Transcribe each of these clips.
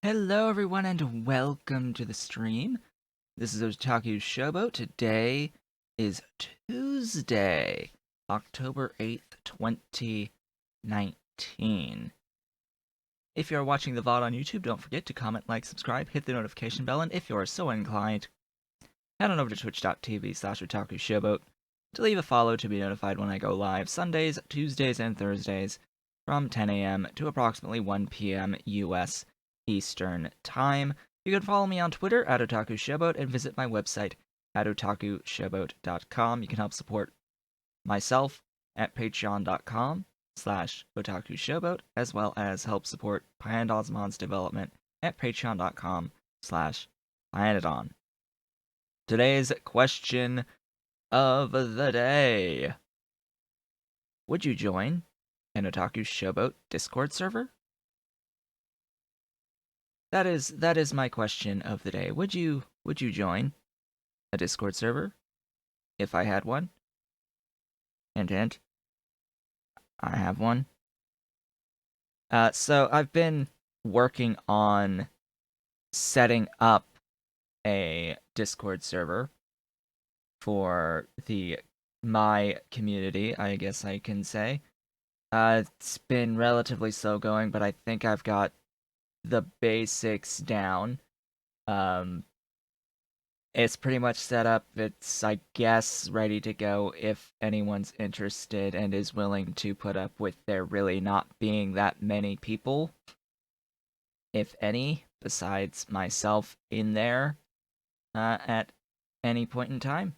Hello everyone and welcome to the stream. This is Otaku Showboat. Today is Tuesday, October 8th, 2019. If you are watching the VOD on YouTube, don't forget to comment, like, subscribe, hit the notification bell, and if you are so inclined, head on over to twitch.tv/Otaku Showboat to leave a follow to be notified when I go live Sundays, Tuesdays, and Thursdays from 10 a.m. to approximately 1 p.m. US Eastern Time. You can follow me on Twitter at Otaku Showboat and visit my website at otakushowboat.com. You can help support myself at patreon.com/Otaku Showboat, as well as help support Pyanodon's development at patreon.com/Pyanodon. Today's question of the day: would you join an Otaku Showboat Discord server? That is my question of the day. Would you join a Discord server if I had one? Hint, I have one. So I've been working on setting up a Discord server for my community, I guess I can say. It's been relatively slow going, but I think I've got the basics down. It's pretty much set up. It's, I guess, ready to go if anyone's interested and is willing to put up with there really not being that many people, if any, besides myself in there at any point in time.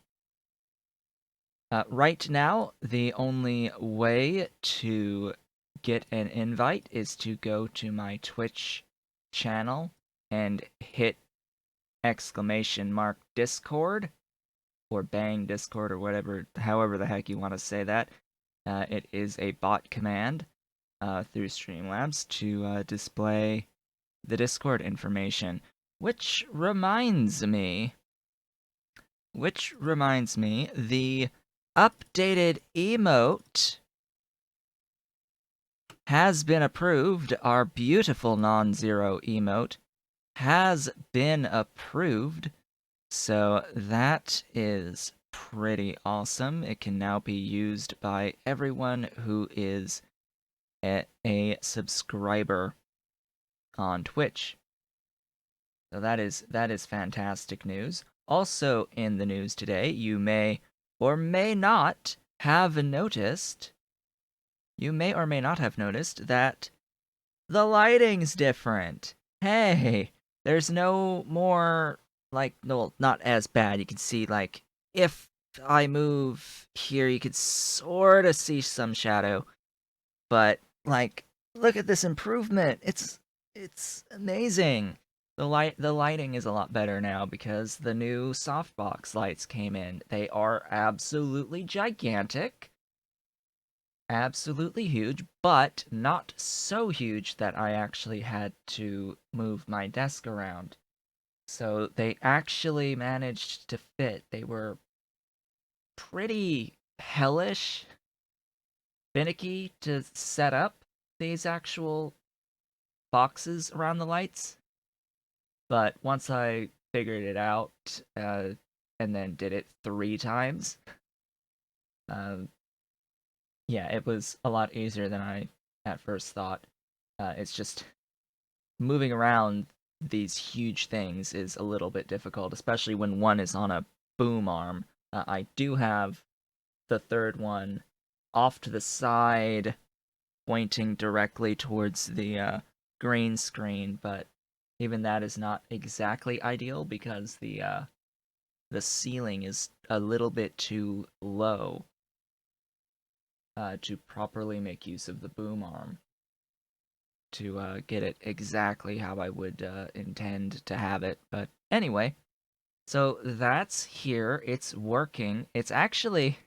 Right now, the only way to get an invite is to go to my Twitch channel and hit !Discord or bang Discord or whatever, however the heck you want to say that. It is a bot command through Streamlabs to display the Discord information, which reminds me, the updated emote has been approved. Our beautiful non-zero emote has been approved, so that is pretty awesome. It can now be used by everyone who is a subscriber on Twitch. So that is fantastic news. Also in the news today, you may or may not have noticed that the lighting's different. Hey, there's no more, like, no, not as bad. You can see, like, if I move here, you could sort of see some shadow. But, like, look at this improvement. It's amazing. The lighting is a lot better now because the new softbox lights came in. They are absolutely gigantic. Absolutely huge, but not so huge that I actually had to move my desk around. So they actually managed to fit. They were pretty hellish, finicky to set up these actual boxes around the lights. But once I figured it out, and then did it 3 times, yeah, it was a lot easier than I at first thought. It's just moving around these huge things is a little bit difficult, especially when one is on a boom arm. I do have the third one off to the side, pointing directly towards the green screen, but even that is not exactly ideal because the ceiling is a little bit too low to properly make use of the boom arm to get it exactly how I would intend to have it. But anyway, so that's here. It's working. It's actually,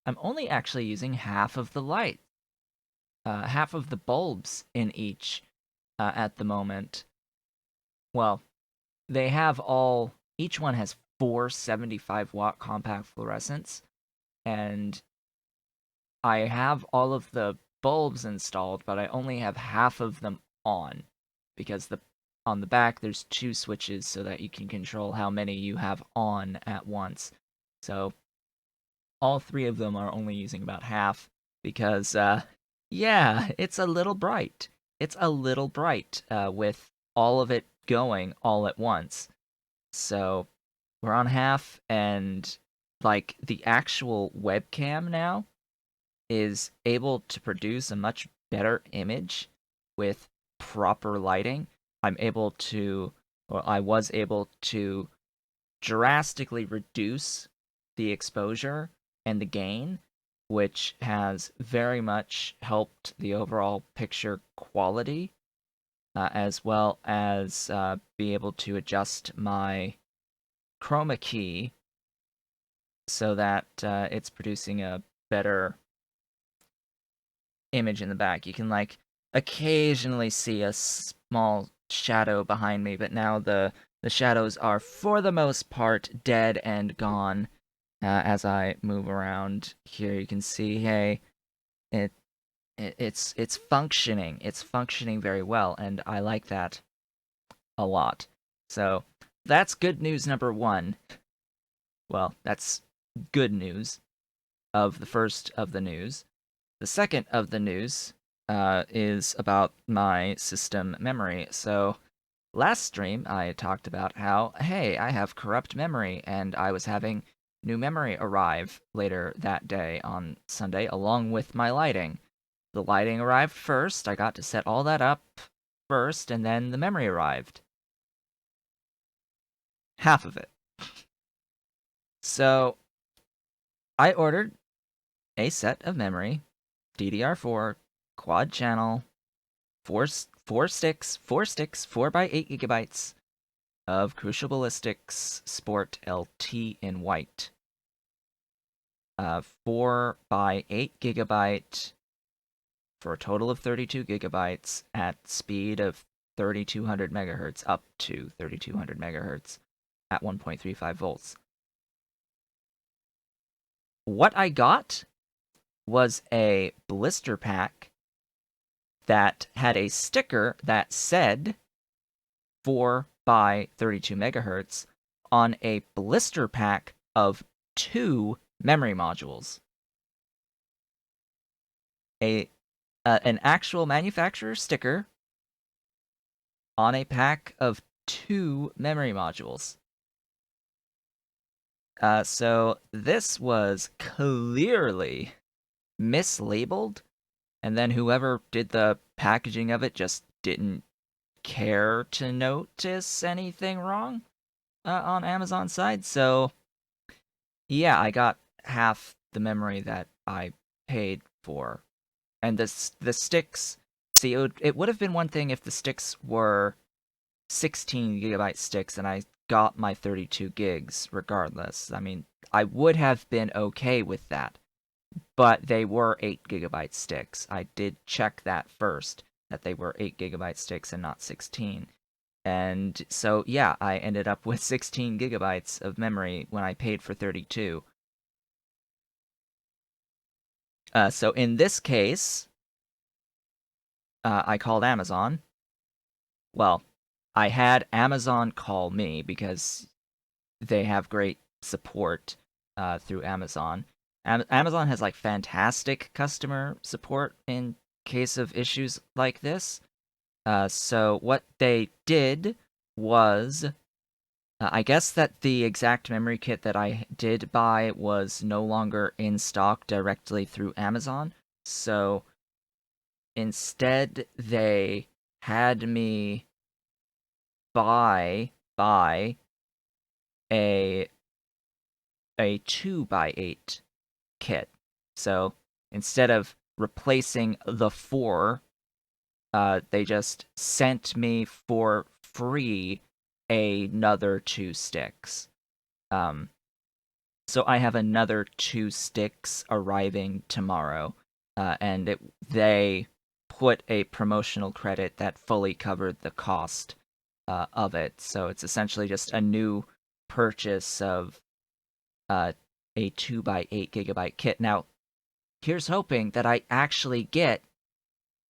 I'm only actually using half of the light, half of the bulbs in each at the moment. Well, they have each one has 4 75-watt compact fluorescents, and I have all of the bulbs installed, but I only have half of them on because on the back, there's 2 switches so that you can control how many you have on at once. So all 3 of them are only using about half because, yeah, it's a little bright. It's a little bright with all of it going all at once. So we're on half, and like the actual webcam now is able to produce a much better image with proper lighting. I was able to drastically reduce the exposure and the gain, which has very much helped the overall picture quality, as well as be able to adjust my chroma key so that it's producing a better image in the back. You can like occasionally see a small shadow behind me, but now the shadows are for the most part dead and gone. As I move around here, you can see, hey, it, it's functioning. It's functioning very well, and I like that a lot. So that's good news number one. Well, that's good news of the first of the news. The second of the news is about my system memory. So last stream, I talked about how, hey, I have corrupt memory, and I was having new memory arrive later that day on Sunday, along with my lighting. The lighting arrived first, I got to set all that up first, and then the memory arrived. Half of it. So I ordered a set of memory, DDR4, quad channel, four sticks, 4 by 8 gigabytes of Crucial Ballistics Sport LT in white. 4 by 8 gigabyte for a total of 32 gigabytes at speed of 3200 megahertz, up to 3200 megahertz at 1.35 volts. What I got was a blister pack that had a sticker that said 4 by 32 megahertz on a blister pack of 2 memory modules. An actual manufacturer sticker on a pack of 2 memory modules. So this was clearly mislabeled, and then whoever did the packaging of it just didn't care to notice anything wrong on Amazon's side. So yeah, I got half the memory that I paid for. And the sticks, see, it would have been one thing if the sticks were 16 gigabyte sticks and I got my 32 gigs regardless. I mean, I would have been okay with that. But they were 8 gigabyte sticks. I did check that first, that they were 8 gigabyte sticks and not 16. And so, yeah, I ended up with 16 gigabytes of memory when I paid for 32. So in this case, I called Amazon. Well, I had Amazon call me because they have great support through Amazon. Amazon has like fantastic customer support in case of issues like this. So what they did was, I guess that the exact memory kit that I did buy was no longer in stock directly through Amazon. So instead, they had me buy a 2 by 8 kit. So instead of replacing the 4, they just sent me for free another 2 sticks. So I have another 2 sticks arriving tomorrow, and they put a promotional credit that fully covered the cost of it. So it's essentially just a new purchase of a 2 by 8 gigabyte kit. Now, here's hoping that I actually get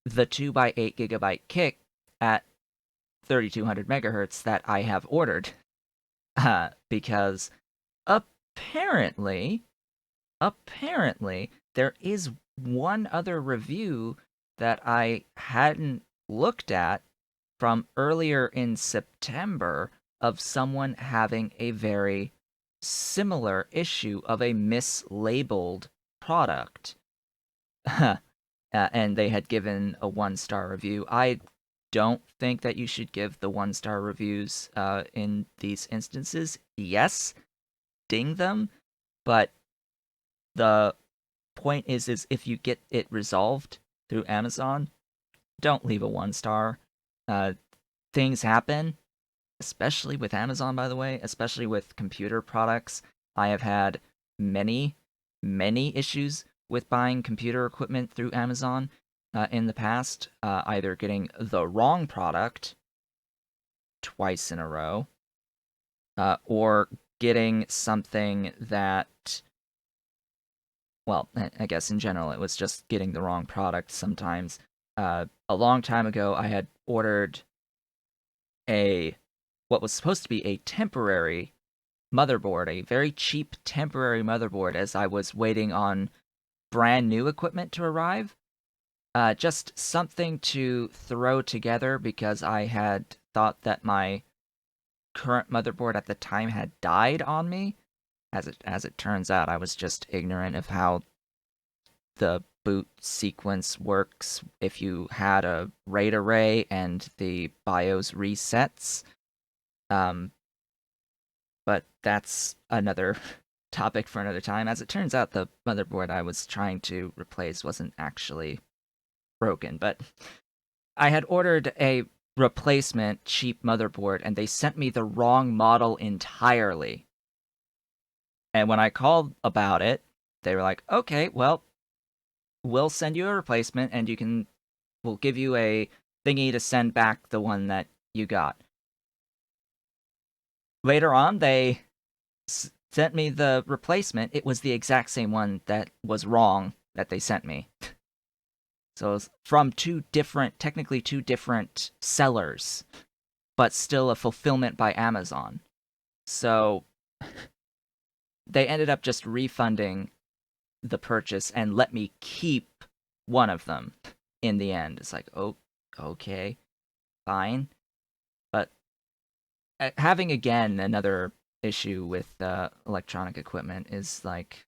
the 2 by 8 gigabyte kit at 3200 megahertz that I have ordered. Because apparently, apparently, there is one other review that I hadn't looked at from earlier in September of someone having a very similar issue of a mislabeled product. And they had given a 1-star review. I don't think that you should give the 1-star reviews in these instances. Yes, ding them, but the point is if you get it resolved through Amazon, don't leave a 1-star. Things happen, especially with Amazon, by the way, especially with computer products. I have had many, many issues with buying computer equipment through Amazon in the past, either getting the wrong product twice in a row, or getting something that, well, I guess in general, it was just getting the wrong product sometimes. A long time ago, I had ordered what was supposed to be a temporary motherboard, a very cheap temporary motherboard, as I was waiting on brand new equipment to arrive. Just something to throw together because I had thought that my current motherboard at the time had died on me. As it turns out, I was just ignorant of how the boot sequence works if you had a RAID array and the BIOS resets. But that's another topic for another time. As it turns out, the motherboard I was trying to replace wasn't actually broken, but I had ordered a replacement cheap motherboard and they sent me the wrong model entirely. And when I called about it, they were like, "Okay, well, we'll send you a replacement and we'll give you a thingy to send back the one that you got." Later on, they sent me the replacement. It was the exact same one that was wrong that they sent me. So it was from technically two different sellers, but still a fulfillment by Amazon. So they ended up just refunding the purchase and let me keep one of them in the end. It's like, oh, okay, fine. But having again another issue with electronic equipment is like,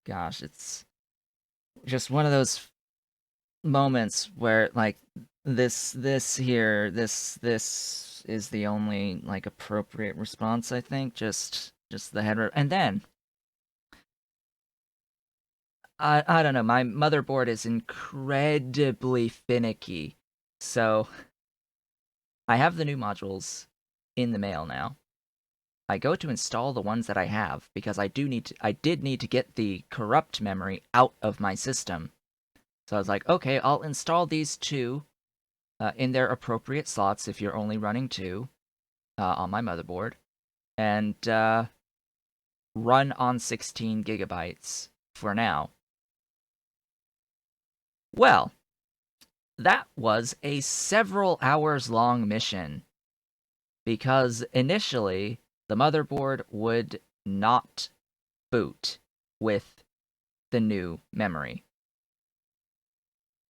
gosh, it's just one of those moments where like this is the only like appropriate response, I think. Just the header, and then I don't know, my motherboard is incredibly finicky. So I have the new modules in the mail now. I go to install the ones that I have because I did need to get the corrupt memory out of my system. So I was like, okay, I'll install these two in their appropriate slots if you're only running two on my motherboard, and run on 16 gigabytes for now. Well, that was a several hours long mission because initially the motherboard would not boot with the new memory.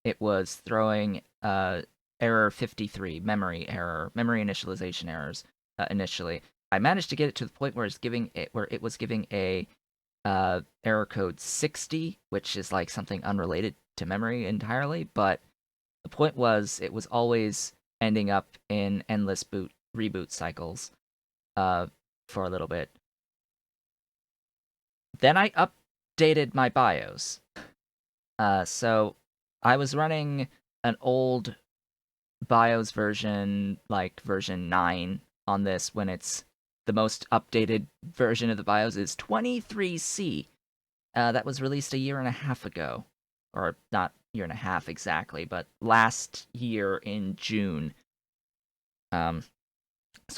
It was throwing error 53, memory error, memory initialization errors initially. I managed to get it to the point where it was giving a error code 60, which is like something unrelated to memory entirely, but the point was it was always ending up in endless reboot cycles for a little bit. Then I updated my BIOS. So I was running an old BIOS version, like version 9 on this, when it's the most updated version of the BIOS is 23C. That was released a year and a half ago. Or not year and a half exactly, but last year in June. So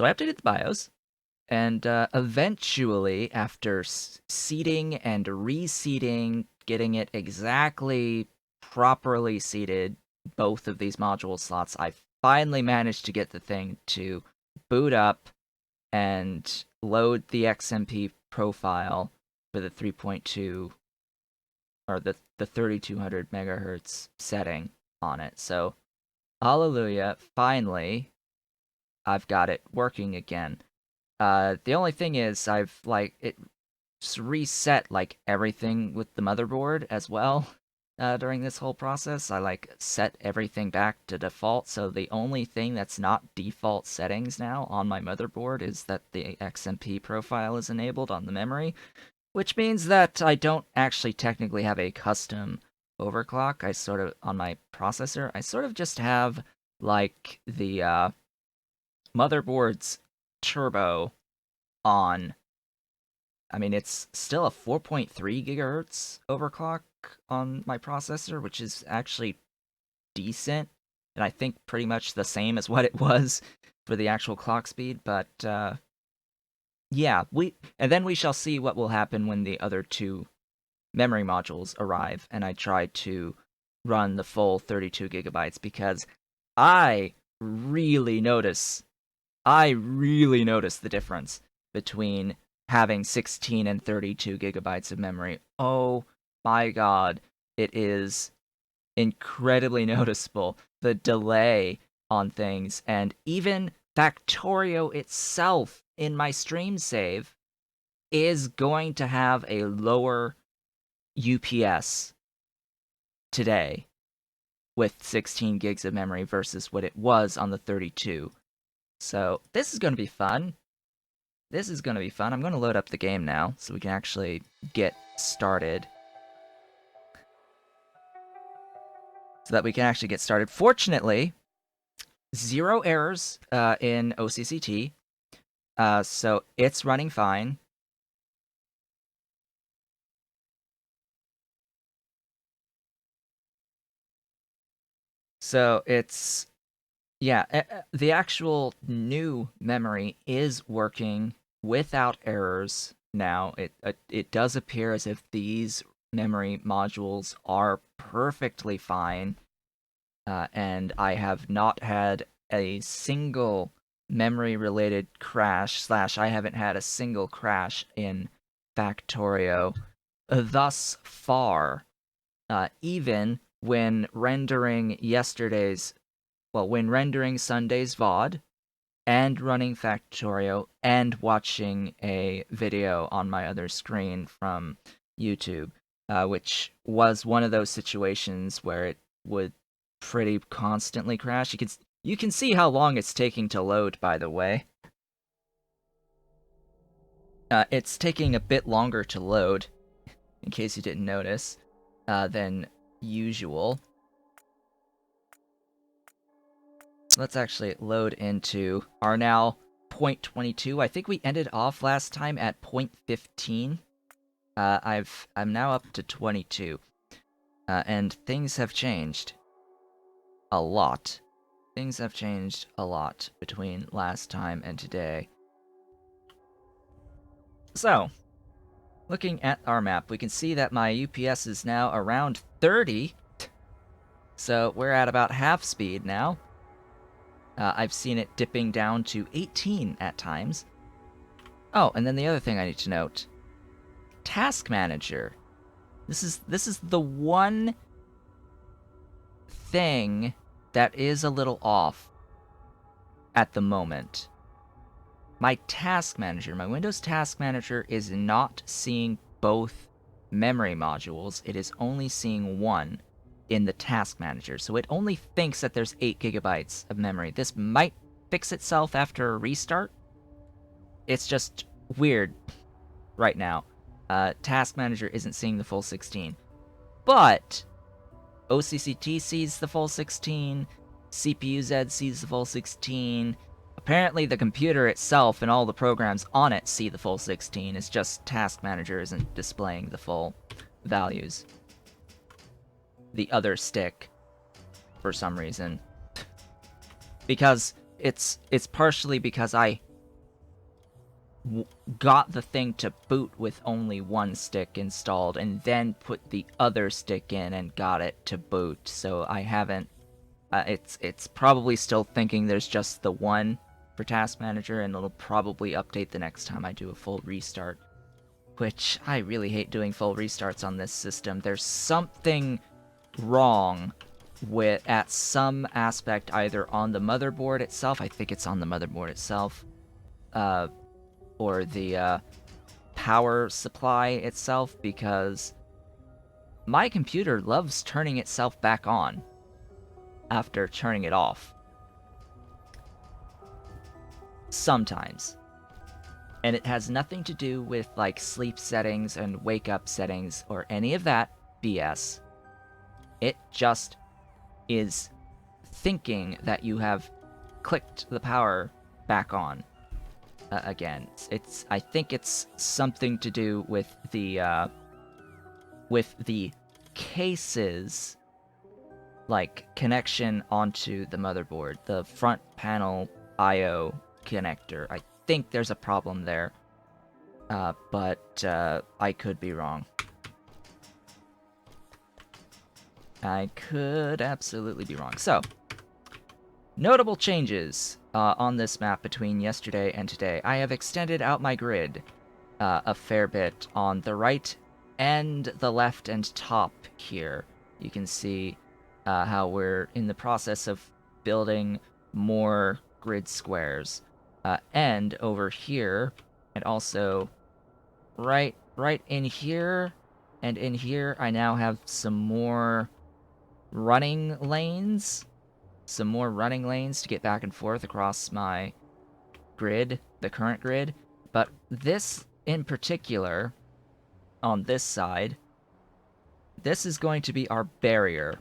I updated the BIOS, and eventually, after seating and reseating, getting it exactly properly seated, both of these module slots, I finally managed to get the thing to boot up and load the XMP profile for the 3.2 or the 3200 megahertz setting on it. So, hallelujah, finally I've got it working again. The only thing is I've like it reset like everything with the motherboard as well. During this whole process, I like set everything back to default. So the only thing that's not default settings now on my motherboard is that the XMP profile is enabled on the memory, which means that I don't actually technically have a custom overclock. I sort of on my processor, I sort of just have like the motherboard's turbo on. I mean, it's still a 4.3 gigahertz overclock on my processor, which is actually decent, and I think pretty much the same as what it was for the actual clock speed. But yeah, and then we shall see what will happen when the other two memory modules arrive, and I try to run the full 32 gigabytes because I really notice the difference between having 16 and 32 gigabytes of memory. Oh my god, it is incredibly noticeable. The delay on things, and even Factorio itself in my stream save is going to have a lower UPS today with 16 gigs of memory versus what it was on the 32. So this is going to be fun. I'm going to load up the game now so we can actually get started. Fortunately, 0 errors in OCCT, so it's running fine. So it's, yeah, the actual new memory is working without errors now. It does appear as if these memory modules are perfectly fine, and I have not had a single memory-related crash / I haven't had a single crash in Factorio thus far, even when rendering Sunday's VOD and running Factorio and watching a video on my other screen from YouTube, which was one of those situations where it would pretty constantly crash. You can see how long it's taking to load, by the way. It's taking a bit longer to load, in case you didn't notice, than usual. Let's actually load into our now 0.22. I think we ended off last time at 0.15. I'm now up to 22. And things have changed a lot. Things have changed a lot between last time and today. So, looking at our map, we can see that my UPS is now around 30. So we're at about half speed now. I've seen it dipping down to 18 at times. Oh, and then the other thing I need to note. Task Manager. This is the one thing that is a little off at the moment. My Windows Task Manager is not seeing both memory modules. It is only seeing one in the Task Manager. So it only thinks that there's 8 gigabytes of memory. This might fix itself after a restart. It's just weird right now. Task Manager isn't seeing the full 16. But OCCT sees the full 16, CPU-Z sees the full 16. Apparently the computer itself and all the programs on it see the full 16. It's just Task Manager isn't displaying the full values. The other stick, for some reason. Because it's partially because I got the thing to boot with only one stick installed and then put the other stick in and got it to boot, so I haven't It's probably still thinking there's just the one for Task Manager, and it'll probably update the next time I do a full restart. Which, I really hate doing full restarts on this system. There's something wrong at some aspect, either on the motherboard itself, I think it's on the motherboard itself, or the power supply itself, because my computer loves turning itself back on after turning it off. Sometimes. And it has nothing to do with, like, sleep settings and wake-up settings or any of that BS. It just is thinking that you have clicked the power back on again. I think it's something to do with the cases, like, connection onto the motherboard, the front panel I/O connector. I think there's a problem there, but I could be wrong. I could absolutely be wrong. So, notable changes on this map between yesterday and today. I have extended out my grid a fair bit on the right and the left and top here. You can see how we're in the process of building more grid squares. And over here, and also right in here and in here, I now have some more running lanes. Some more running lanes to get back and forth across my grid, the current grid. But this in particular, on this side, this is going to be our barrier.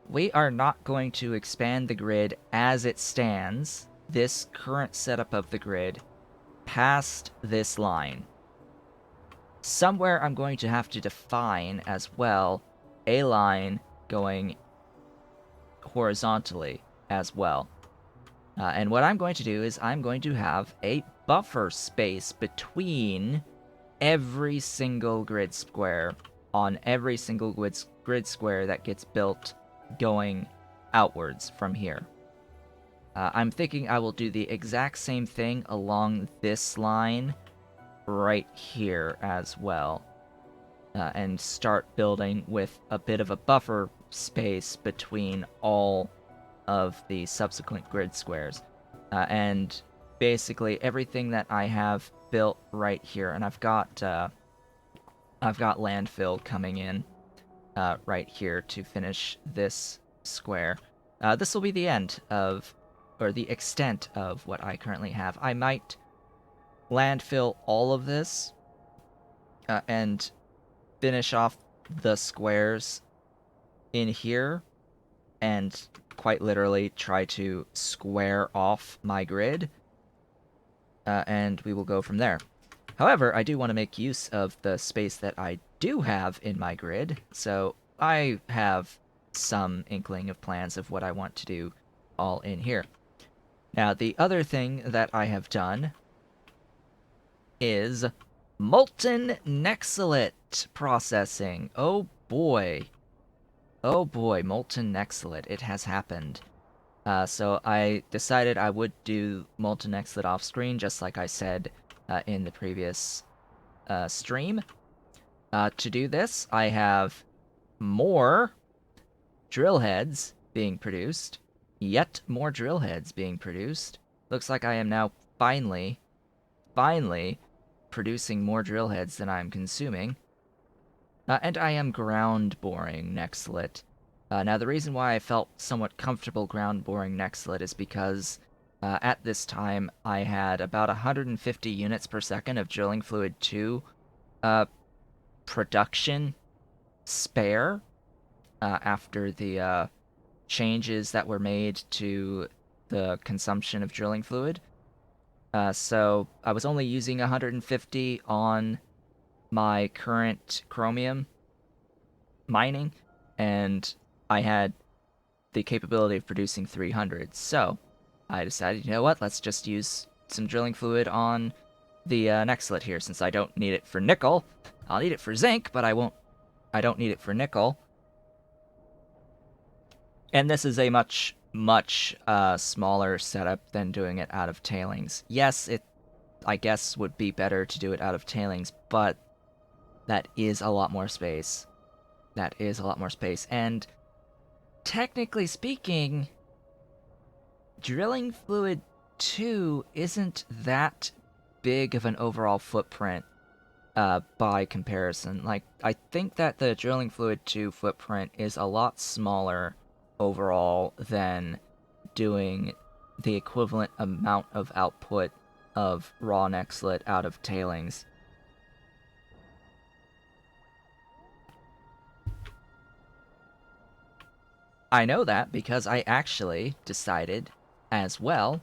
We are not going to expand the grid as it stands, this current setup of the grid, past this line. Somewhere I'm going to have to define as well a line going horizontally as well. And what I'm going to do is I'm going to have a buffer space between every single grid square on every single grid square that gets built going outwards from here. I'm thinking I will do the exact same thing along this line right here as well. And start building with a bit of a buffer space between all of the subsequent grid squares. And basically everything that I have built right here, and I've got landfill coming in right here to finish this square. This will be the end of, or the extent of what I currently have. I might landfill all of this and finish off the squares in here and quite literally try to square off my grid, and we will go from there. However, I do want to make use of the space that I do have in my grid, so I have some inkling of plans of what I want to do all in here. Now, the other thing that I have done is molten nexalite processing. Oh boy. Oh boy, molten nexalite. It has happened. So I decided I would do molten nexalite off screen, just like I said in the previous stream. To do this, I have more drill heads being produced. Yet more drill heads being produced. Looks like I am now finally producing more drill heads than I'm consuming. And I am ground boring nexalite. Now, the reason why I felt somewhat comfortable ground boring nexalite is because at this time I had about 150 units per second of drilling fluid 2 production spare after the changes that were made to the consumption of drilling fluid. So I was only using 150 on my current chromium mining, and I had the capability of producing 300. So I decided, you know what, let's just use some drilling fluid on the nexalite here, since I don't need it for nickel. I'll need it for zinc, but I don't need it for nickel. And this is a much smaller setup than doing it out of tailings. Yes, it I guess would be better to do it out of tailings, but that is a lot more space. That is a lot more space. And technically speaking, drilling fluid 2 isn't that big of an overall footprint by comparison. Like, I think that the drilling fluid 2 footprint is a lot smaller overall than doing the equivalent amount of output of raw nextlet out of tailings. I know that because I actually decided as well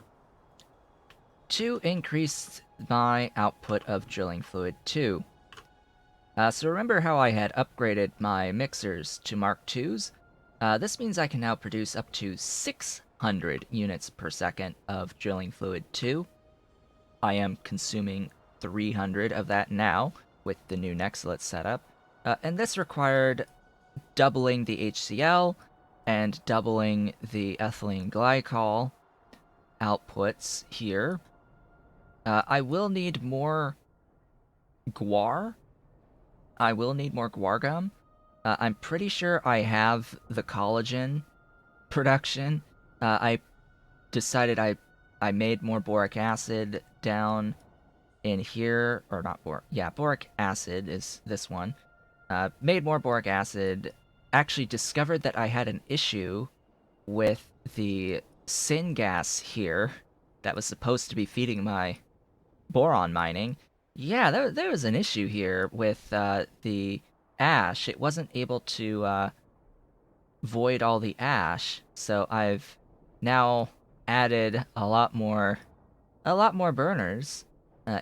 to increase my output of drilling fluid too. So remember how I had upgraded my mixers to Mark IIs? This means I can now produce up to 600 units per second of drilling fluid 2. I am consuming 300 of that now with the new Nextlet setup. And this required doubling the HCl and doubling the ethylene glycol outputs here. I will need more guar. I will need more guar gum. I'm pretty sure I have the collagen production. I decided I made more boric acid down in here, or not boric, yeah, boric acid is this one. Made more boric acid, actually discovered that I had an issue with the syngas here that was supposed to be feeding my boron mining. Yeah, there was an issue here with the ash. It wasn't able to void all the ash, so I've now added a lot more burners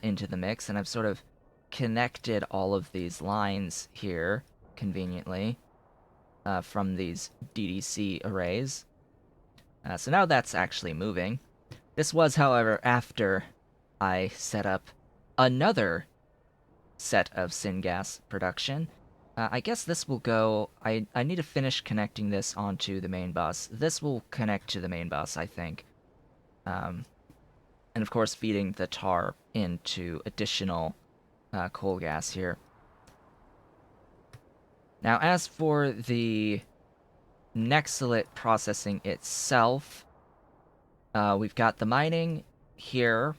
into the mix, and I've sort of connected all of these lines here conveniently from these DDC arrays. So now that's actually moving. This was, however, after I set up another set of syngas production. I guess this will go... I need to finish connecting this onto the main bus. This will connect to the main bus, I think. And of course feeding the tar into additional coal gas here. Now as for the Nextlet processing itself, we've got the mining here.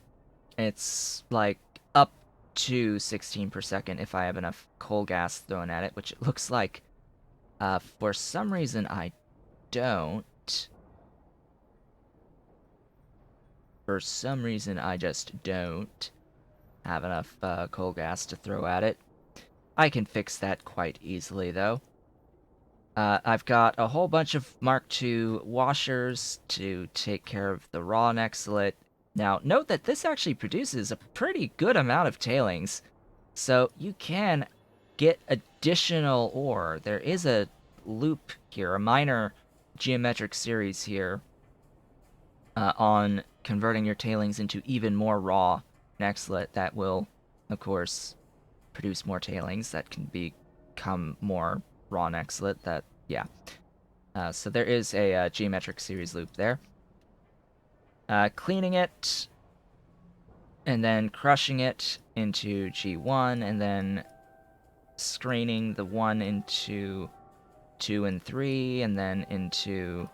It's like up to 16 per second if I have enough coal gas thrown at it, which it looks like for some reason I don't. For some reason I just don't have enough coal gas to throw at it. I can fix that quite easily though. I've got a whole bunch of Mark II washers to take care of the raw Nextlet. Now, note that this actually produces a pretty good amount of tailings, so you can get additional ore. There is a loop here, a minor geometric series here on converting your tailings into even more raw Nextlet that will, of course, produce more tailings that can become more raw Nextlet. That, yeah. So there is a geometric series loop there. Cleaning it, and then crushing it into G1, and then screening the 1 into 2 and 3, and then into...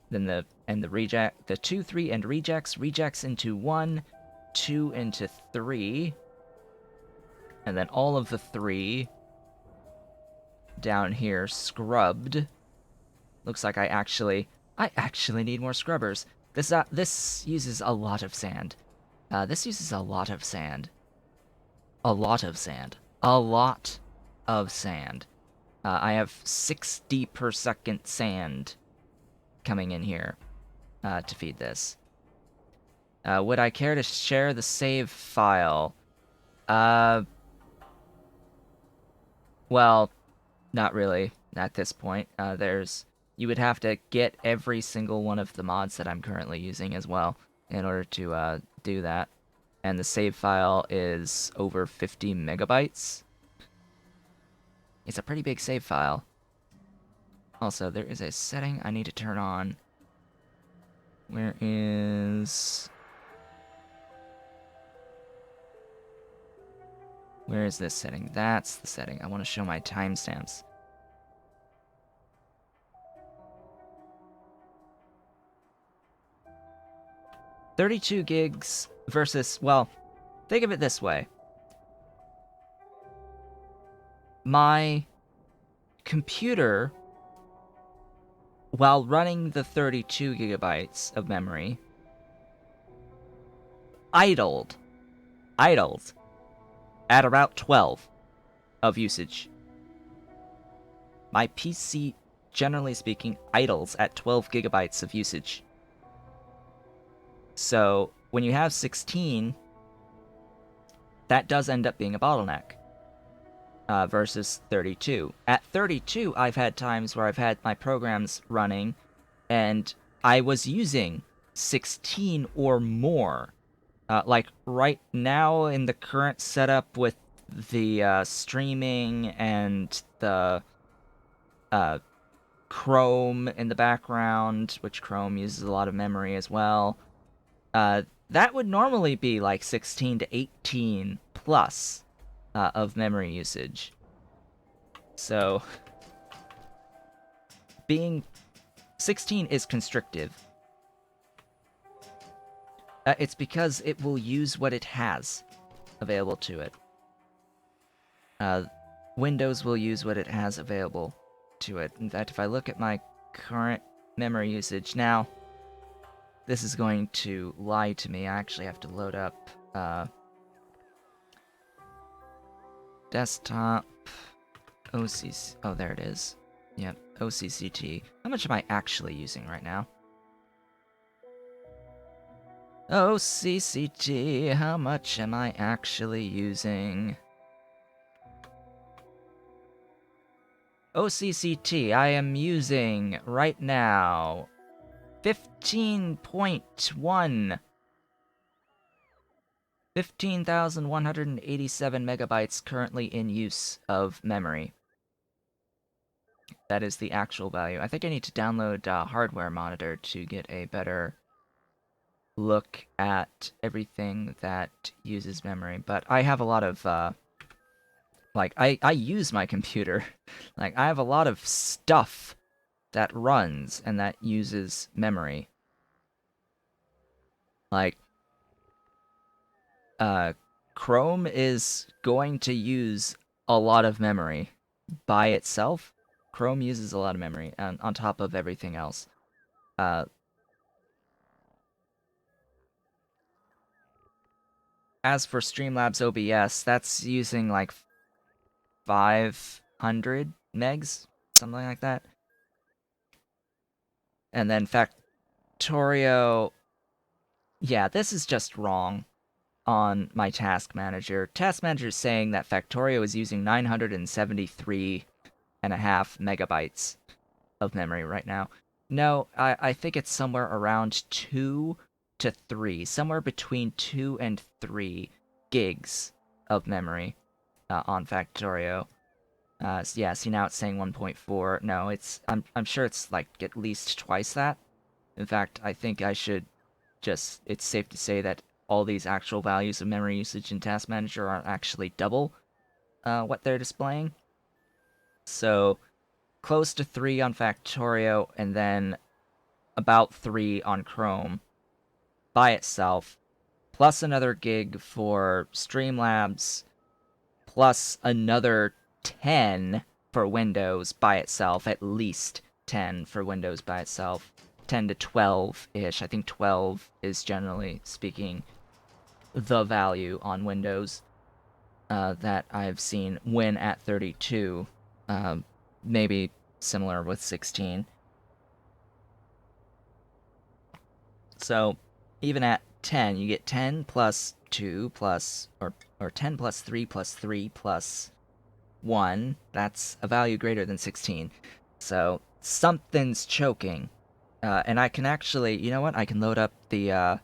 Then the reject, the 2, 3, and rejects into 1, 2 into 3, and then all of the 3 down here scrubbed. Looks like I actually need more scrubbers. This uses a lot of sand. This uses a lot of sand. A lot of sand. A lot of sand. I have 60 per second sand coming in here to feed this. Would I care to share the save file? Well, not really at this point. You would have to get every single one of the mods that I'm currently using as well in order to do that. And the save file is over 50 megabytes. It's a pretty big save file. Also, there is a setting I need to turn on. Where is this setting? That's the setting. I want to show my timestamps. $32 gigs versus, well, think of it this way. My computer, while running the 32 gigabytes of memory, idled at about 12 of usage. My PC, generally speaking, idles at 12 gigabytes of usage. So when you have 16, that does end up being a bottleneck versus 32. At 32, I've had times where I've had my programs running and I was using 16 or more. Like right now in the current setup with the streaming and the Chrome in the background, which Chrome uses a lot of memory as well, that would normally be like 16 to 18 plus of memory usage. So being 16 is constrictive. It's because it will use what it has available to it. Windows will use what it has available to it. In fact, if I look at my current memory usage now, this is going to lie to me. I actually have to load up desktop OCC. Oh, there it is. Yep, OCCT. How much am I actually using right now? OCCT, how much am I actually using? OCCT, I am using right now 15.1. 15,187 megabytes currently in use of memory. That is the actual value. I think I need to download Hardware Monitor to get a better look at everything that uses memory. But I have a lot of, like, I use my computer. Like, I have a lot of stuff that runs and that uses memory. Like, Chrome is going to use a lot of memory by itself. Chrome uses a lot of memory on top of everything else. As for Streamlabs OBS, that's using like 500 megs, something like that. And then Factorio, yeah, this is just wrong on my task manager. Task manager is saying that Factorio is using 973.5 megabytes of memory right now. No, I think it's somewhere around 2 to 3, somewhere between 2 and 3 gigs of memory on Factorio. Yeah, see now it's saying 1.4. No, I'm sure it's like at least twice that. In fact, I think I should just, it's safe to say that all these actual values of memory usage in Task Manager are actually double what they're displaying. So close to 3 on Factorio, and then about 3 on Chrome by itself, plus another gig for Streamlabs, plus another 10 for Windows by itself, at least 10 for Windows by itself. 10 to 12-ish. I think 12 is generally speaking the value on Windows that I've seen when at 32. Maybe similar with 16. So even at 10, you get 10 plus 2 plus, or 10 plus 3 plus 3 plus 1. That's a value greater than 16. So something's choking. And I can actually, you know what? I can load up the,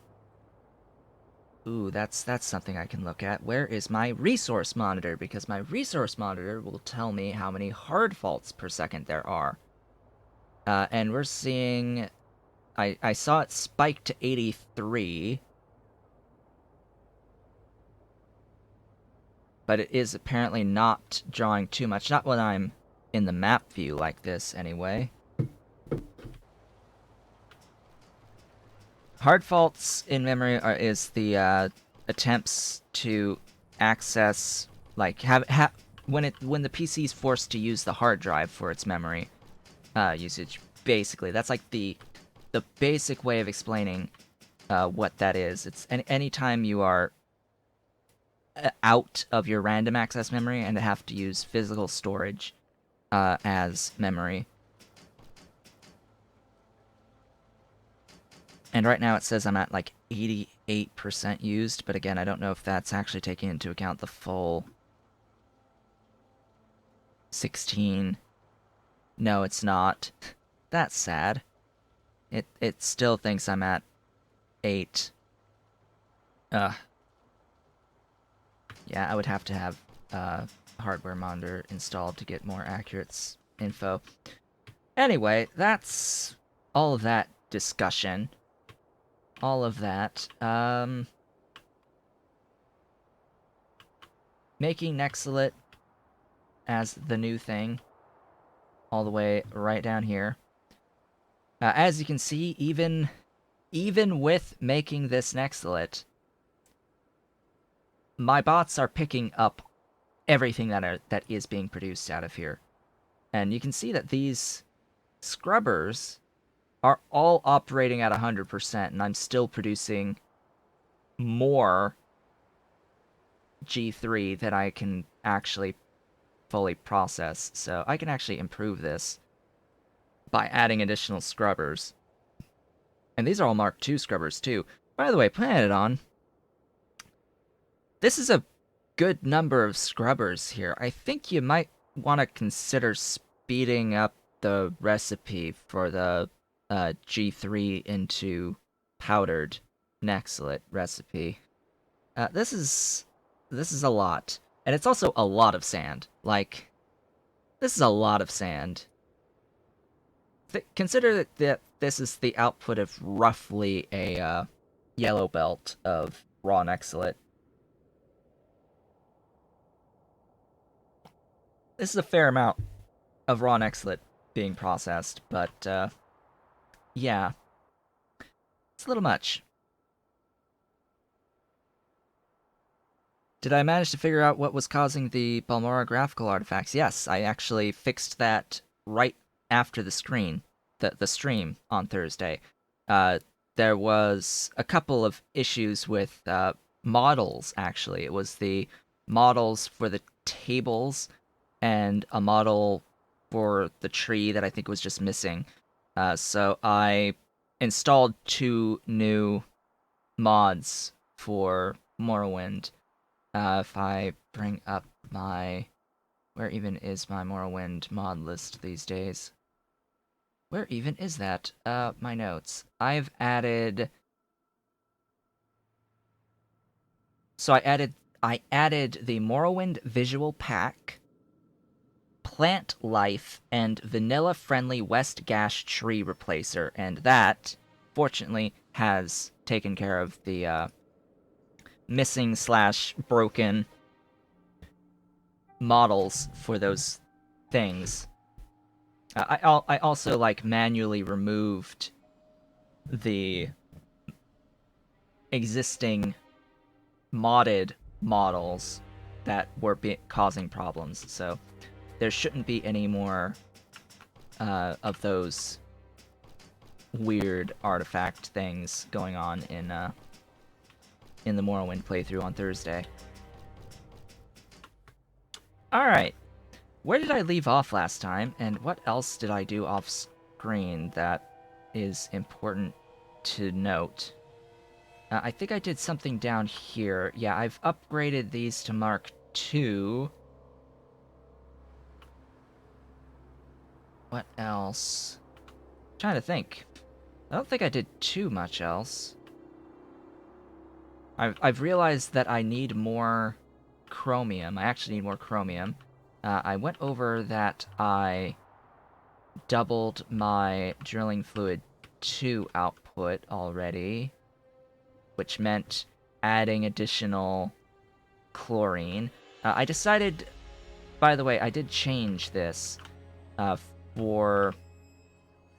ooh, that's something I can look at. Where is my resource monitor? Because my resource monitor will tell me how many hard faults per second there are. And we're seeing... I saw it spike to 83, but it is apparently not drawing too much. Not when I'm in the map view like this, anyway. Hard faults in memory is the attempts to access, like, when the PC is forced to use the hard drive for its memory usage. Basically, that's like the basic way of explaining what that is. It's anytime you are out of your random access memory and have to use physical storage as memory. And right now it says I'm at like 88% used, but again, I don't know if that's actually taking into account the full 16. No, it's not. That's sad. It still thinks I'm at 8. Yeah, I would have to have hardware monitor installed to get more accurate info. Anyway, that's all of that discussion. All of that. Making Nextlet as the new thing. All the way right down here. As you can see, even with making this Nextlet, my bots are picking up everything that is being produced out of here. And you can see that these scrubbers are all operating at 100%, and I'm still producing more G3 that I can actually fully process. So I can actually improve this by adding additional scrubbers. And these are all Mark II scrubbers, too. By the way, Pyanodon, this is a good number of scrubbers here. I think you might want to consider speeding up the recipe for the G3 into powdered Nextlet recipe. This is a lot. And it's also a lot of sand. Like, this is a lot of sand. Consider that this is the output of roughly a yellow belt of raw Nextlet. This is a fair amount of raw Nextlet being processed, but yeah, it's a little much. Did I manage to figure out what was causing the Balmora graphical artifacts? Yes, I actually fixed that right after the stream on Thursday. There was a couple of issues with models, actually. It was the models for the tables and a model for the tree that I think was just missing. So I installed 2 new mods for Morrowind. If I bring up my... Where even is my Morrowind mod list these days? Where even is that? My notes. I've added... So I added the Morrowind visual pack, plant life, and vanilla-friendly West Gash tree replacer, and that, fortunately, has taken care of the missing/broken models for those things. I also, like, manually removed the existing modded models that were causing problems, so there shouldn't be any more of those weird artifact things going on in the Morrowind playthrough on Thursday. Alright, where did I leave off last time, and what else did I do off screen that is important to note? I think I did something down here. Yeah, I've upgraded these to Mark II. What else? I'm trying to think. I don't think I did too much else. I've realized that I need more chromium. I actually need more chromium. I went over that I doubled my drilling fluid 2 output already, which meant adding additional chlorine. I decided, by the way, I did change this for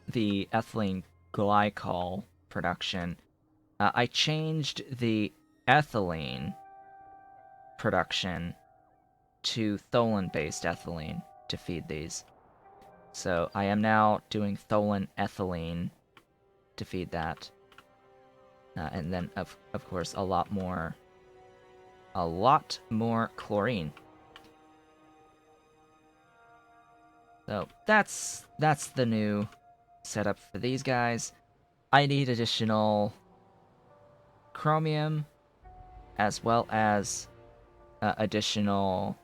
the ethylene glycol production. I changed the ethylene production to Tholen-based ethylene to feed these. So I am now doing Tholen ethylene to feed that. And then, of course, a lot more chlorine. So that's the new setup for these guys. I need additional chromium, as well as additional...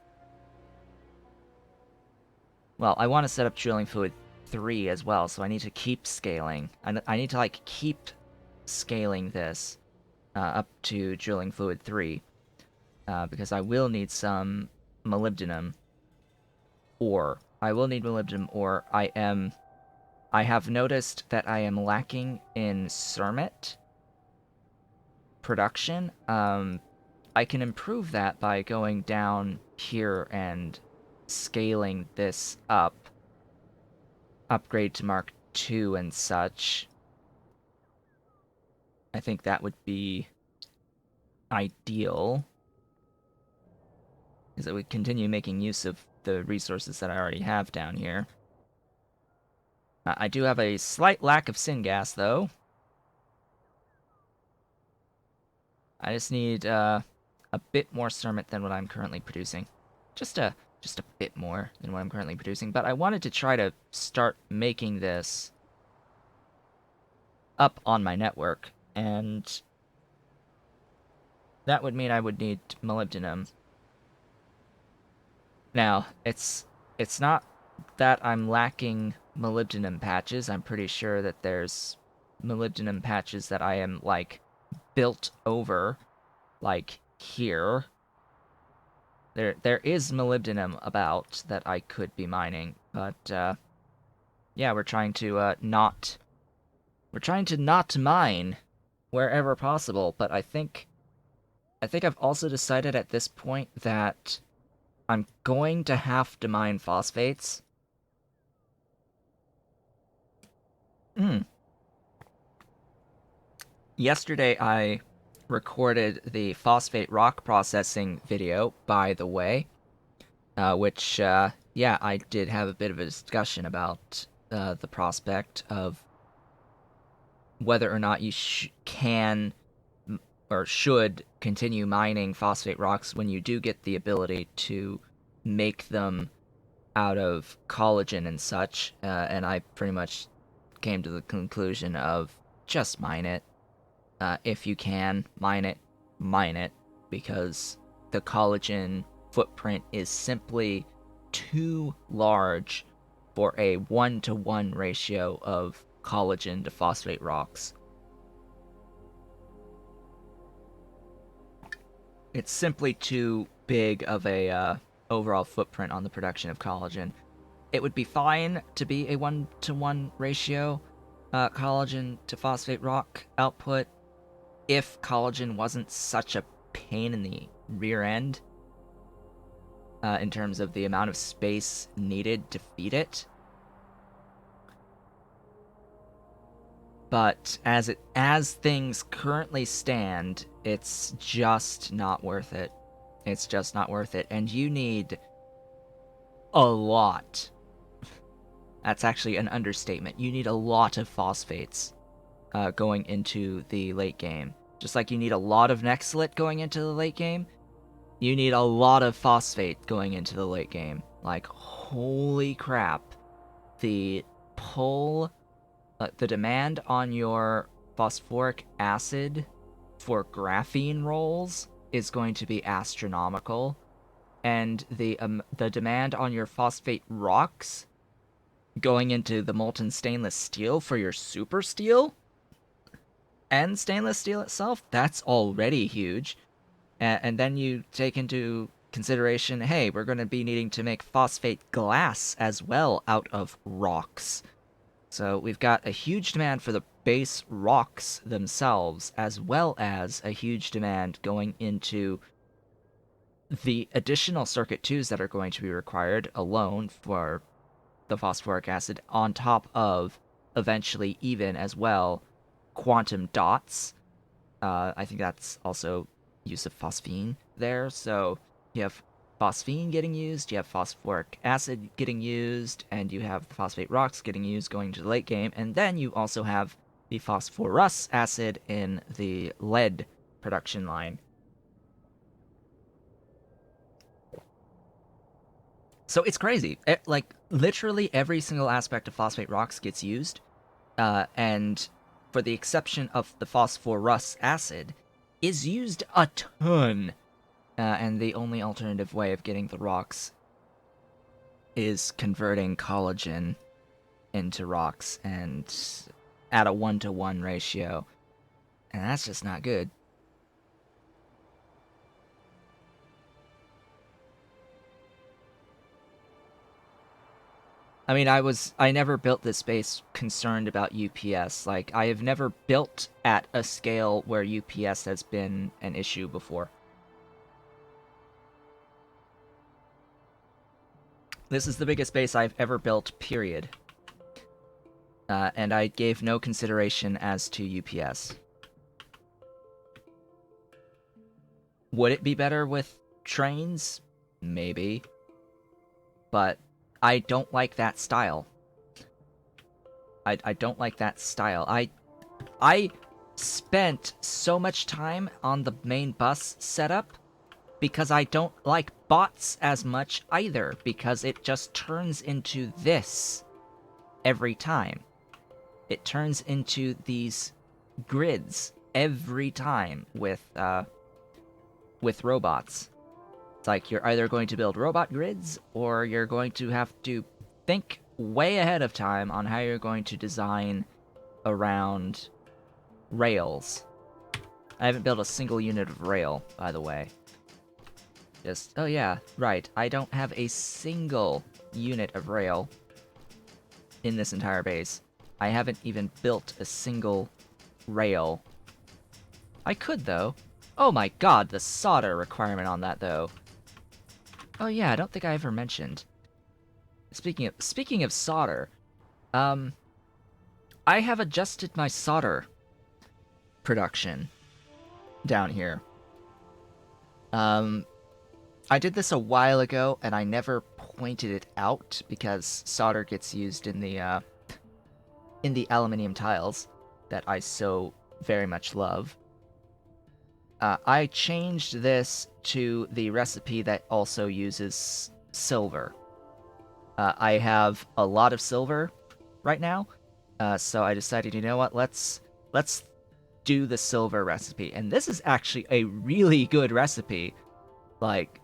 Well, I want to set up drilling fluid 3 as well, so I need to keep scaling. I need to, like, keep scaling this up to drilling fluid 3, because I will need some molybdenum ore. I will need molybdenum ore. I have noticed that I am lacking in cermet production. I can improve that by going down here and scaling this up. Upgrade to Mark II and such. I think that would be ideal, because it would continue making use of the resources that I already have down here. I do have a slight lack of syngas, though. I just need a bit more cermet than what I'm currently producing. Just a bit more than what I'm currently producing. But I wanted to try to start making this up on my network, and that would mean I would need molybdenum. Now, it's not that I'm lacking molybdenum patches. I'm pretty sure that there's molybdenum patches that I am, like, built over, like here. There is molybdenum about that I could be mining, but yeah, we're trying to not mine wherever possible. But I think I've also decided at this point that I'm going to have to mine phosphates. Yesterday I recorded the phosphate rock processing video, by the way, which, yeah, I did have a bit of a discussion about the prospect of whether or not you can or should continue mining phosphate rocks when you do get the ability to make them out of collagen and such, and I pretty much came to the conclusion of just mine it. If you can, mine it, because the collagen footprint is simply too large for a 1-to-1 ratio of collagen to phosphate rocks. It's simply too big of a overall footprint on the production of collagen. It would be fine to be a 1-to-1 ratio collagen to phosphate rock output if collagen wasn't such a pain in the rear end in terms of the amount of space needed to feed it. But as things currently stand, it's just not worth it. It's just not worth it, and you need a lot. That's actually an understatement. You need a lot of phosphates going into the late game. Just like you need a lot of Nextlit going into the late game, you need a lot of phosphate going into the late game. Like, holy crap. The demand on your phosphoric acid for graphene rolls is going to be astronomical. And the demand on your phosphate rocks going into the molten stainless steel for your super steel and stainless steel itself, that's already huge. And then you take into consideration, hey, we're going to be needing to make phosphate glass as well out of rocks. So we've got a huge demand for the base rocks themselves, as well as a huge demand going into the additional circuit 2s that are going to be required alone for the phosphoric acid, on top of eventually even as well quantum dots. I think that's also use of phosphine there. So you have phosphine getting used, you have phosphoric acid getting used, and you have the phosphate rocks getting used going to the late game, and then you also have the phosphorus acid in the lead production line. So it's crazy. Like, literally every single aspect of phosphate rocks gets used, and for the exception of the phosphorus acid, is used a ton. And the only alternative way of getting the rocks is converting collagen into rocks and at a 1-to-1 ratio. And that's just not good. I mean, I never built this base concerned about UPS. Like, I have never built at a scale where UPS has been an issue before. This is the biggest base I've ever built, period. And I gave no consideration as to UPS. Would it be better with trains? Maybe. But I don't like that style. I don't like that style. I spent so much time on the main bus setup because I don't like bots as much either, because it just turns into this every time. It turns into these grids every time with robots. It's like you're either going to build robot grids, or you're going to have to think way ahead of time on how you're going to design around rails. I haven't built a single unit of rail, by the way. Just, oh yeah, right, I don't have a single unit of rail in this entire base. I haven't even built a single rail. I could, though. Oh my god, the solder requirement on that, though. Oh yeah, I don't think I ever mentioned. Speaking of solder, I have adjusted my solder production down here. I did this a while ago, and I never pointed it out because solder gets used in the aluminium tiles that I so very much love. I changed this to the recipe that also uses silver. I have a lot of silver right now, so I decided, you know what, let's do the silver recipe. And this is actually a really good recipe. Like,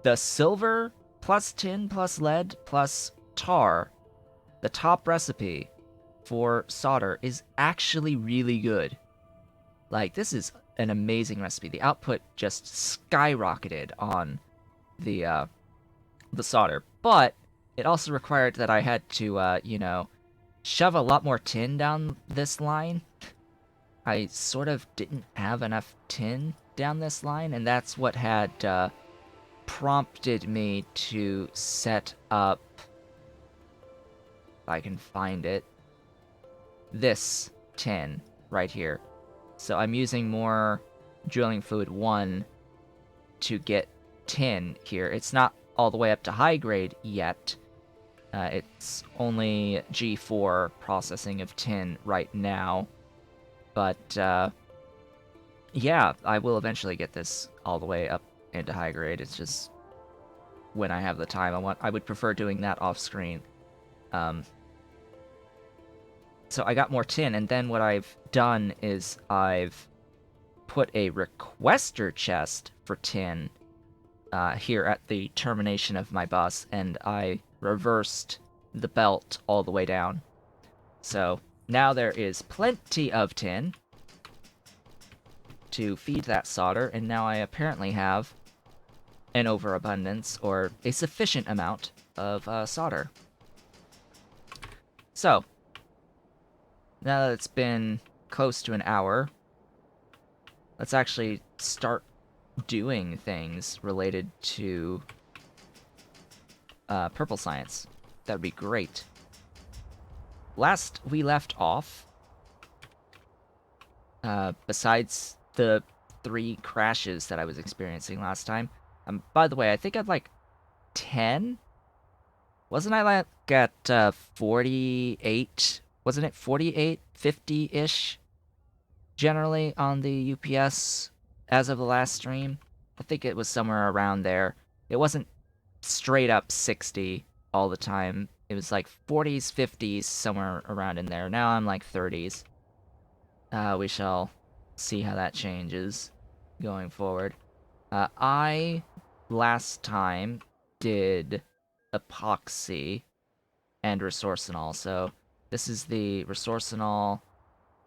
the silver plus tin plus lead plus tar, the top recipe for solder is actually really good. Like, this is an amazing recipe. The output just skyrocketed on the solder, but it also required that I had to, you know, shove a lot more tin down this line. I sort of didn't have enough tin down this line, and that's what had prompted me to set up, if I can find it, this tin right here. So I'm using more drilling fluid 1 to get tin here. It's not all the way up to high grade yet. It's only G4 processing of tin right now. But, yeah, I will eventually get this all the way up into high grade. It's just when I have the time. I would prefer doing that off screen. So I got more tin, and then what I've done is I've put a requester chest for tin here at the termination of my bus, and I reversed the belt all the way down. So now there is plenty of tin to feed that solder, and now I apparently have an overabundance or a sufficient amount of solder. So, now that it's been close to an hour, let's actually start doing things related to purple science. That would be great. Last we left off, besides the 3 crashes that I was experiencing last time, by the way, I think I'd like 10? Wasn't I like at 48? Wasn't it 48, 50-ish? Generally on the UPS as of the last stream. I think it was somewhere around there. It wasn't straight up 60 all the time. It was like 40s, 50s, somewhere around in there. Now I'm like 30s. We shall see how that changes going forward. I, last time, did epoxy and resourcinol. So this is the resourcinol,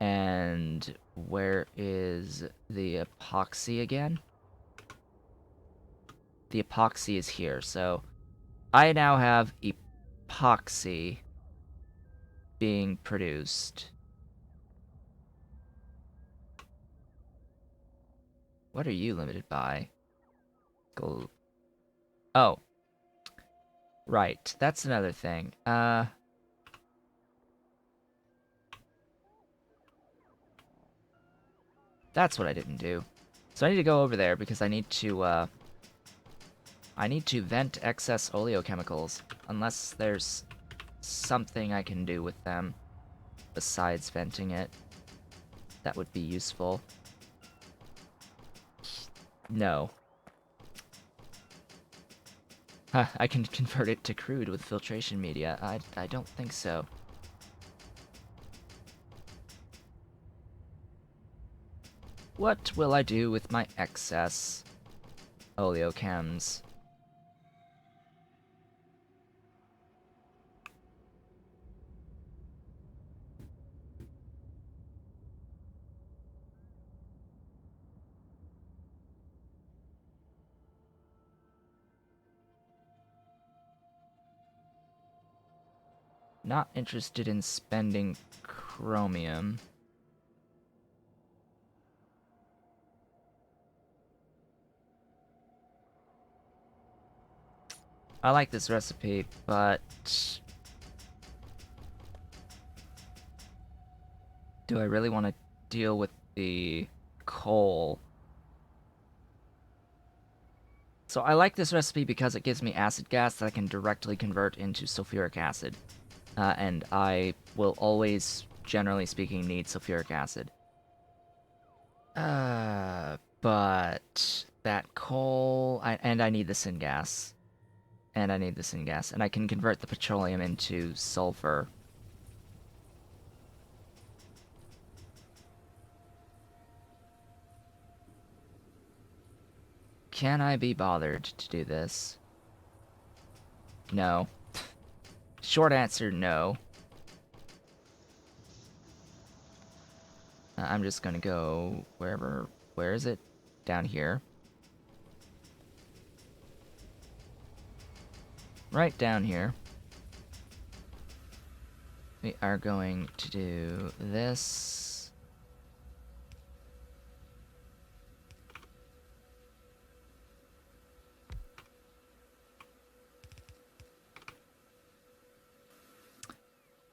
and where is the epoxy again? The epoxy is here. So I now have epoxy being produced. What are you limited by? Gold. Oh. Right. That's another thing. That's what I didn't do. So I need to go over there because I need to vent excess oleochemicals. Unless there's something I can do with them besides venting it. That would be useful. No. Huh, I can convert it to crude with filtration media. I don't think so. What will I do with my excess oleochems? Not interested in spending chromium. I like this recipe, but do I really want to deal with the coal? So I like this recipe because it gives me acid gas that I can directly convert into sulfuric acid. And I will always, generally speaking, need sulfuric acid. But that coal... and I need the syngas. And I need the syngas. And I can convert the petroleum into sulfur. Can I be bothered to do this? No. Short answer, no. I'm just gonna go wherever... Where is it? Down here. Right down here. We are going to do this.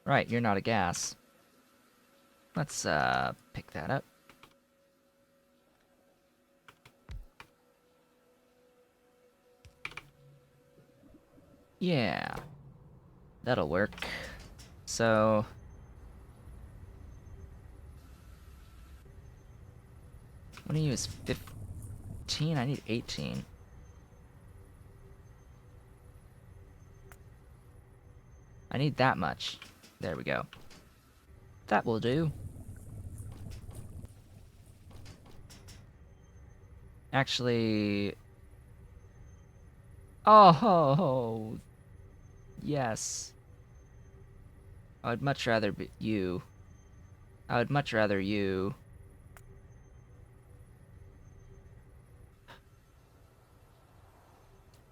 Right, you're not a gas. Let's pick that up. Yeah. That'll work. So... I'm gonna use 15? I need 18. I need that much. There we go. That will do. Actually... Oh! Yes. I would much rather be you. I would much rather you.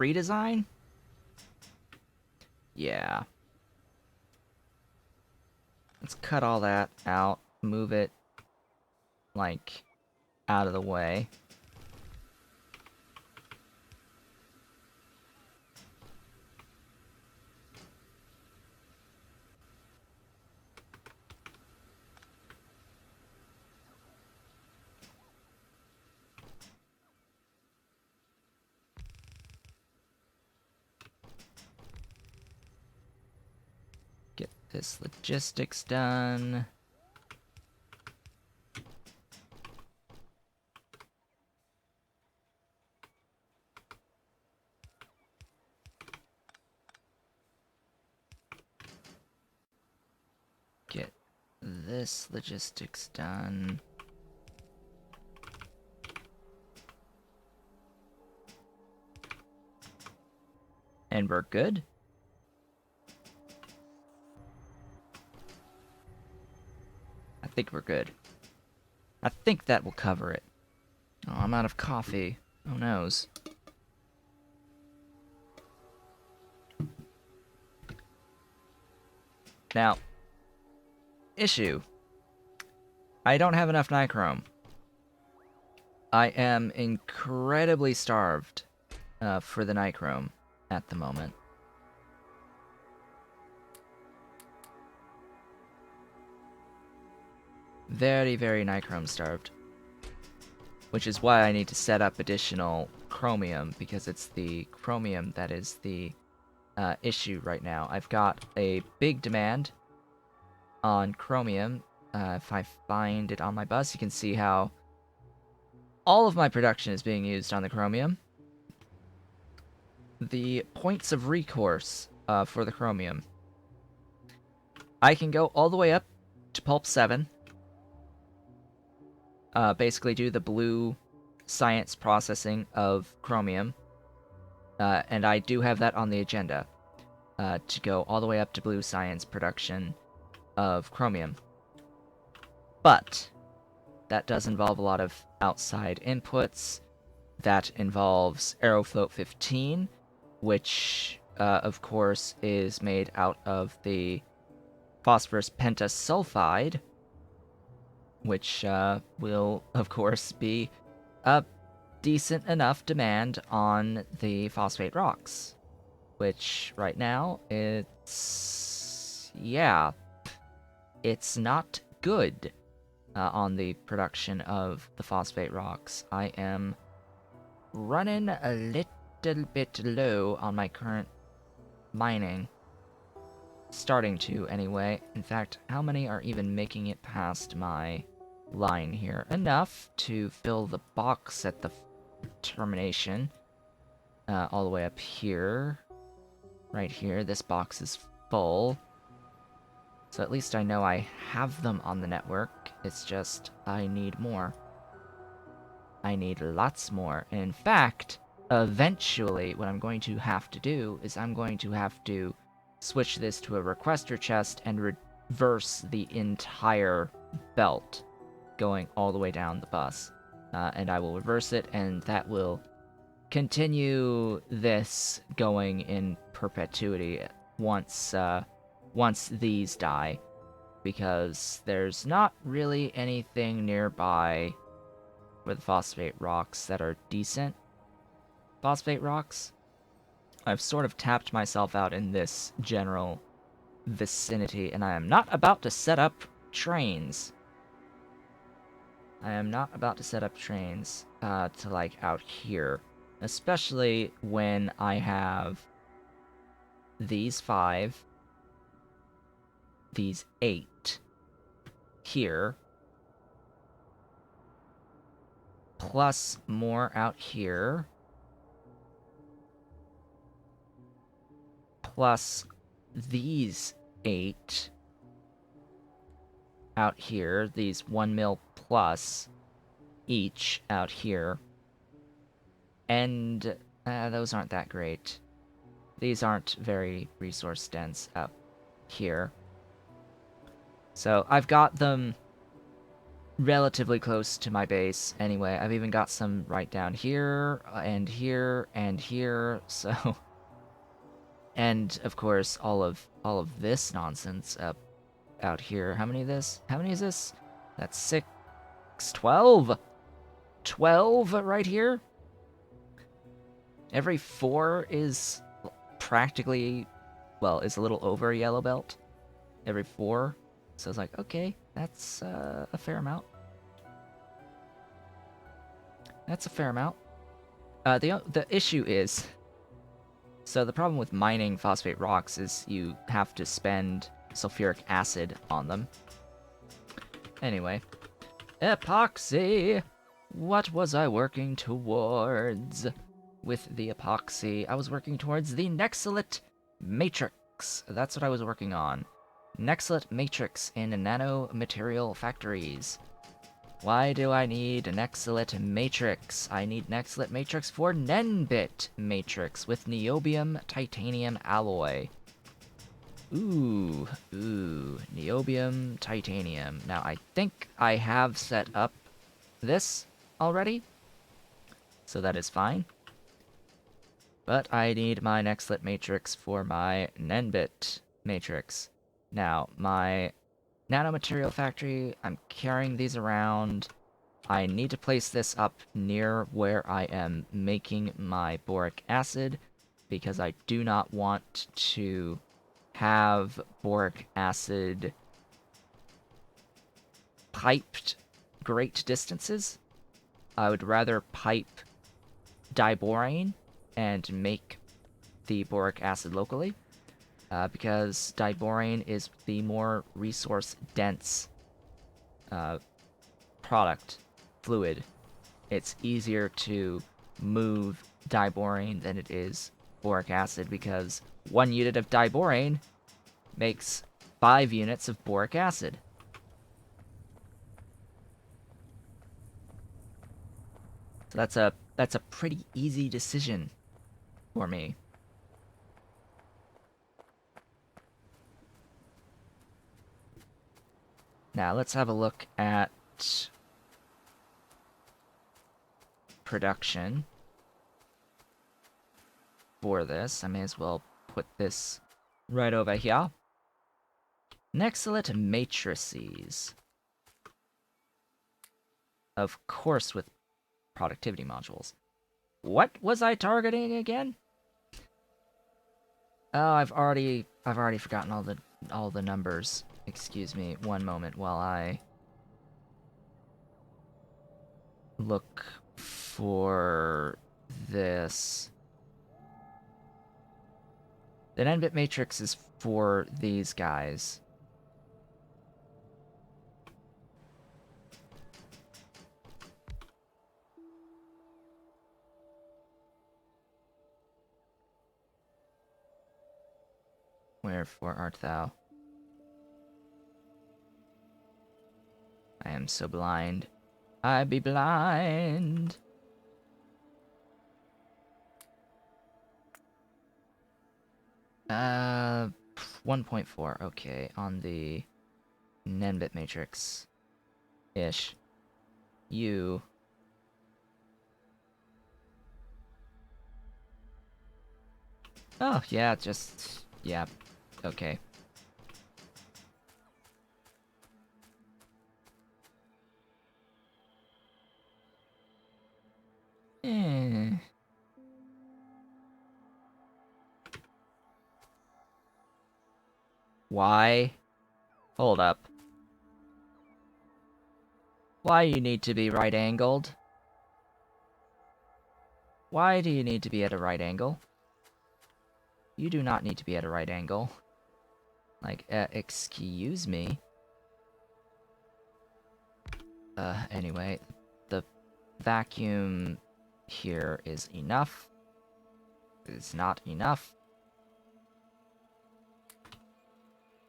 redesign? Yeah. Let's cut all that out, move it, like, out of the way. Get this logistics done. Get this logistics done. And we're good. I think we're good. I think that will cover it. Oh, I'm out of coffee. Who knows? Now, issue. I don't have enough nichrome. I am incredibly starved for the nichrome at the moment. Very, very nichrome starved. Which is why I need to set up additional chromium, because it's the chromium that is the issue right now. I've got a big demand on chromium. If I find it on my bus, you can see how all of my production is being used on the chromium. The points of recourse for the chromium. I can go all the way up to pulp 7. Basically do the blue science processing of chromium. And I do have that on the agenda. To go all the way up to blue science production of chromium. But that does involve a lot of outside inputs. That involves Aerofloat 15, which, of course, is made out of the phosphorus pentasulfide, which will, of course, be a decent enough demand on the phosphate rocks. Which, right now, yeah, it's not good on the production of the phosphate rocks. I am running a little bit low on my current mining. Starting to, anyway. In fact, how many are even making it past my line here? Enough to fill the box at the termination. All the way up here. Right here, this box is full. So at least I know I have them on the network. It's just, I need more. I need lots more. And in fact, eventually, what I'm going to have to do is I'm going to have to switch this to a requester chest and reverse the entire belt going all the way down the bus. And I will reverse it, and that will continue this going in perpetuity once these die, because there's not really anything nearby with phosphate rocks that are decent phosphate rocks. I've sort of tapped myself out in this general vicinity, and I am not about to set up trains. I am not about to set up trains to, like, out here. Especially when I have these 5, these 8 here, plus more out here, plus these 8 out here, these 1 mil plus each out here, and those aren't that great. These aren't very resource dense up here. So I've got them relatively close to my base. Anyway, I've even got some right down here, and here, and here, so... And, of course, all of this nonsense up out here. How many of this? How many is this? That's 6, 12! 12 right here? Every 4 is practically, well, is a little over a yellow belt. Every 4. So it's like, okay, that's a fair amount. That's a fair amount. The issue is, so the problem with mining phosphate rocks is you have to spend sulfuric acid on them. Anyway, epoxy! What was I working towards? With the epoxy, I was working towards the Nexilite Matrix. That's what I was working on. Nexilite Matrix in nanomaterial factories. Why do I need Nexilite Matrix? I need Nexilite Matrix for Nenbit Matrix with niobium titanium alloy. Ooh, niobium titanium. Now, I think I have set up this already, so that is fine. But I need my Nexilite Matrix for my Nenbit Matrix. Now, my nanomaterial factory, I'm carrying these around. I need to place this up near where I am making my boric acid, because I do not want to have boric acid piped great distances. I would rather pipe diborane and make the boric acid locally, because diborane is the more resource-dense product, fluid. It's easier to move diborane than it is boric acid, because 1 unit of diborane makes 5 units of boric acid. So that's a pretty easy decision for me. Now, let's have a look at production for this. I may as well put this right over here. Nexilite matrices. Of course, with productivity modules. What was I targeting again? Oh, I've already forgotten all the numbers. Excuse me, one moment while I look for this. The N-bit matrix is for these guys. Wherefore art thou? I am so blind. I be blind. Uh, 1.4. Okay, on the Nenbit matrix ish. You. Oh, yeah, just yeah. Okay. Eh. Why? Hold up. Why you need to be right-angled? Why do you need to be at a right angle? You do not need to be at a right angle. Like, excuse me. Anyway, the vacuum here is enough. It's not enough.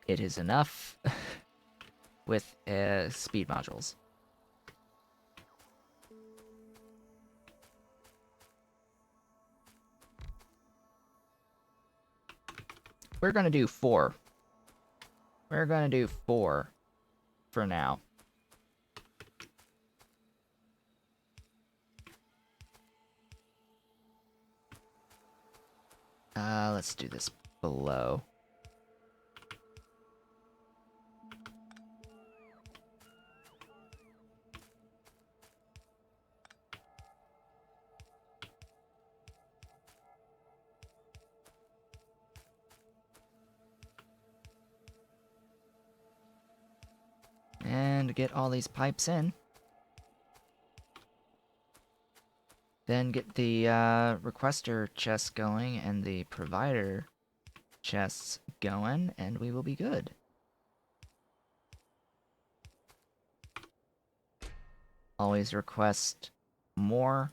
It is enough with speed modules. We're gonna do 4. We're gonna do 4 for now. Let's do this below. And get all these pipes in. Then get the requester chest going and the provider chests going, and we will be good. Always request more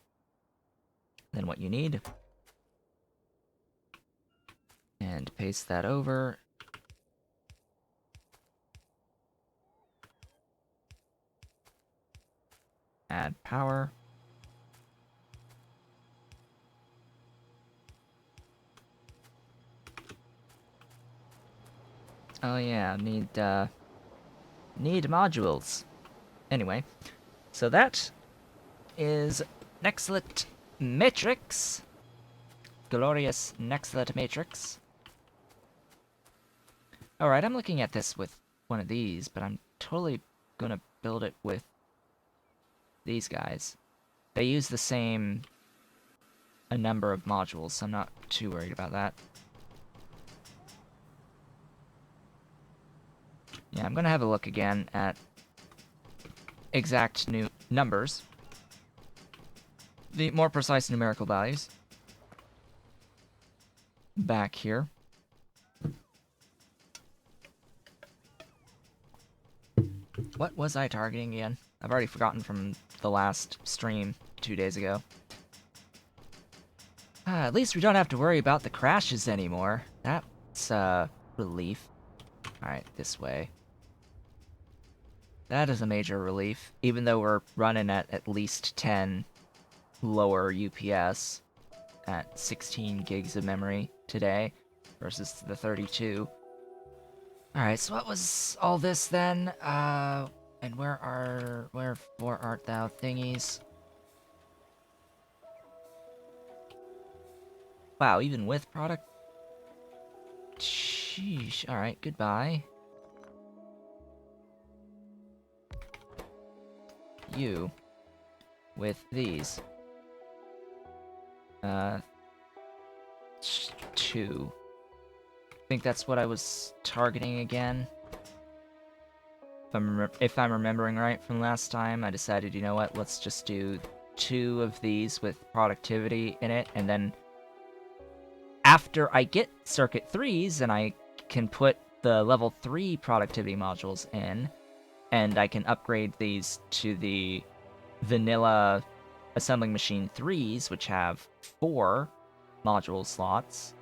than what you need. And paste that over. Add power. Oh yeah, need modules. Anyway, so that is Nexlet Matrix. Glorious Nexlet Matrix. Alright, I'm looking at this with one of these, but I'm totally gonna build it with these guys. They use the same a number of modules, so I'm not too worried about that. Yeah, I'm gonna have a look again at exact new numbers. The more precise numerical values. Back here. What was I targeting again? I've already forgotten from the last stream 2 days ago. At least we don't have to worry about the crashes anymore. That's a relief. Alright, this way. That is a major relief, even though we're running at least 10 lower UPS at 16 gigs of memory today versus the 32. Alright, so what was all this then? And wherefore art thou thingies? Wow, even with product? Sheesh, alright, goodbye. You. With these. 2. I think that's what I was targeting again. If I'm remembering right from last time, I decided, you know what, let's just do 2 of these with productivity in it, and then after I get circuit 3s and I can put the level 3 productivity modules in, and I can upgrade these to the vanilla assembling machine 3s, which have 4 module slots,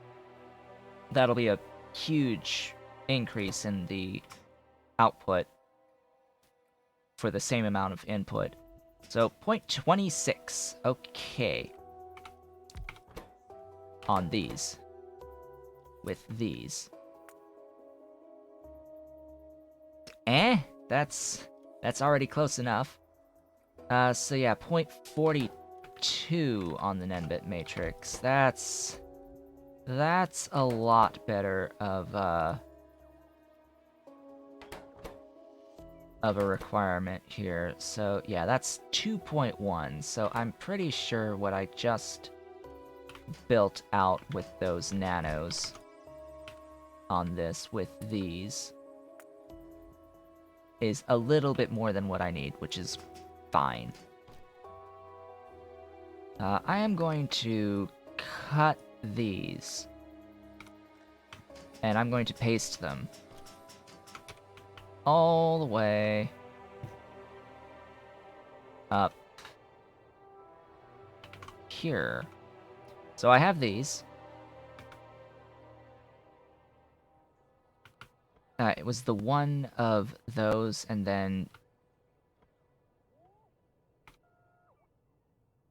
that'll be a huge increase in the output for the same amount of input. So 0.26, okay. On these. With these. That's already close enough. So yeah, 0.42 on the Nenbit matrix. That's a lot better of a requirement here. So yeah, that's 2.1. So I'm pretty sure what I just built out with those nanos on this with these is a little bit more than what I need, which is fine. I am going to cut these, and I'm going to paste them all the way up here. So I have these. It was the one of those, and then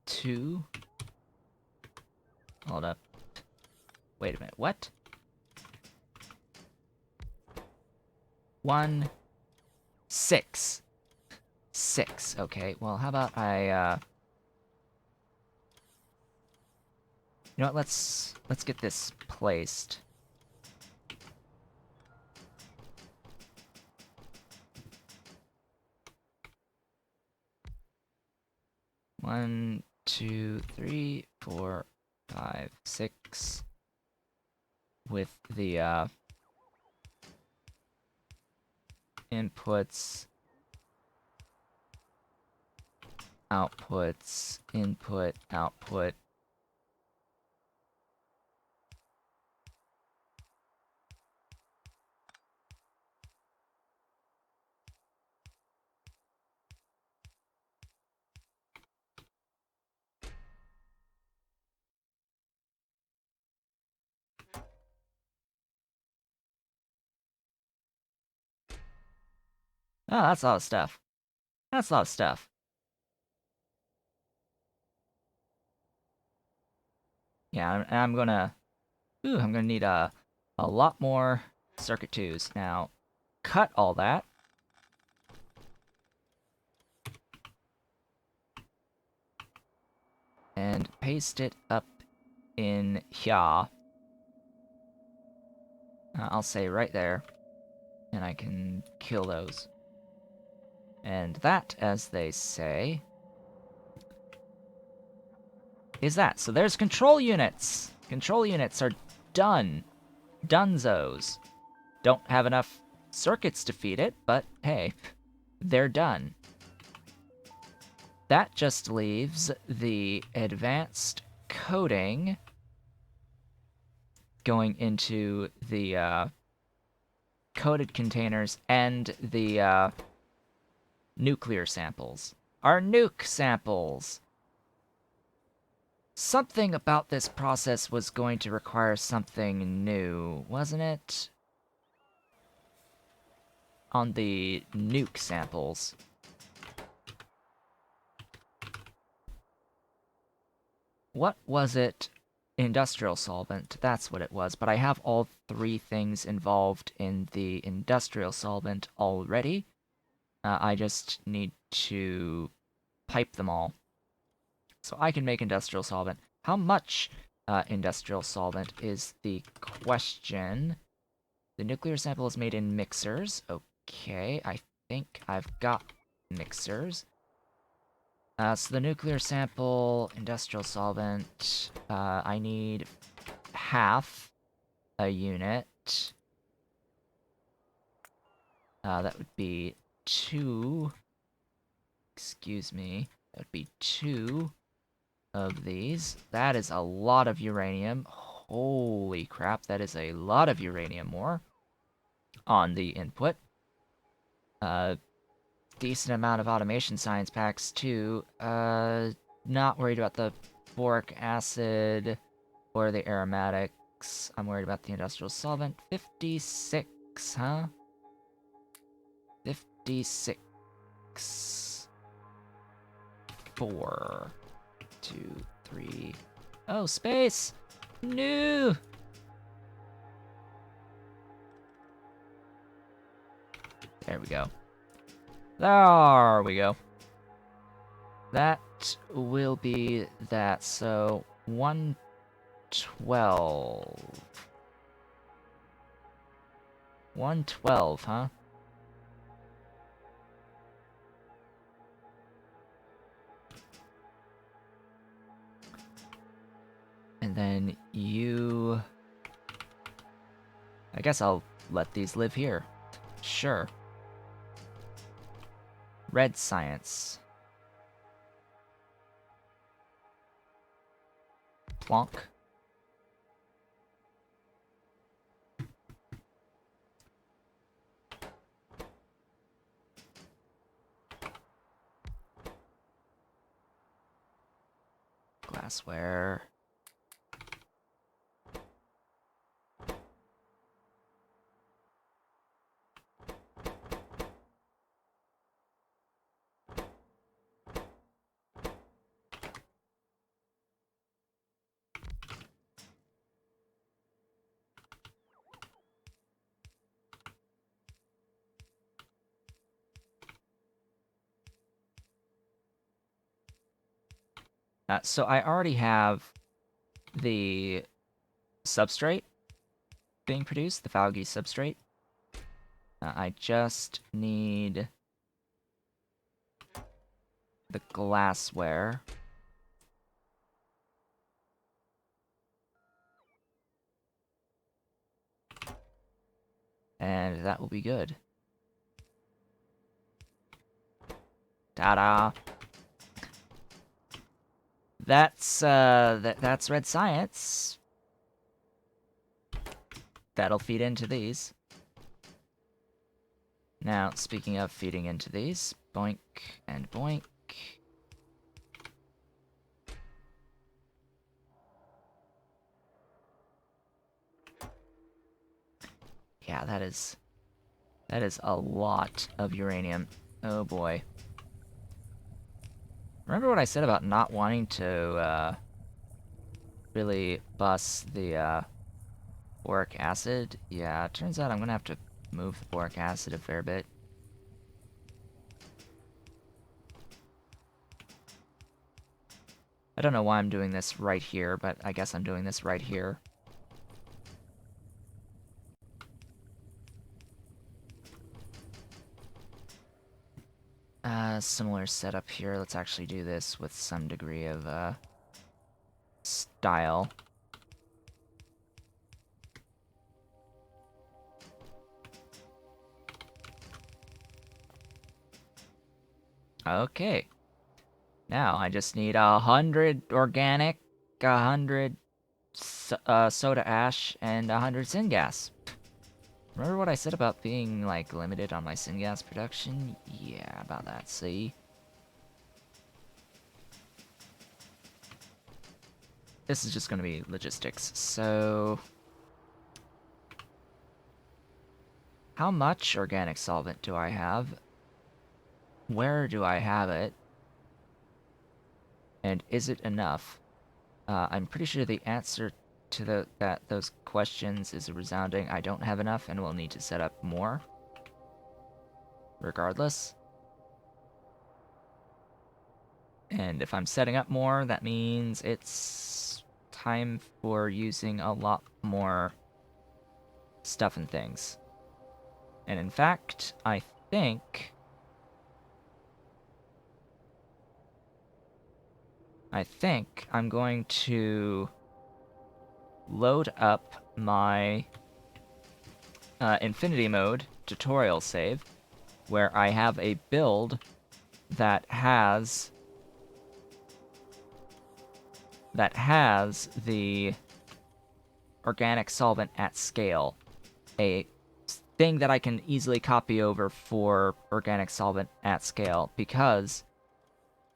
2. Hold up. Wait a minute, what? 1, 6. 6, okay. Well, how about I, You know what? Let's get this placed. One, two, three, four, 5, 6. With the inputs, outputs, input, output. Oh, that's a lot of stuff. That's a lot of stuff. Yeah, I'm gonna... Ooh, I'm gonna need a lot more circuit 2s. Now, cut all that. And paste it up in here. I'll say right there. And I can kill those. And that, as they say, is that. So there's control units! Control units are done. Dunzos. Don't have enough circuits to feed it, but hey, they're done. That just leaves the advanced coding going into the coded containers and the nuclear samples. Our nuke samples! Something about this process was going to require something new, wasn't it? On the nuke samples. What was it? Industrial solvent, that's what it was, but I have all 3 things involved in the industrial solvent already. I just need to pipe them all. So I can make industrial solvent. How much industrial solvent is the question? The nuclear sample is made in mixers. Okay, I think I've got mixers. So the nuclear sample, industrial solvent, I need half a unit. That would be 2. Excuse me. That would be 2 of these. That is a lot of uranium. Holy crap, that is a lot of uranium more on the input. Decent amount of automation science packs, too. Not worried about the boric acid or the aromatics. I'm worried about the industrial solvent. 56, huh? 56. 4, 2, 3. Oh, space! No! There we go. There we go. That will be that, so 112. 112, huh? And then you... I guess I'll let these live here. Sure. Red science. Plonk. Glassware. So I already have the substrate being produced, the Falgi substrate. I just need the glassware. And that will be good. Ta-da! That's that's red science. That'll feed into these. Now, speaking of feeding into these, boink and boink. Yeah, that is a lot of uranium. Oh boy. Remember what I said about not wanting to really bust the boric acid? Yeah, it turns out I'm gonna have to move the boric acid a fair bit. I don't know why I'm doing this right here, but I guess I'm doing this right here. Similar setup here. Let's actually do this with some degree of, style. Okay. Now, I just need 100 organic, 100 soda ash, and 100 syngas. Remember what I said about being, like, limited on my syngas production? Yeah, about that, see? This is just gonna be logistics, so... How much organic solvent do I have? Where do I have it? And is it enough? I'm pretty sure the answer to those questions is a resounding I don't have enough and will need to set up more. Regardless. And if I'm setting up more, that means it's time for using a lot more stuff and things. And in fact, I think I'm going to load up my Infinity Mode tutorial save, where I have a build that has the organic solvent at scale, a thing that I can easily copy over for organic solvent at scale, because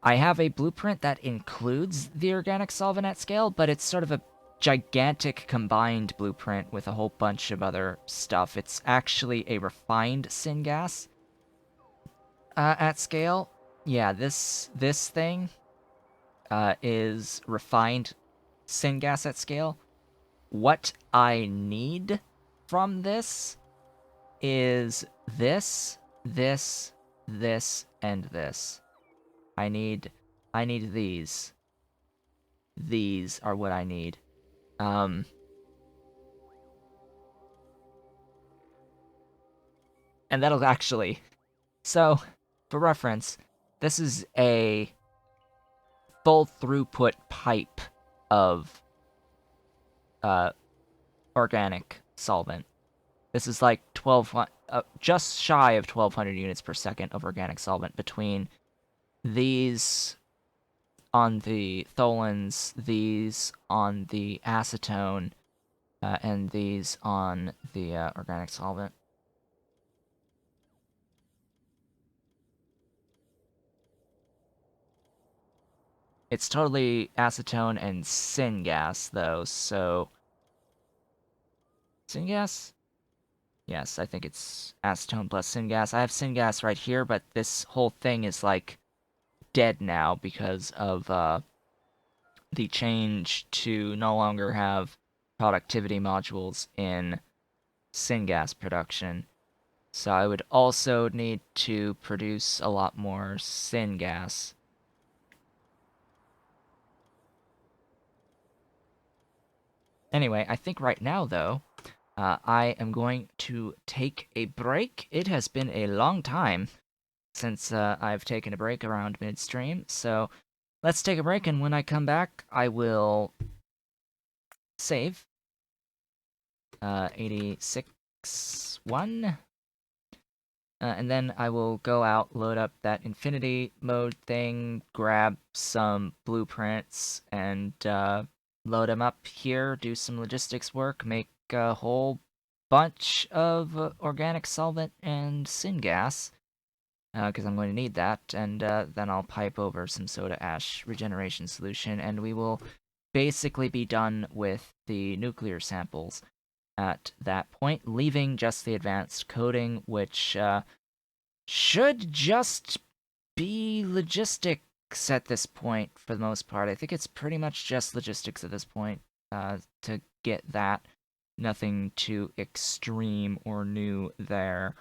I have a blueprint that includes the organic solvent at scale, but it's sort of a gigantic combined blueprint with a whole bunch of other stuff. It's actually a refined syngas at scale. Yeah, this thing is refined syngas at scale. What I need from this is this, and this. I need these. These are what I need. And that'll actually... So, for reference, this is a full throughput pipe of organic solvent. This is like just shy of 1,200 units per second of organic solvent between these on the tholins, these on the acetone, and these on the organic solvent. It's totally acetone and syngas, though, so... Syngas? Yes, I think it's acetone plus syngas. I have syngas right here, but this whole thing is, like, dead now because of the change to no longer have productivity modules in syngas production. So I would also need to produce a lot more syngas. Anyway, I think right now, though, I am going to take a break. It has been a long time since I've taken a break around midstream, so let's take a break, and when I come back, I will save 86 1. And then I will go out, load up that infinity mode thing, grab some blueprints, and load them up here, do some logistics work, make a whole bunch of organic solvent and syngas, because I'm going to need that, and then I'll pipe over some soda ash regeneration solution, and we will basically be done with the nuclear samples at that point, leaving just the advanced coding, which should just be logistics at this point for the most part. I think it's pretty much just logistics at this point to get that. Nothing too extreme or new there.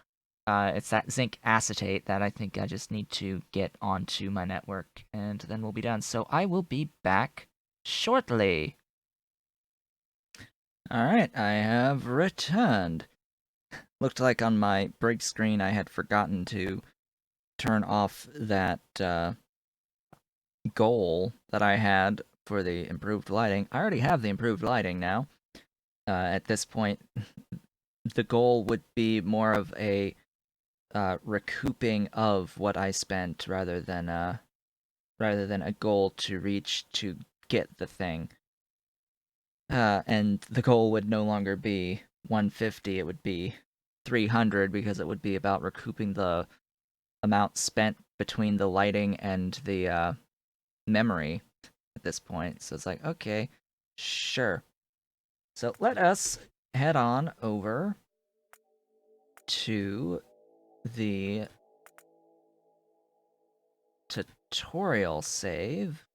It's that zinc acetate that I think I just need to get onto my network, and then we'll be done. So I will be back shortly. Alright, I have returned. Looked like on my break screen I had forgotten to turn off that goal that I had for the improved lighting. I already have the improved lighting now. At this point, the goal would be more of a recouping of what I spent rather than a goal to reach to get the thing. And the goal would no longer be 150, it would be 300, because it would be about recouping the amount spent between the lighting and the memory at this point. So it's like, okay, sure. So let us head on over to the tutorial save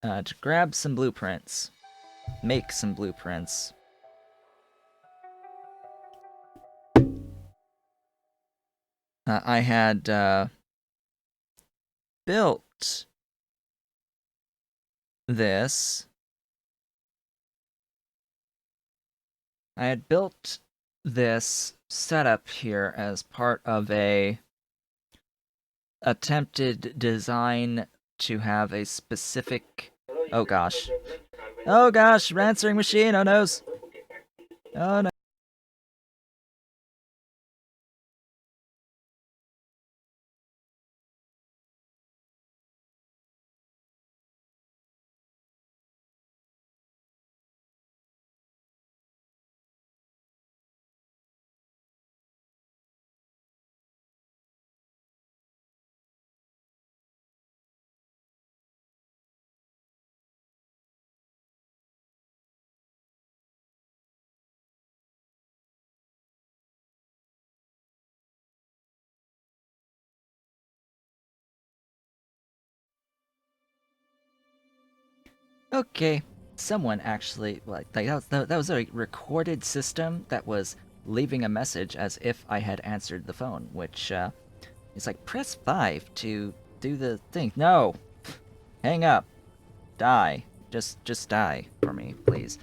to grab some blueprints, make some blueprints. I had built this. I had built this setup here as part of a attempted design to have a specific... Oh gosh. Oh gosh, answering machine, oh noes. Oh no. Okay, someone actually that was a recorded system that was leaving a message as if I had answered the phone, which is like, press 5 to do the thing. No, hang up, die, just die for me, please.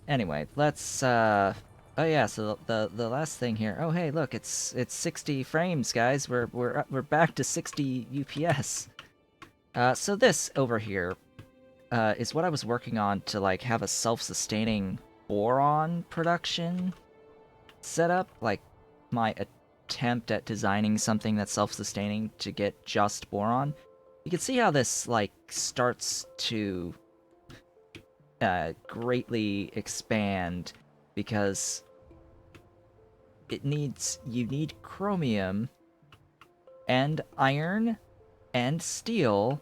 Anyway, let's oh yeah, so the last thing here. Oh hey, look, it's 60 frames, guys. We're back to 60 UPS. So this over here is what I was working on to like have a self-sustaining boron production setup, like my attempt at designing something that's self-sustaining to get just boron. You can see how this like starts to greatly expand because you need chromium and iron and steel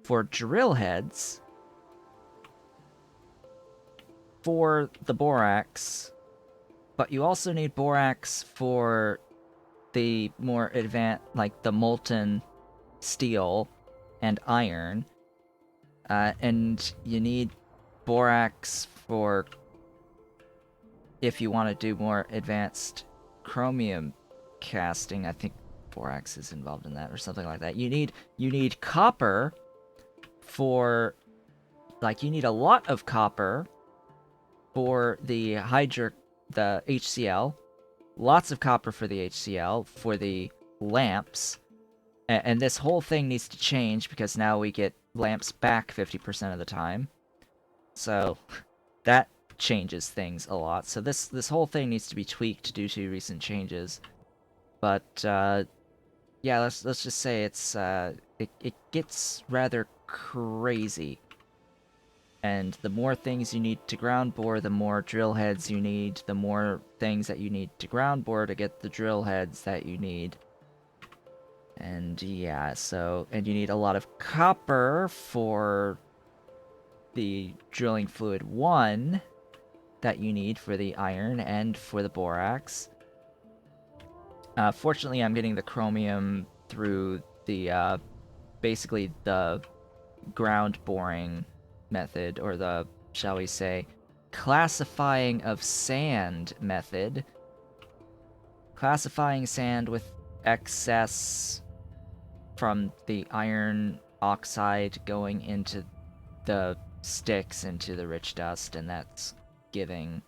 for drill heads, for the borax, but you also need borax for the more advanced, like the molten steel and iron, and you need borax for if you want to do more advanced chromium casting. I think borax is involved in that or something like that. You need copper for like, you need a lot of copper for the HCl, lots of copper for the HCl, for the lamps, and this whole thing needs to change because now we get lamps back 50% of the time. So that changes things a lot. So this whole thing needs to be tweaked due to recent changes. But yeah, let's just say it gets rather crazy. And the more things you need to ground bore, the more drill heads you need, the more things that you need to ground bore to get the drill heads that you need. And yeah, and you need a lot of copper for the drilling fluid 1 that you need for the iron and for the borax. Fortunately, I'm getting the chromium through the, basically the ground boring method, or the, shall we say, classifying of sand method. Classifying sand with excess from the iron oxide going into the sticks, into the rich dust, and that's giving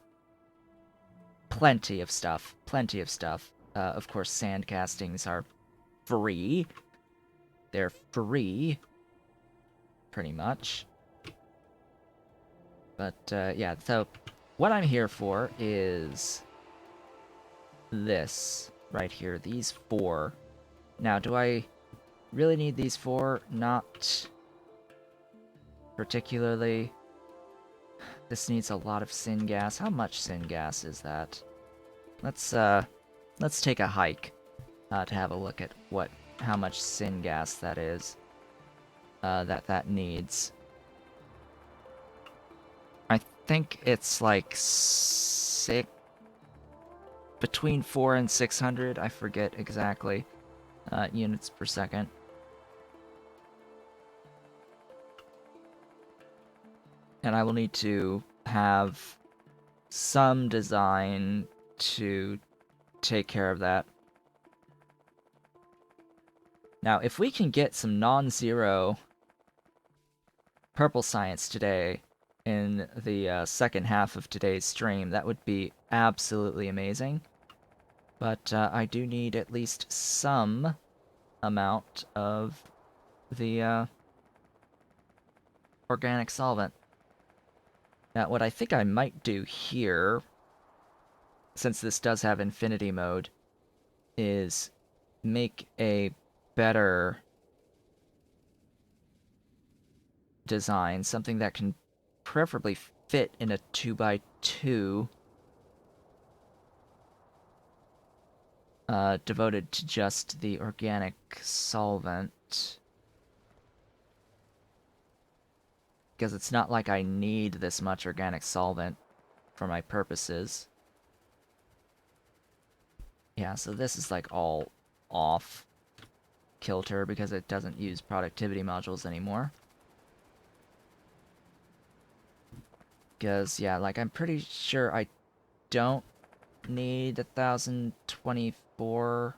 plenty of stuff. Plenty of stuff. Of course, sand castings are free. They're free, pretty much. But, yeah, so what I'm here for is this right here, these 4. Now, do I really need these 4? Not particularly. This needs a lot of syngas. How much syngas is that? Let's take a hike to have a look at how much syngas that is. That needs. I think it's like between 4 and 600. I forget exactly. Units per second. And I will need to have some design to take care of that. Now, if we can get some non-zero purple science today in the second half of today's stream, that would be absolutely amazing. But I do need at least some amount of the organic solvent. Now, what I think I might do here, since this does have infinity mode, is make a better design, something that can preferably fit in a 2x2, devoted to just the organic solvent. Because it's not like I need this much organic solvent for my purposes. Yeah, so this is like all off kilter because it doesn't use productivity modules anymore. Because, yeah, like I'm pretty sure I don't need 1024.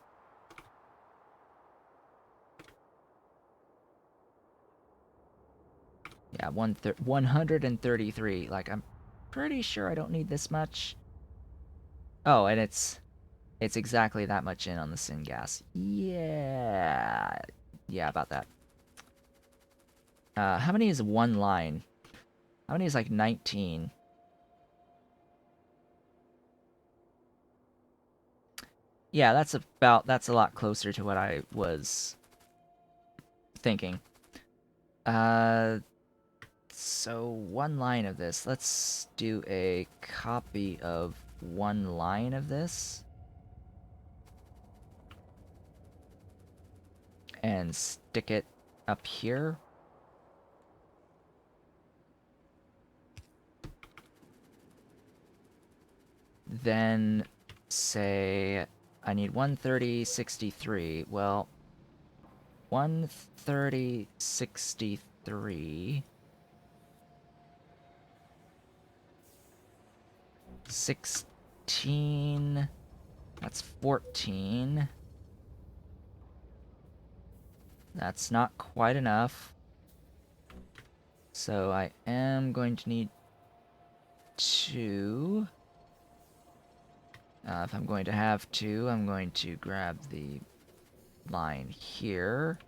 Yeah, 133. Like, I'm pretty sure I don't need this much. Oh, and it's exactly that much in on the syngas. Yeah. Yeah, about that. How many is one line? How many is like 19? Yeah, that's a lot closer to what I was thinking. So one line of this. Let's do a copy of one line of this. And stick it up here. Then say I need 13063. Well, 13063 16, that's 14. That's not quite enough. So I am going to need 2. If I'm going to have 2, I'm going to grab the line here.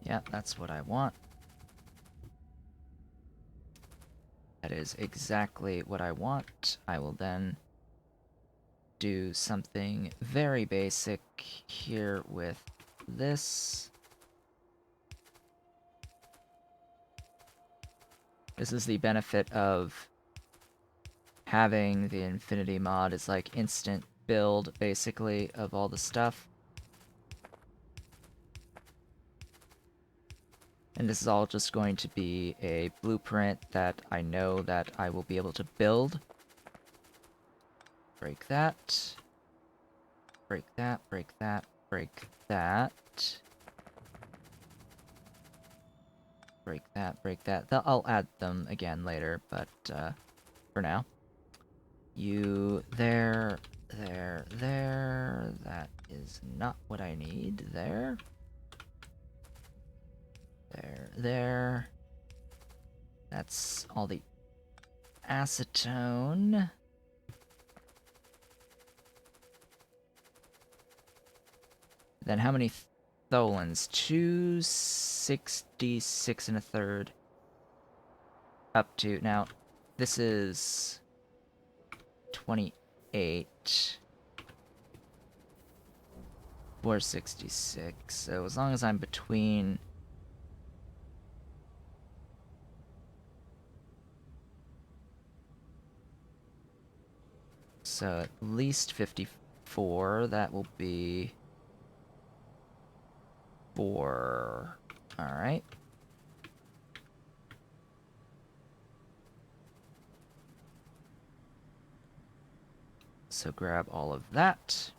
Yeah, that's what I want. That is exactly what I want. I will then do something very basic here with this. This is the benefit of having the Infinity mod. It's like instant build, basically, of all the stuff. And this is all just going to be a blueprint that I know that I will be able to build. Break that. Break that, break that, break that. Break that, break that. I'll add them again later, but for now. You there, there. That is not what I need. There. There. That's all the acetone. Then how many tholins? 266 and a third. Up to, now, this is 28. 466. So as long as I'm between... So at least 54, that will be 4. Alright. So grab all of that.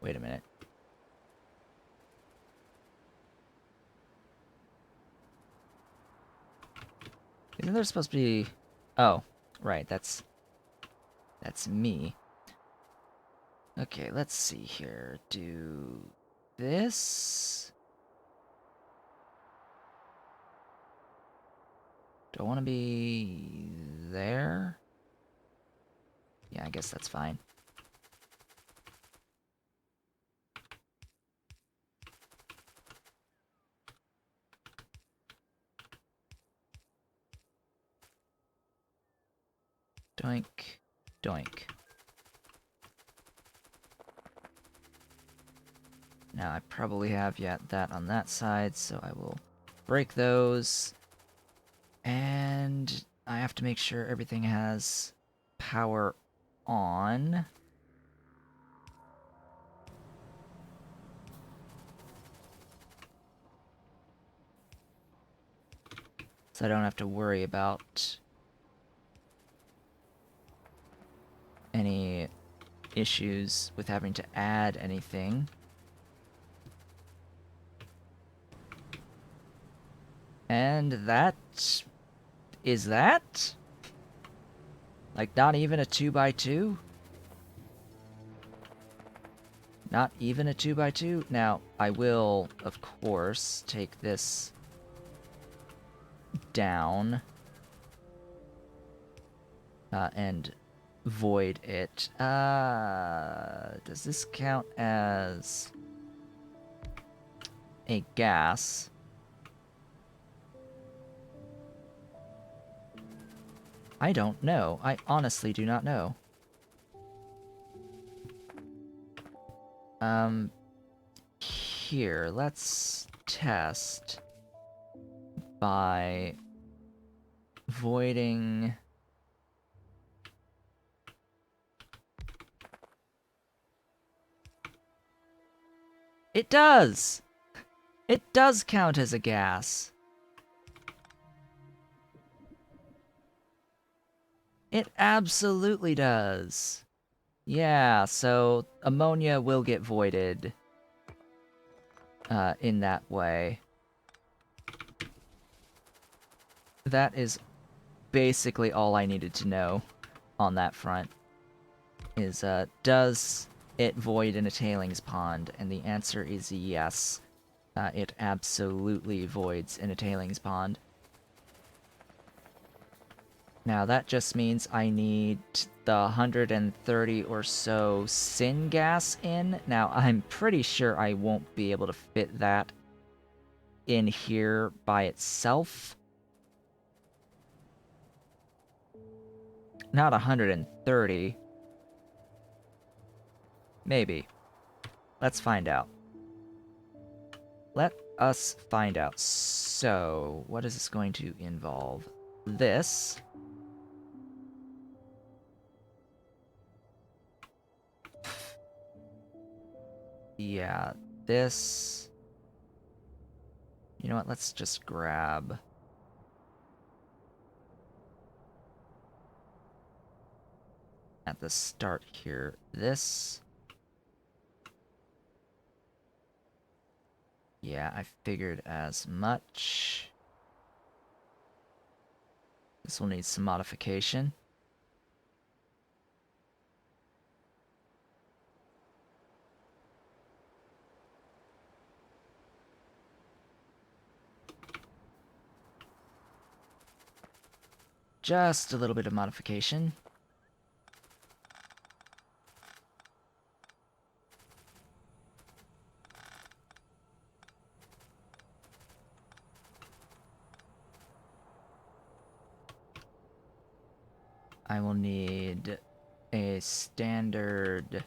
Wait a minute. Isn't there supposed to be... Oh, right, that's me. Okay, let's see here. Do this. Do I want to be there? Yeah, I guess that's fine. Doink, doink. Now I probably have, yeah, that on that side, so I will break those. And I have to make sure everything has power on. So I don't have to worry about any issues with having to add anything. And that... is that? Like, not even a 2x2? Not even a 2x2? Now, I will, of course, take this down and void it. Does this count as a gas? I don't know. I honestly do not know. Here, let's test by voiding... It does! It does count as a gas. It absolutely does. Yeah, so ammonia will get voided. in that way. That is basically all I needed to know on that front. Is, does it void in a tailings pond? And the answer is yes. It absolutely voids in a tailings pond. Now that just means I need the 130 or so syngas in. Now I'm pretty sure I won't be able to fit that in here by itself. Not 130. Maybe. Let's find out. Let us find out. So, what is this going to involve? This. Yeah, this. You know what? Let's just grab. At the start here, this. Yeah, I figured as much. This will need some modification. Just a little bit of modification. I will need a standard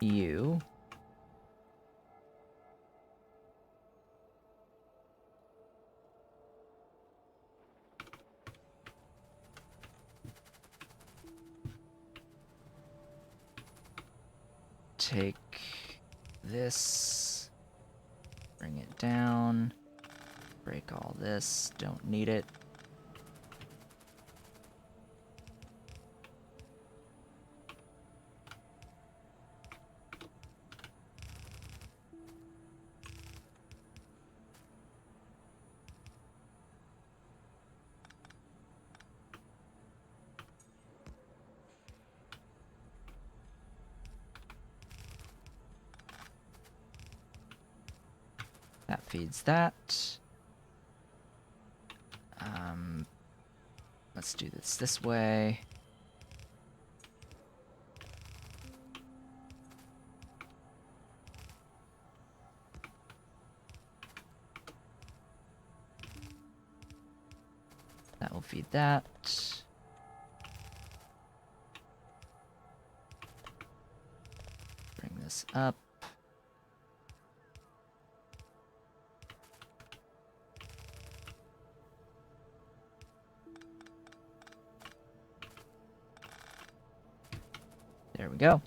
U. Take this, bring it down, break all this, don't need it. That feeds that. Let's do this way. That will feed that. Bring this up. There we go.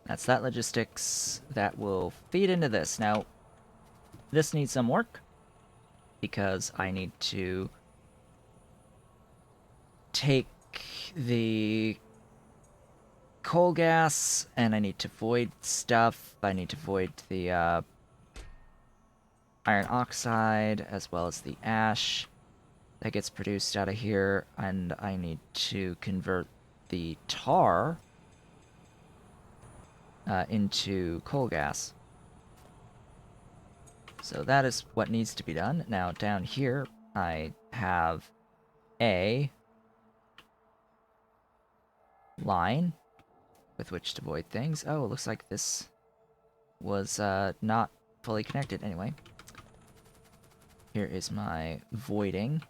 That's that logistics that will feed into this. Now, this needs some work because I need to take the coal gas and I need to void stuff. I need to void the iron oxide as well as the ash that gets produced out of here, and I need to convert the tar into coal gas. So that is what needs to be done. Now down here I have a line with which to void things. Oh, it looks like this was not fully connected anyway. Here is my voiding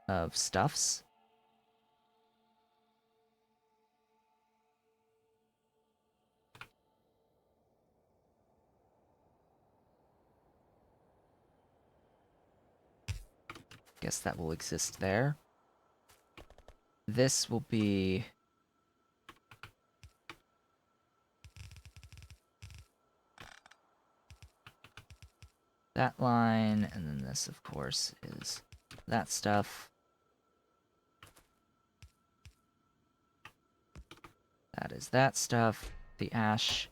of stuffs. Guess that will exist there. This will be that line, and then this, of course, is that stuff. That is that stuff. The ash,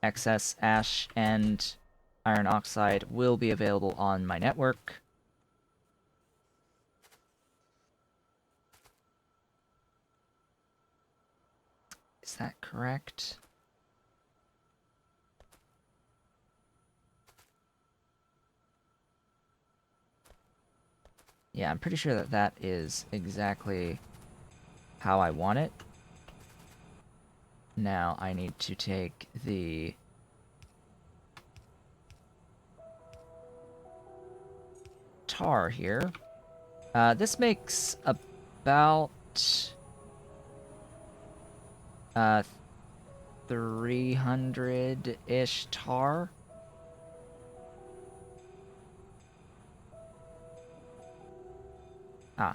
excess ash and iron oxide will be available on my network. Is that correct? Yeah, I'm pretty sure that that is exactly how I want it. Now I need to take the tar here. This makes about 300-ish tar. Ah,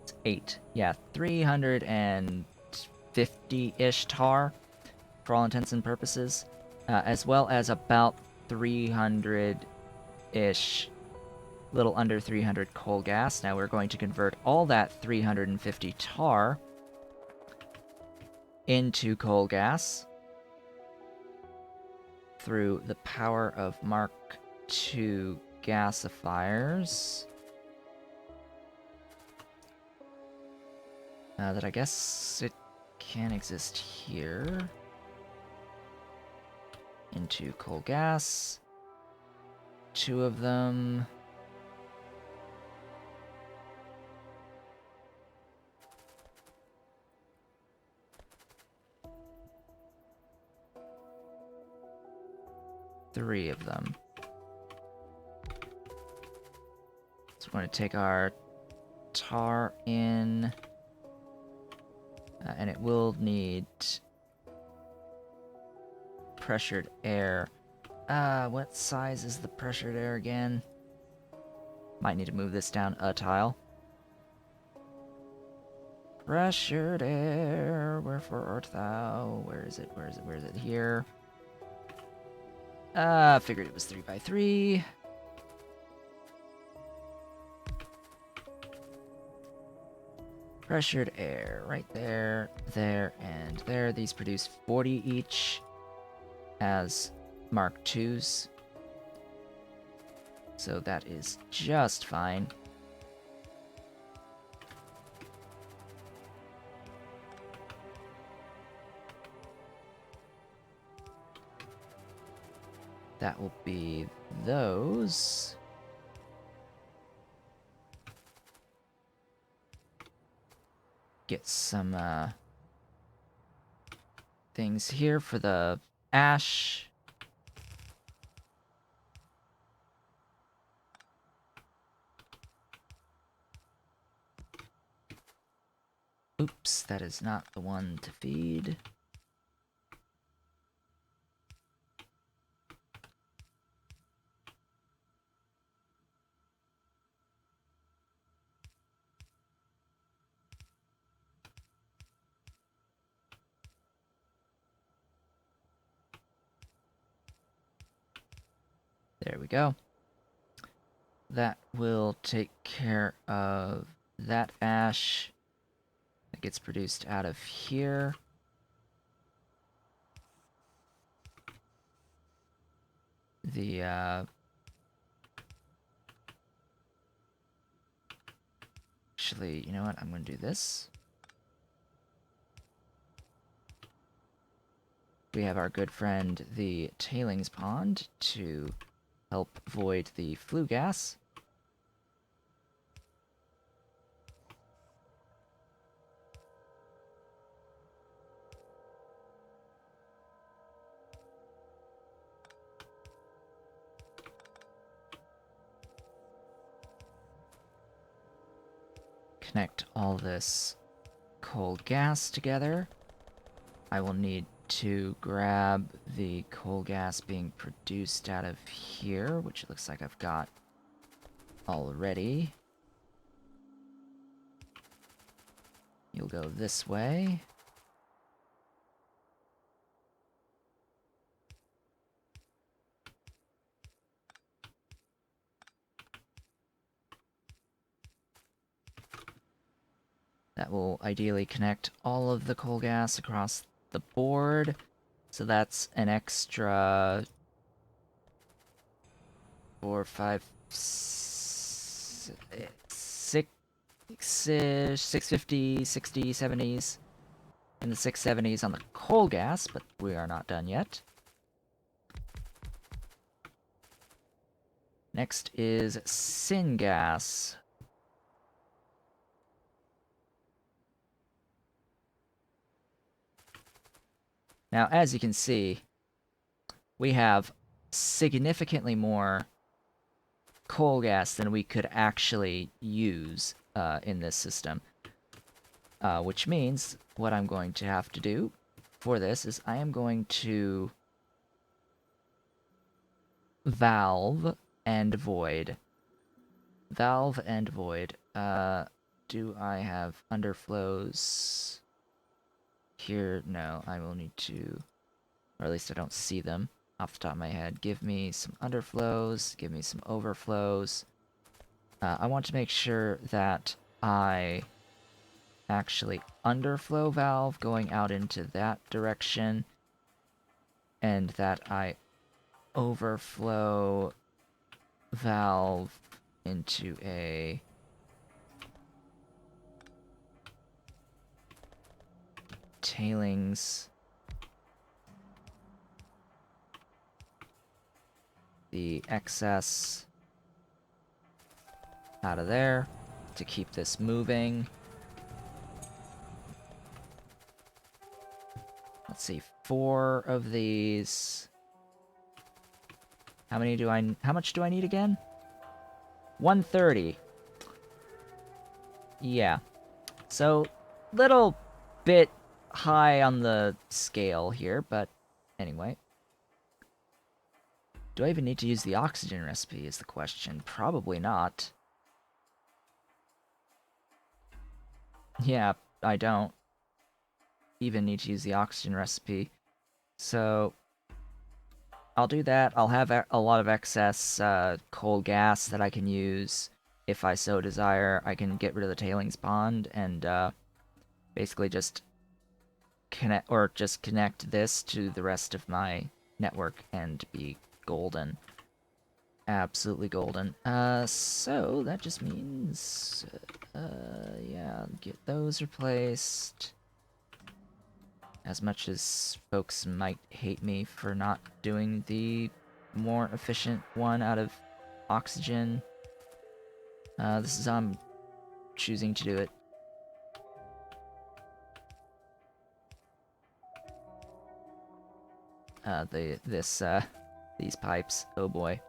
it's 8. Yeah, 350-ish tar for all intents and purposes, as well as about 300-ish, little under 300 coal gas. Now we're going to convert all that 350 tar into coal gas through the power of Mark II gasifiers. That I guess it can exist here. Into coal gas. 2 of them. Three of them. So we're going to take our tar in. And it will need pressured air. What size is the pressured air again? Might need to move this down a tile. Pressured air, wherefore art thou? Where is it? Where is it? Where is it? Here. Figured it was 3x3. Pressured air, right there, there, and there. These produce 40 each as Mark IIs. So that is just fine. That will be those. Get some things here for the ash. Oops, that is not the one to feed. There we go. That will take care of that ash that gets produced out of here. The actually, you know what? I'm going to do this. We have our good friend, the tailings pond, to help void the flue gas. Connect all this coal gas together. I will need to grab the coal gas being produced out of here, which it looks like I've got already. You'll go this way. That will ideally connect all of the coal gas across the board. So that's an extra 4, 5, 6, 650, 60, 70s. And the 670s on the coal gas, but we are not done yet. Next is syngas. Now, as you can see, we have significantly more coal gas than we could actually use in this system. Which means what I'm going to have to do for this is I am going to valve and void. Valve and void. Do I have underflows here? No, I will need to, or at least I don't see them off the top of my head. Give me some underflows, give me some overflows. I want to make sure that I actually underflow valve going out into that direction, and that I overflow valve into a tailings. The excess out of there to keep this moving. Let's see, 4 of these. How much do I need again? 130. Yeah. So, little bit high on the scale here, but anyway. Do I even need to use the oxygen recipe is the question. Probably not. Yeah, I don't even need to use the oxygen recipe. So, I'll do that. I'll have a lot of excess coal gas that I can use if I so desire. I can get rid of the tailings pond and basically just connect this to the rest of my network and be golden. Absolutely golden. So that just means, yeah, get those replaced. As much as folks might hate me for not doing the more efficient one out of oxygen, this is how I'm choosing to do it. These pipes, oh boy.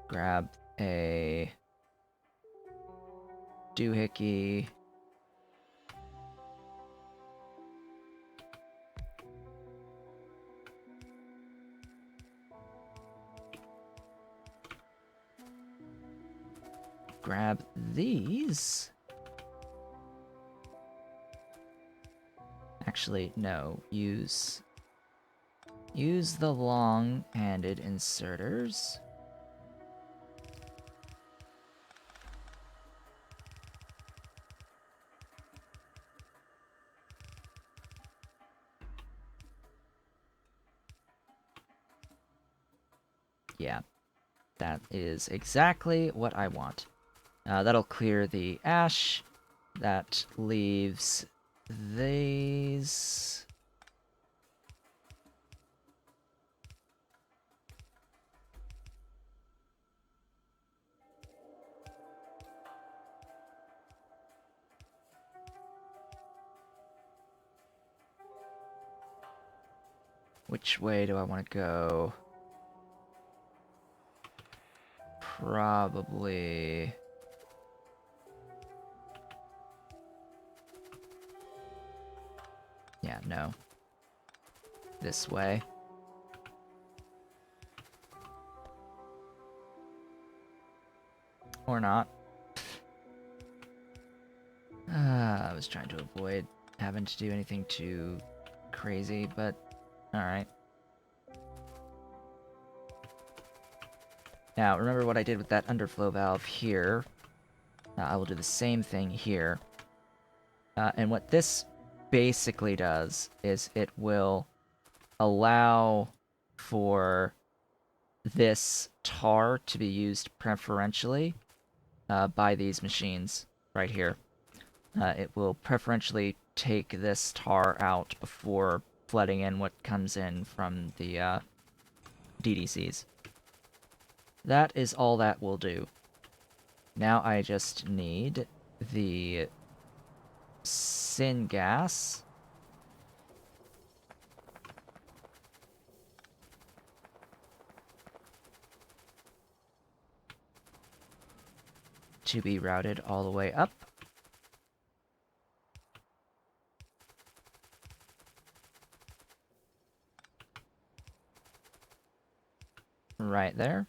Grab a doohickey. Grab these. Actually, no. Use the long-handed inserters. Yeah, that is exactly what I want. That'll clear the ash. That leaves these. Which way do I want to go? Probably... yeah, no. This way. Or not. I was trying to avoid having to do anything too crazy, but alright. Now, remember what I did with that underflow valve here. I will do the same thing here. And what this basically does is it will allow for this tar to be used preferentially by these machines right here. It will preferentially take this tar out before flooding in what comes in from the DDCs. That is all that will do. Now I just need the syngas to be routed all the way up. Right there.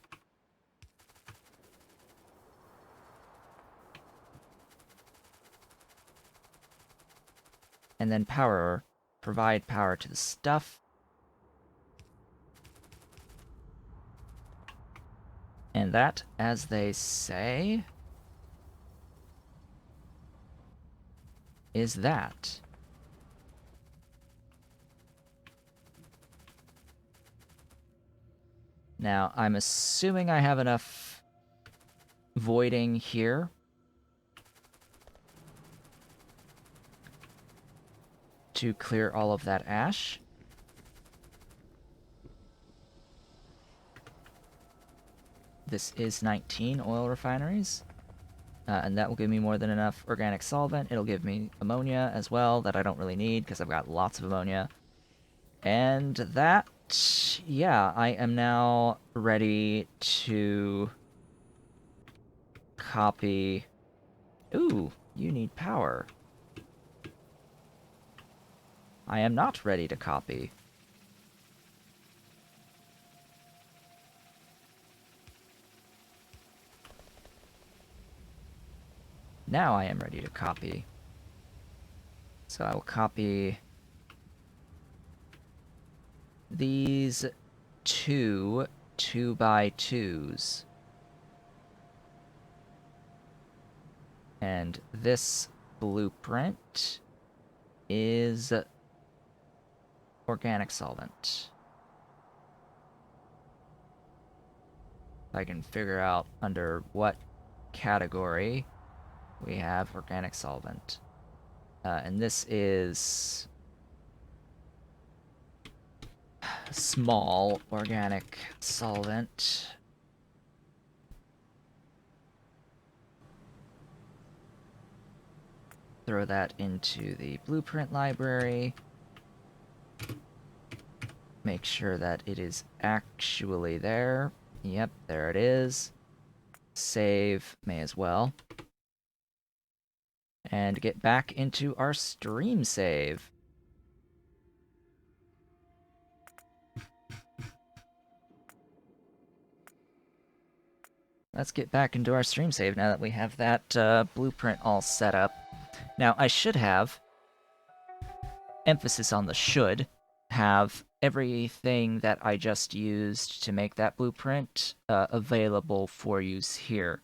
And then provide power to the stuff. And that, as they say, is that. Now, I'm assuming I have enough voiding here to clear all of that ash. This is 19 oil refineries, and that will give me more than enough organic solvent. It'll give me ammonia as well, that I don't really need because I've got lots of ammonia. And that, yeah, I am now ready to copy. Ooh, you need power. I am not ready to copy. Now I am ready to copy. So I will copy these two 2x2s. And this blueprint is organic solvent. I can figure out under what category we have organic solvent. And this is small organic solvent. Throw that into the blueprint library. Make sure that it is actually there. Yep, there it is. Save, may as well. And get back into our stream save. Let's get back into our stream save now that we have that blueprint all set up. Now, I should have, emphasis on the should, have everything that I just used to make that blueprint available for use here.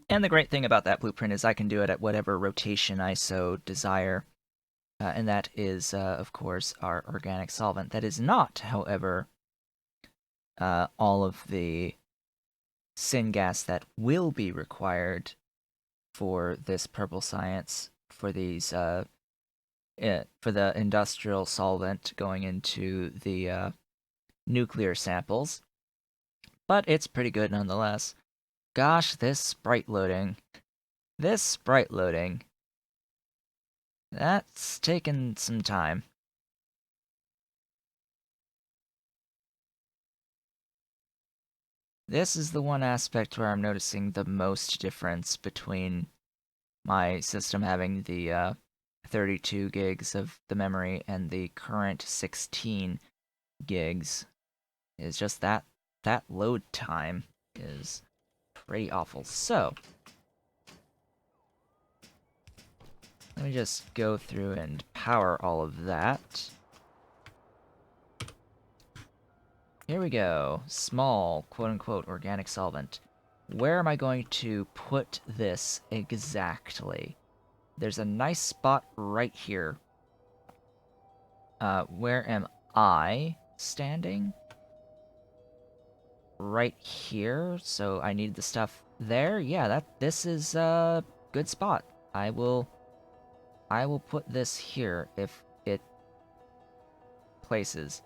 And the great thing about that blueprint is I can do it at whatever rotation I so desire. And that is, of course, our organic solvent. That is not, however, all of the syngas that will be required for this purple science, for these, for the industrial solvent going into the nuclear samples. But it's pretty good nonetheless. Gosh, this sprite loading. That's taken some time. This is the one aspect where I'm noticing the most difference between my system having the 32 gigs of the memory and the current 16 gigs. Is just that load time is pretty awful. So, let me just go through and power all of that. here we go. Small, quote-unquote, organic solvent. Where am I going to put this exactly? There's a nice spot right here. Where am I standing? Right here, so I need the stuff there. Yeah, this is a good spot. I will put this here if it places.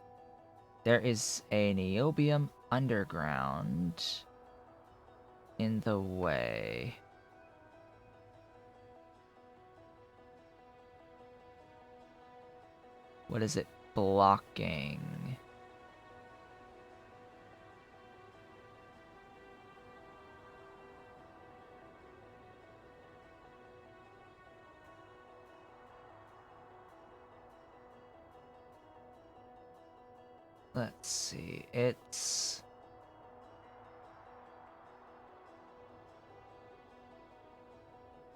There is a niobium underground in the way. What is it blocking? Let's see, it's...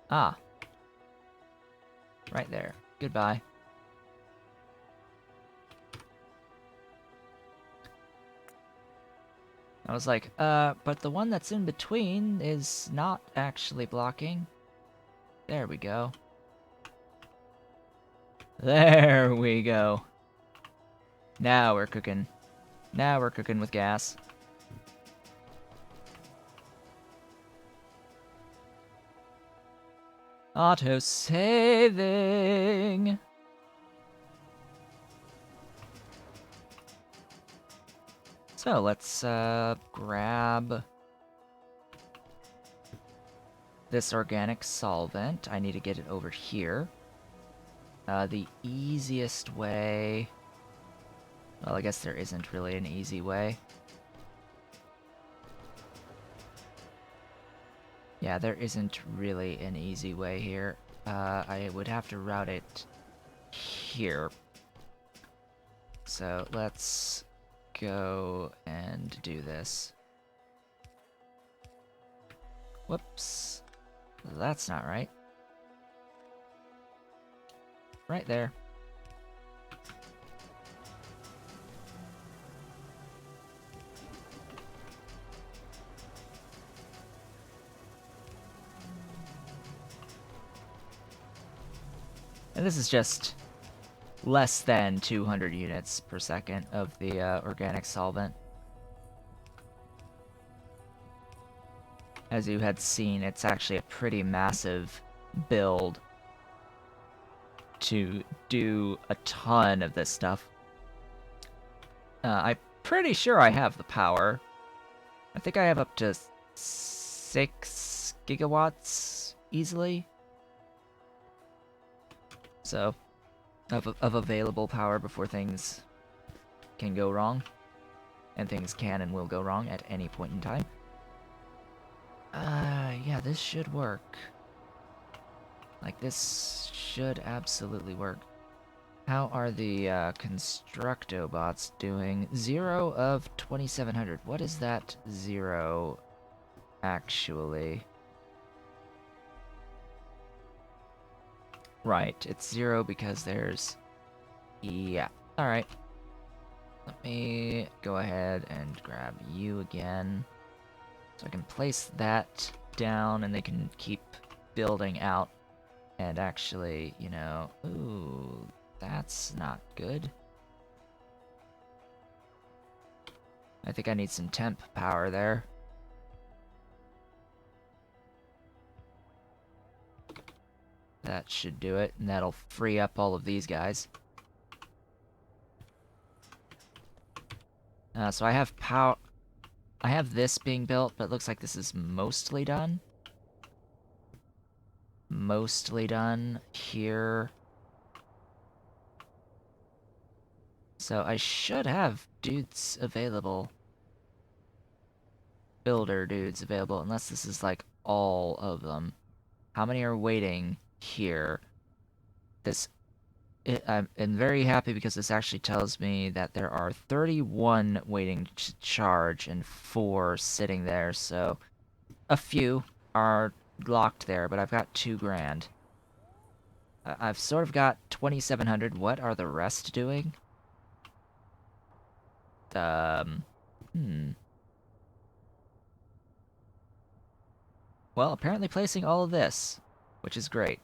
Ah. Right there. Goodbye. I was like, but the one that's in between is not actually blocking. There we go. There we go. Now we're cooking. Now we're cooking with gas. Auto-saving! So, let's, grab this organic solvent. I need to get it over here. The easiest way... Well, I guess there isn't really an easy way. Yeah, there isn't really an easy way here. I would have to route it here. So let's go and do this. Whoops. That's not right. Right there. And this is just less than 200 units per second of the organic solvent. As you had seen, it's actually a pretty massive build to do a ton of this stuff. I'm pretty sure I have the power. I think I have up to 6 gigawatts easily. So, of available power before things can go wrong. And things can and will go wrong at any point in time. Yeah, this should work. Like, this should absolutely work. How are the Constructo bots doing? 0 of 2,700. What is that 0 actually? Right, it's 0 because there's... Yeah, alright. Let me go ahead and grab you again. So I can place that down and they can keep building out. And actually, you know... Ooh, that's not good. I think I need some temp power there. That should do it, and that'll free up all of these guys. So I have power... I have this being built, but it looks like this is mostly done. Mostly done here. So I should have dudes available. Builder dudes available, unless this is like all of them. How many are waiting here? I'm very happy because this actually tells me that there are 31 waiting to charge and 4 sitting there, so a few are locked there, but I've got 2 grand. I've sort of got 2,700. What are the rest doing? Well, apparently placing all of this, which is great.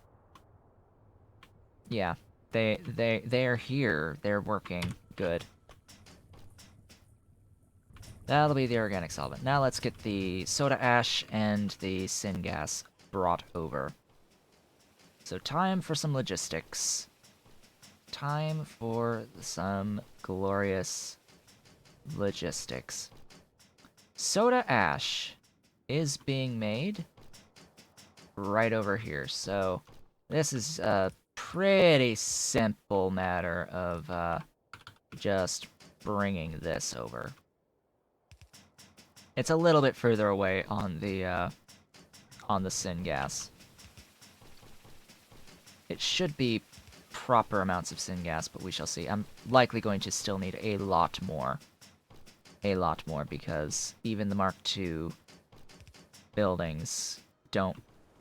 Yeah, they're here. They're working. Good. That'll be the organic solvent. Now let's get the soda ash and the syngas brought over. So time for some logistics. Time for some glorious logistics. Soda ash is being made right over here. So this is a pretty simple matter of just bringing this over. It's a little bit further away on the syngas. It should be proper amounts of syngas, but we shall see. I'm likely going to still need a lot more. A lot more, because even the Mark II buildings don't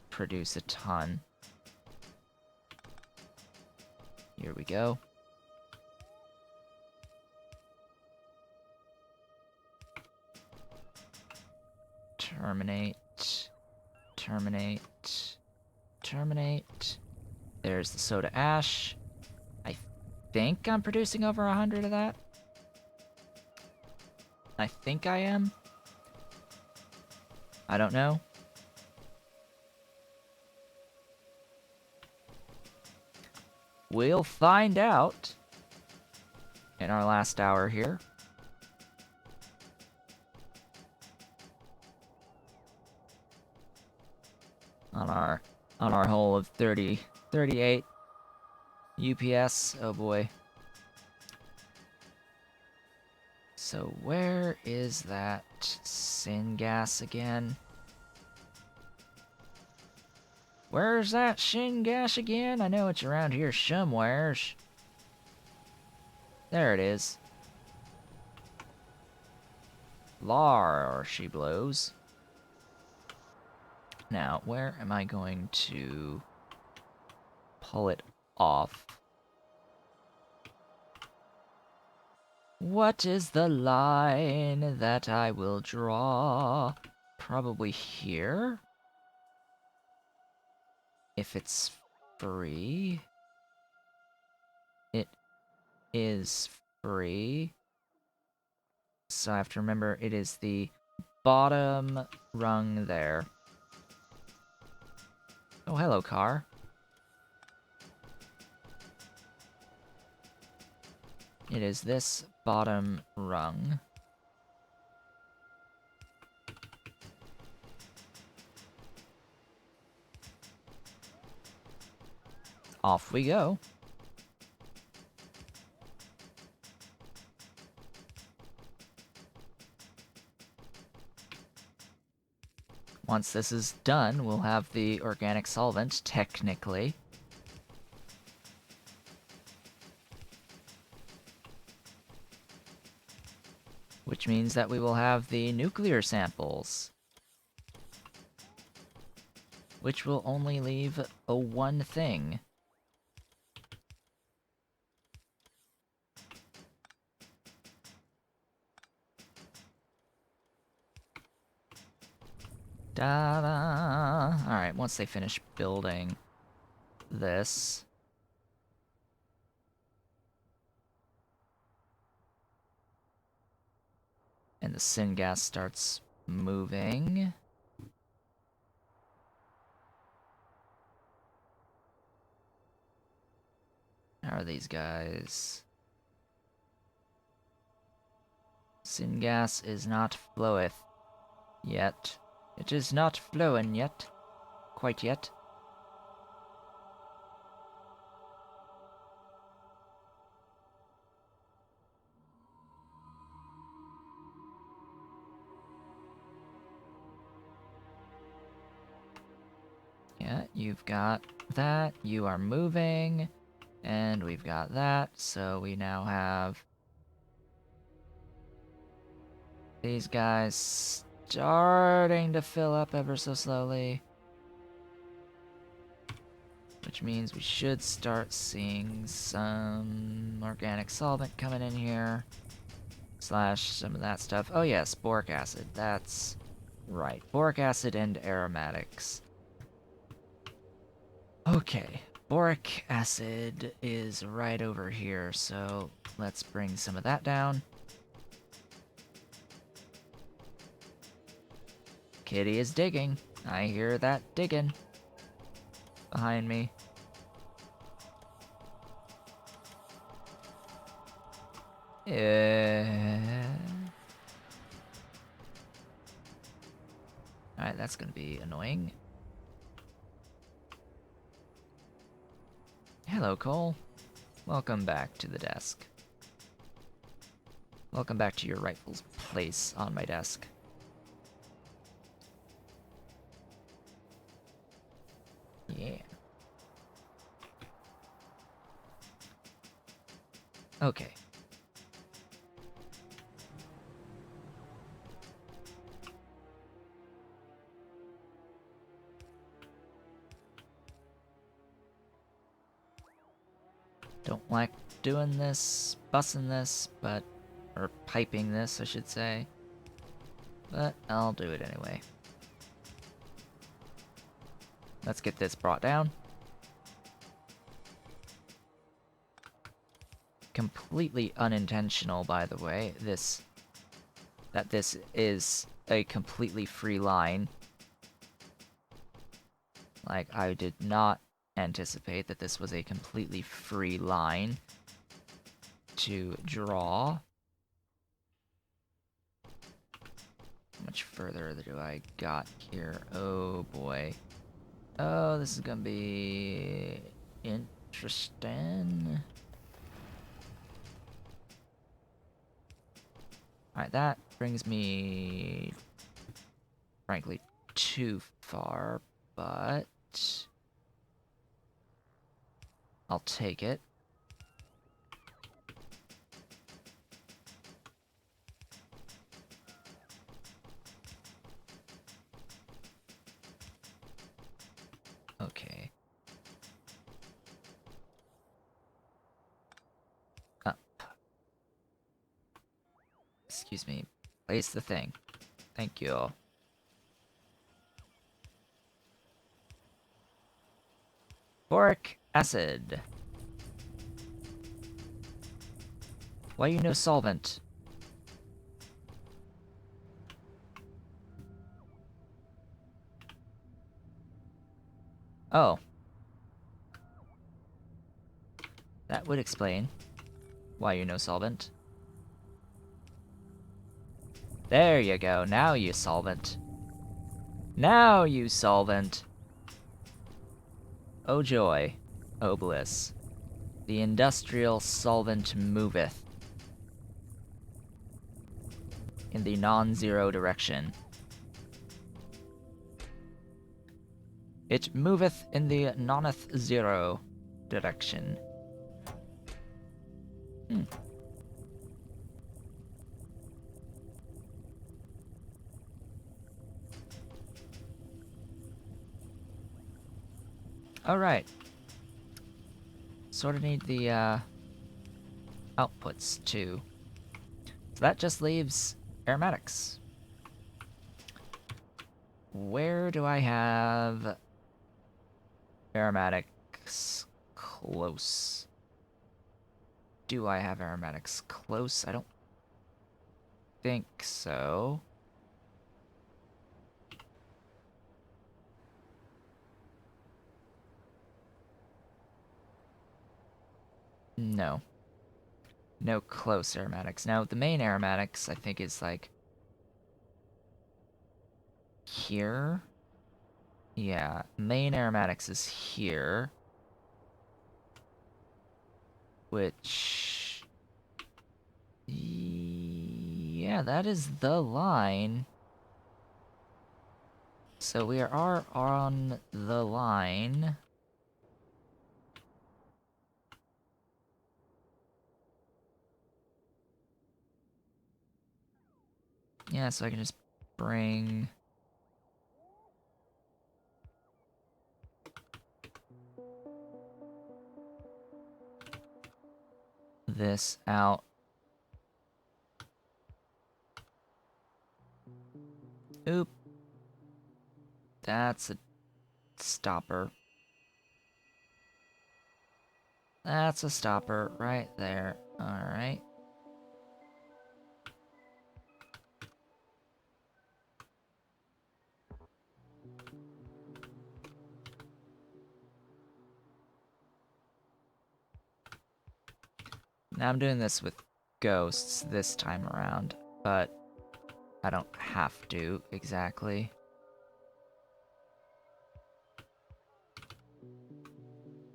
produce a ton. Here we go. Terminate. Terminate. Terminate. There's the soda ash. I think I'm producing over 100 of that. I think I am. I don't know. We'll find out in our last hour here. On our whole of 38 UPS. Oh boy. So where is that syngas again? Where's that syngas again? I know it's around here somewheres. There it is. Lar, she blows. Now, where am I going to pull it off? What is the line that I will draw? Probably here? If it's free. It is free. So I have to remember it is the bottom rung there. Oh, hello, car. It is this bottom rung. Off we go. Once this is done, we'll have the organic solvent, technically. Which means that we will have the nuclear samples. Which will only leave a one thing. Da-da! Alright, once they finish building this... and the syngas starts moving... How are these guys? Syngas is not floweth yet. It is not flowing yet. Quite yet. Yeah, you've got that. You are moving. And we've got that. So we now have these guys starting to fill up ever so slowly. Which means we should start seeing some organic solvent coming in here. Slash some of that stuff. Oh yes, boric acid. That's right. Boric acid and aromatics. Okay. Boric acid is right over here, so let's bring some of that down. Kitty is digging. I hear that digging behind me. Alright, that's gonna be annoying. Hello, Cole. Welcome back to the desk. Welcome back to your rightful place on my desk. Yeah. Okay. Don't like doing this, bussing this, but... or piping this, I should say. But I'll do it anyway. Let's get this brought down. Completely unintentional, by the way, that this is a completely free line. Like, I did not anticipate that this was a completely free line to draw. How much further do I got here? Oh boy. Oh, this is gonna be interesting. Alright, that brings me, frankly, too far, but I'll take it. Okay. Up. Excuse me. Place the thing. Thank you. Boric acid. Why you no solvent? Oh. That would explain why you no solvent. There you go. Now you solvent. Now you solvent. Oh joy. Oh bliss. The industrial solvent moveth in the non-zero direction. It moveth in the noneth zero direction. Alright. Sort of need the, outputs, too. So that just leaves aromatics. Where do I have aromatics close? Do I have aromatics close? I don't think so. No. No close aromatics. Now, the main aromatics, I think, is, like, here. Yeah, main aromatics is here. Which... yeah, that is the line. So we are on the line. Yeah, so I can just bring... this out Oop. That's a stopper. That's a stopper right there. Alright. Now I'm doing this with ghosts this time around, but I don't have to exactly.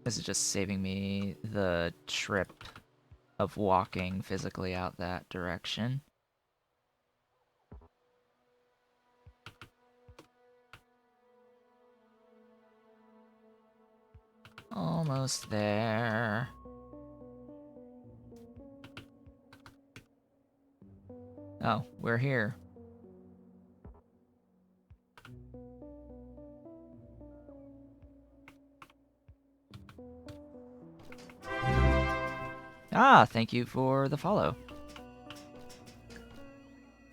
This is just saving me the trip of walking physically out that direction. Almost there. Oh, we're here. Ah, thank you for the follow.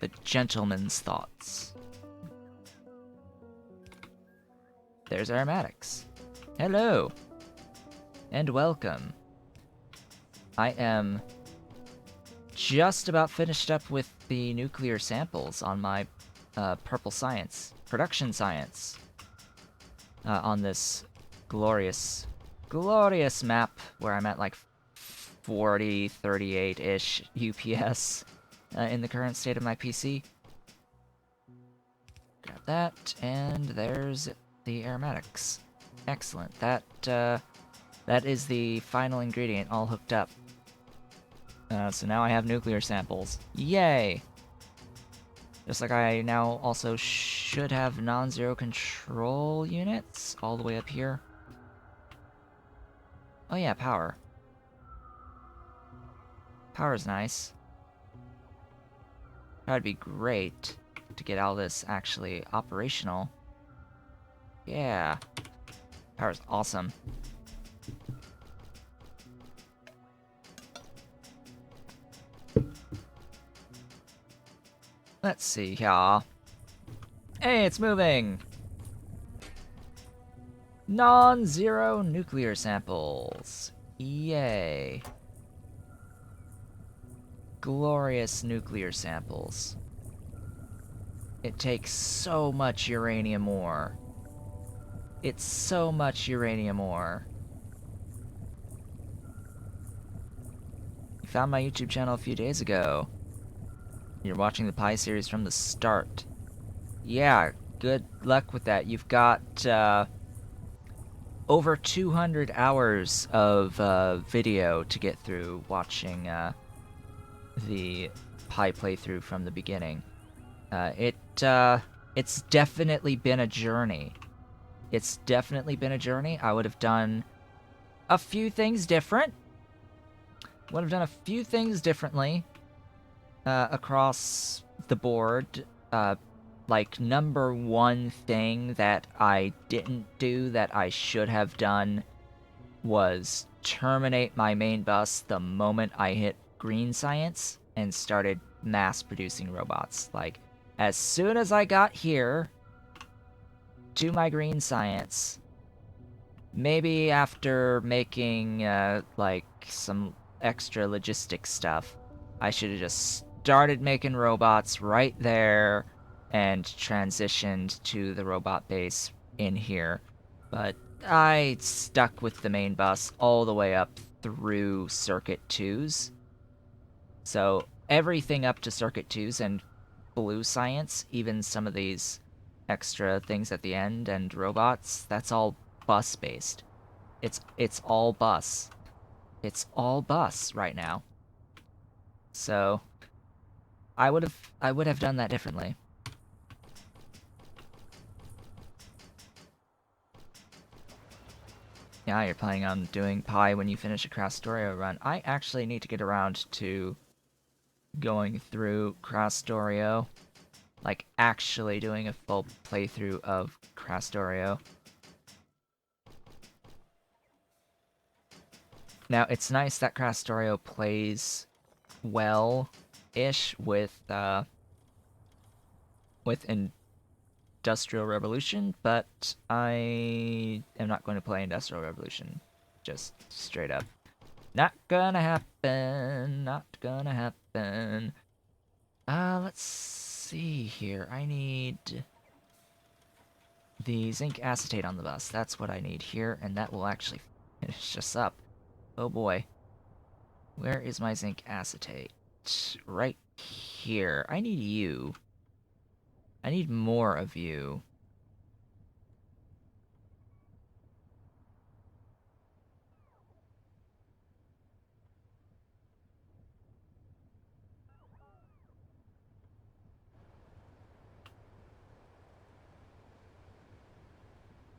The gentleman's thoughts. There's aromatics. Hello. And welcome. I am just about finished up with the nuclear samples on my purple science, production science, on this glorious, glorious map where I'm at like 40, 38-ish UPS in the current state of my PC. Grab that, and there's the aromatics. Excellent. That is the final ingredient all hooked up. So now I have nuclear samples. Yay! Just like I now also should have non-zero control units all the way up here. Oh yeah, power. Power's nice. That'd be great to get all this actually operational. Yeah. Power's awesome. Let's see here. Hey, it's moving! Non-zero nuclear samples. Yay. Glorious nuclear samples. It takes so much uranium ore. It's so much uranium ore. You found my YouTube channel a few days ago. You're watching the Pi series from the start. Yeah, good luck with that. You've got over 200 hours of video to get through watching the Pi playthrough from the beginning. It's definitely been a journey. It's definitely been a journey. I would have done a few things different. Would have done a few things differently across the board. Like, number one thing that I didn't do that I should have done was terminate my main bus the moment I hit green science and started mass producing robots. Like, as soon as I got here to my green science, maybe after making like some extra logistic stuff, I should have just started making robots right there and transitioned to the robot base in here. But I stuck with the main bus all the way up through Circuit 2s. So everything up to Circuit 2s and Blue Science, even some of these extra things at the end and robots, that's all bus-based. It's all bus. It's all bus right now. So I would have done that differently. Yeah, you're planning on doing Pi when you finish a Crastorio run. I actually need to get around to going through Crastorio. Like, actually doing a full playthrough of Crastorio. Now, it's nice that Crastorio plays well-ish with with Industrial Revolution, but I am not going to play Industrial Revolution. Just straight up. Not gonna happen. Not gonna happen. Let's see here. I need the zinc acetate on the bus. That's what I need here, and that will actually finish us up. Oh boy. Where is my zinc acetate? Right here. I need you. I need more of you.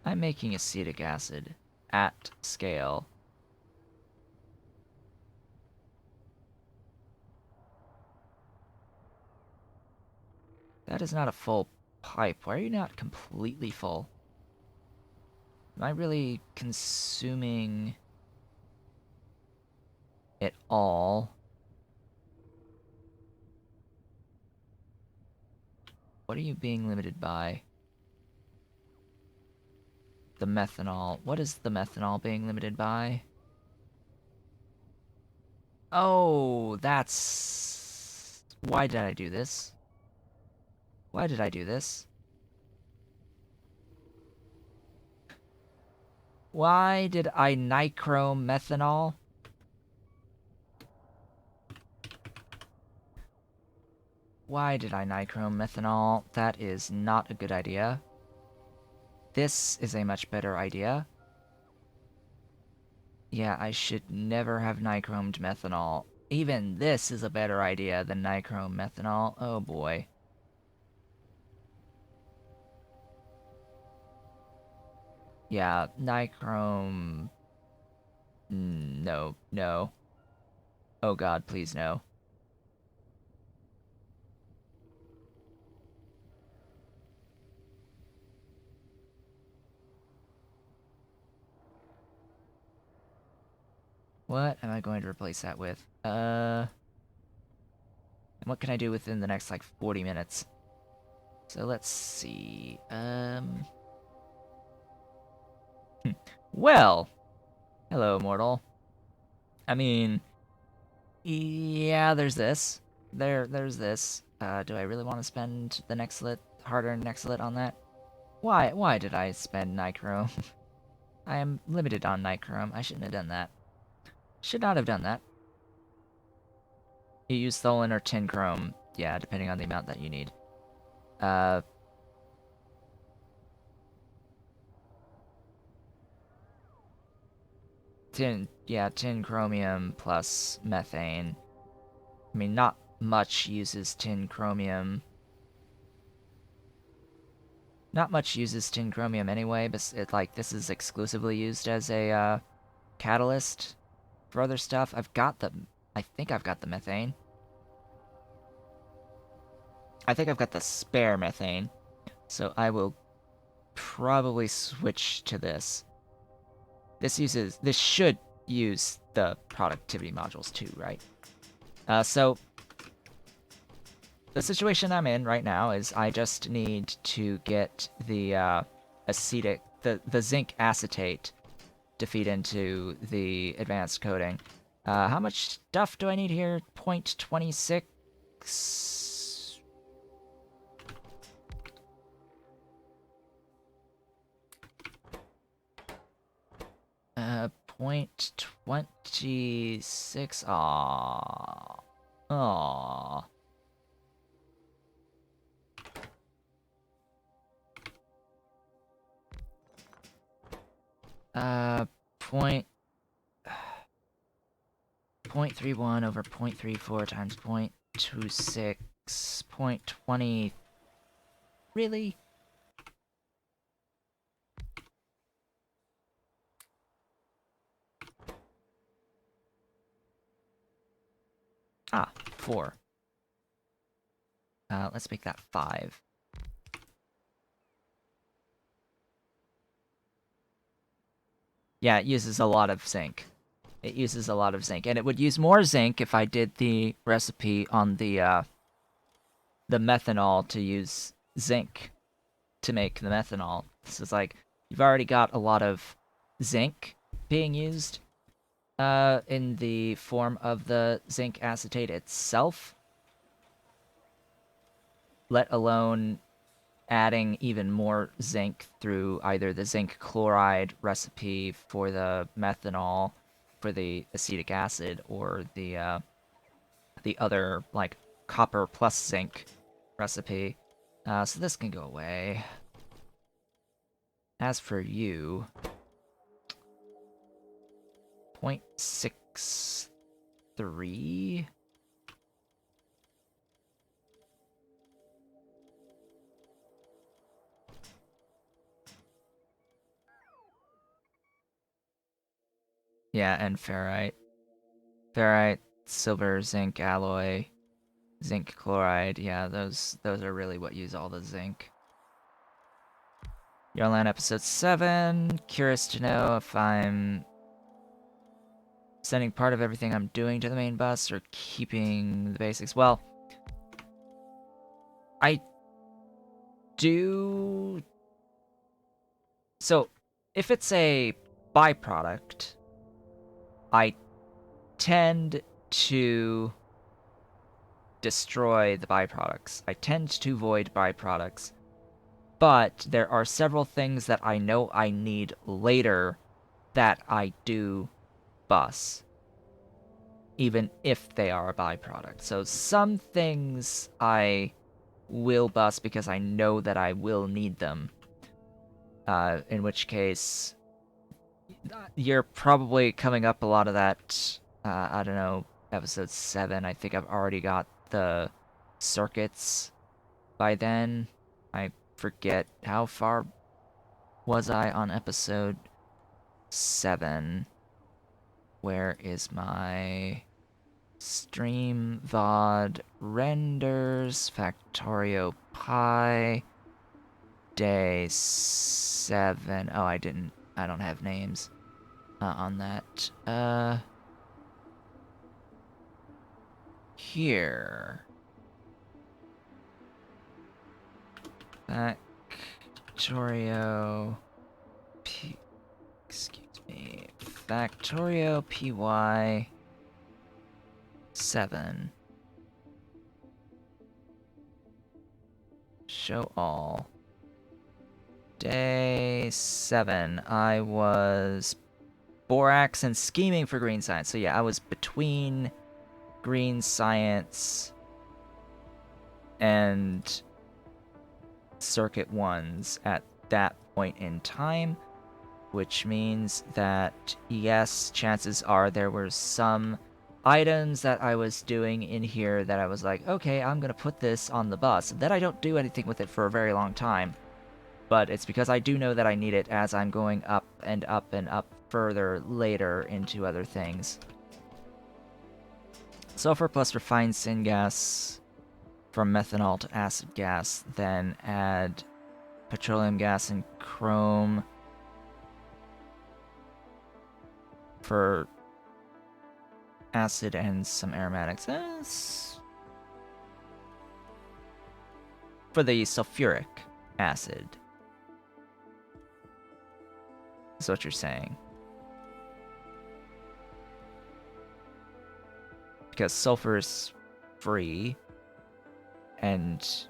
I'm making acetic acid at scale. That is not a full pipe. Why are you not completely full? Am I really consuming it all? What are you being limited by? The methanol. What is the methanol being limited by? Oh, that's... Why did I do this? Why did I do this? Why did I nichrome methanol? Why did I nichrome methanol? That is not a good idea. This is a much better idea. Yeah, I should never have nichromed methanol. Even this is a better idea than nichrome methanol. Oh boy. Yeah, nichrome... No, no. Oh god, please no. What am I going to replace that with? And what can I do within the next, like, 40 minutes? So let's see, Well! Hello, mortal. I mean... Yeah, there's this. There's this. Do I really want to spend the Nextlit, hard-earned Nextlit on that? Why did I spend Nichrome? I am limited on Nichrome. I shouldn't have done that. Should not have done that. You use Tholen or Tin Chrome. Yeah, depending on the amount that you need. Tin chromium plus methane. I mean, not much uses tin chromium. Not much uses tin chromium anyway, but this is exclusively used as a, catalyst for other stuff. I think I've got the methane. I think I've got the spare methane. So I will probably switch to this. This should use the productivity modules too, right? So the situation I'm in right now is I just need to get the the zinc acetate to feed into the advanced coating. How much stuff do I need here? 0.26. 0.26. Aww. Aww. Point... 0.31 over 0.34 times 0.26. 0.20... Really? Ah, 4. Let's make that 5. Yeah, it uses a lot of zinc. It uses a lot of zinc, and it would use more zinc if I did the recipe on the methanol to use zinc to make the methanol. So it's like you've already got a lot of zinc being used in the form of the zinc acetate itself, let alone adding even more zinc through either the zinc chloride recipe for the methanol for the acetic acid or the other like copper plus zinc recipe. So this can go away. As for you, 0.63. Yeah, and ferrite. Ferrite, silver, zinc alloy, zinc chloride. Yeah, those are really what use all the zinc. Yarland episode 7. Curious to know if I'm sending part of everything I'm doing to the main bus or keeping the basics. Well, I do. So, if it's a byproduct, I tend to destroy the byproducts. I tend to void byproducts. But there are several things that I know I need later that I do bus, even if they are a byproduct. So some things I will bus because I know that I will need them. In which case, you're probably coming up a lot of that, I don't know, episode 7. I think I've already got the circuits by then. I forget how far was I on episode 7. Where is my stream VOD renders Factorio Pi day 7? Oh, I don't have names on that. Here. Factorio excuse me. Factorio PY 7. Show all. Day 7. I was borax and scheming for green science. So yeah, I was between green science and circuit 1s at that point in time, which means that yes, chances are there were some items that I was doing in here that I was like, okay, I'm gonna put this on the bus. Then I don't do anything with it for a very long time. But it's because I do know that I need it as I'm going up and up and up further later into other things. Sulfur plus refined syngas from methanol to acid gas, then add petroleum gas and chrome for acid and some aromatics. For the sulfuric acid. Is what you're saying. Because sulfur is free, and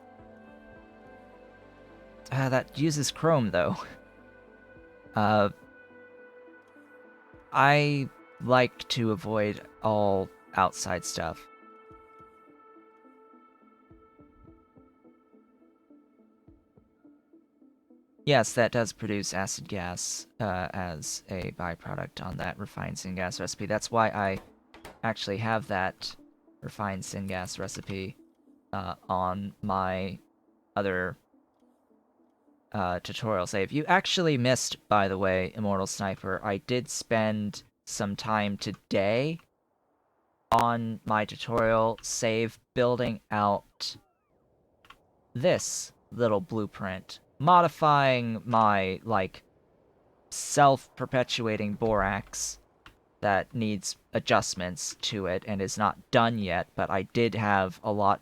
that uses chrome, though. I like to avoid all outside stuff. Yes, that does produce acid gas as a byproduct on that refined syngas recipe. That's why I actually have that refined syngas recipe on my other tutorial save. You actually missed, by the way, Immortal Sniper. I did spend some time today on my tutorial save building out this little blueprint, modifying my, like, self-perpetuating borax that needs adjustments to it and is not done yet, but I did have a lot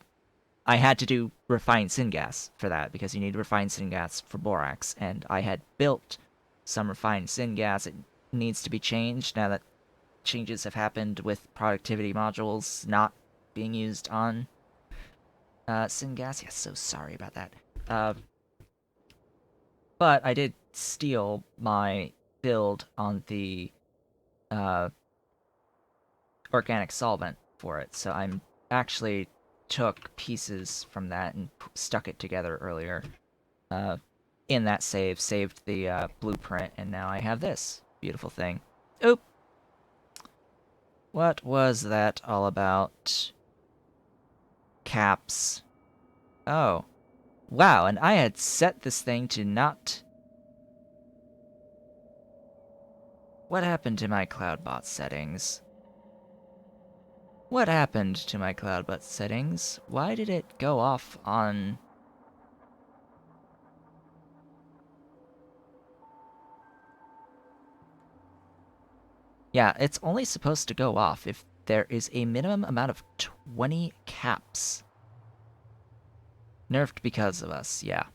I had to do refined syngas for that, because you need refined syngas for borax, and I had built some refined syngas. It needs to be changed now that changes have happened with productivity modules not being used on syngas. Yes, so sorry about that. But I did steal my build on the organic solvent for it, so I'm actually took pieces from that and stuck it together earlier in that save, saved the blueprint, and now I have this beautiful thing. Oop! What was that all about? Caps. Oh. Wow, and I had set this thing to not... What happened to my CloudBot settings? What happened to my CloudBot settings? Why did it go off on... Yeah, it's only supposed to go off if there is a minimum amount of 20 caps. Nerfed because of us, yeah.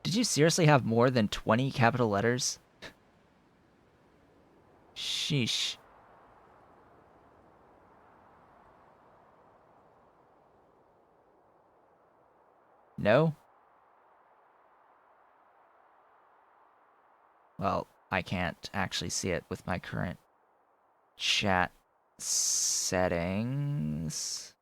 Did you seriously have more than 20 capital letters? Sheesh. No? Well, I can't actually see it with my current chat settings.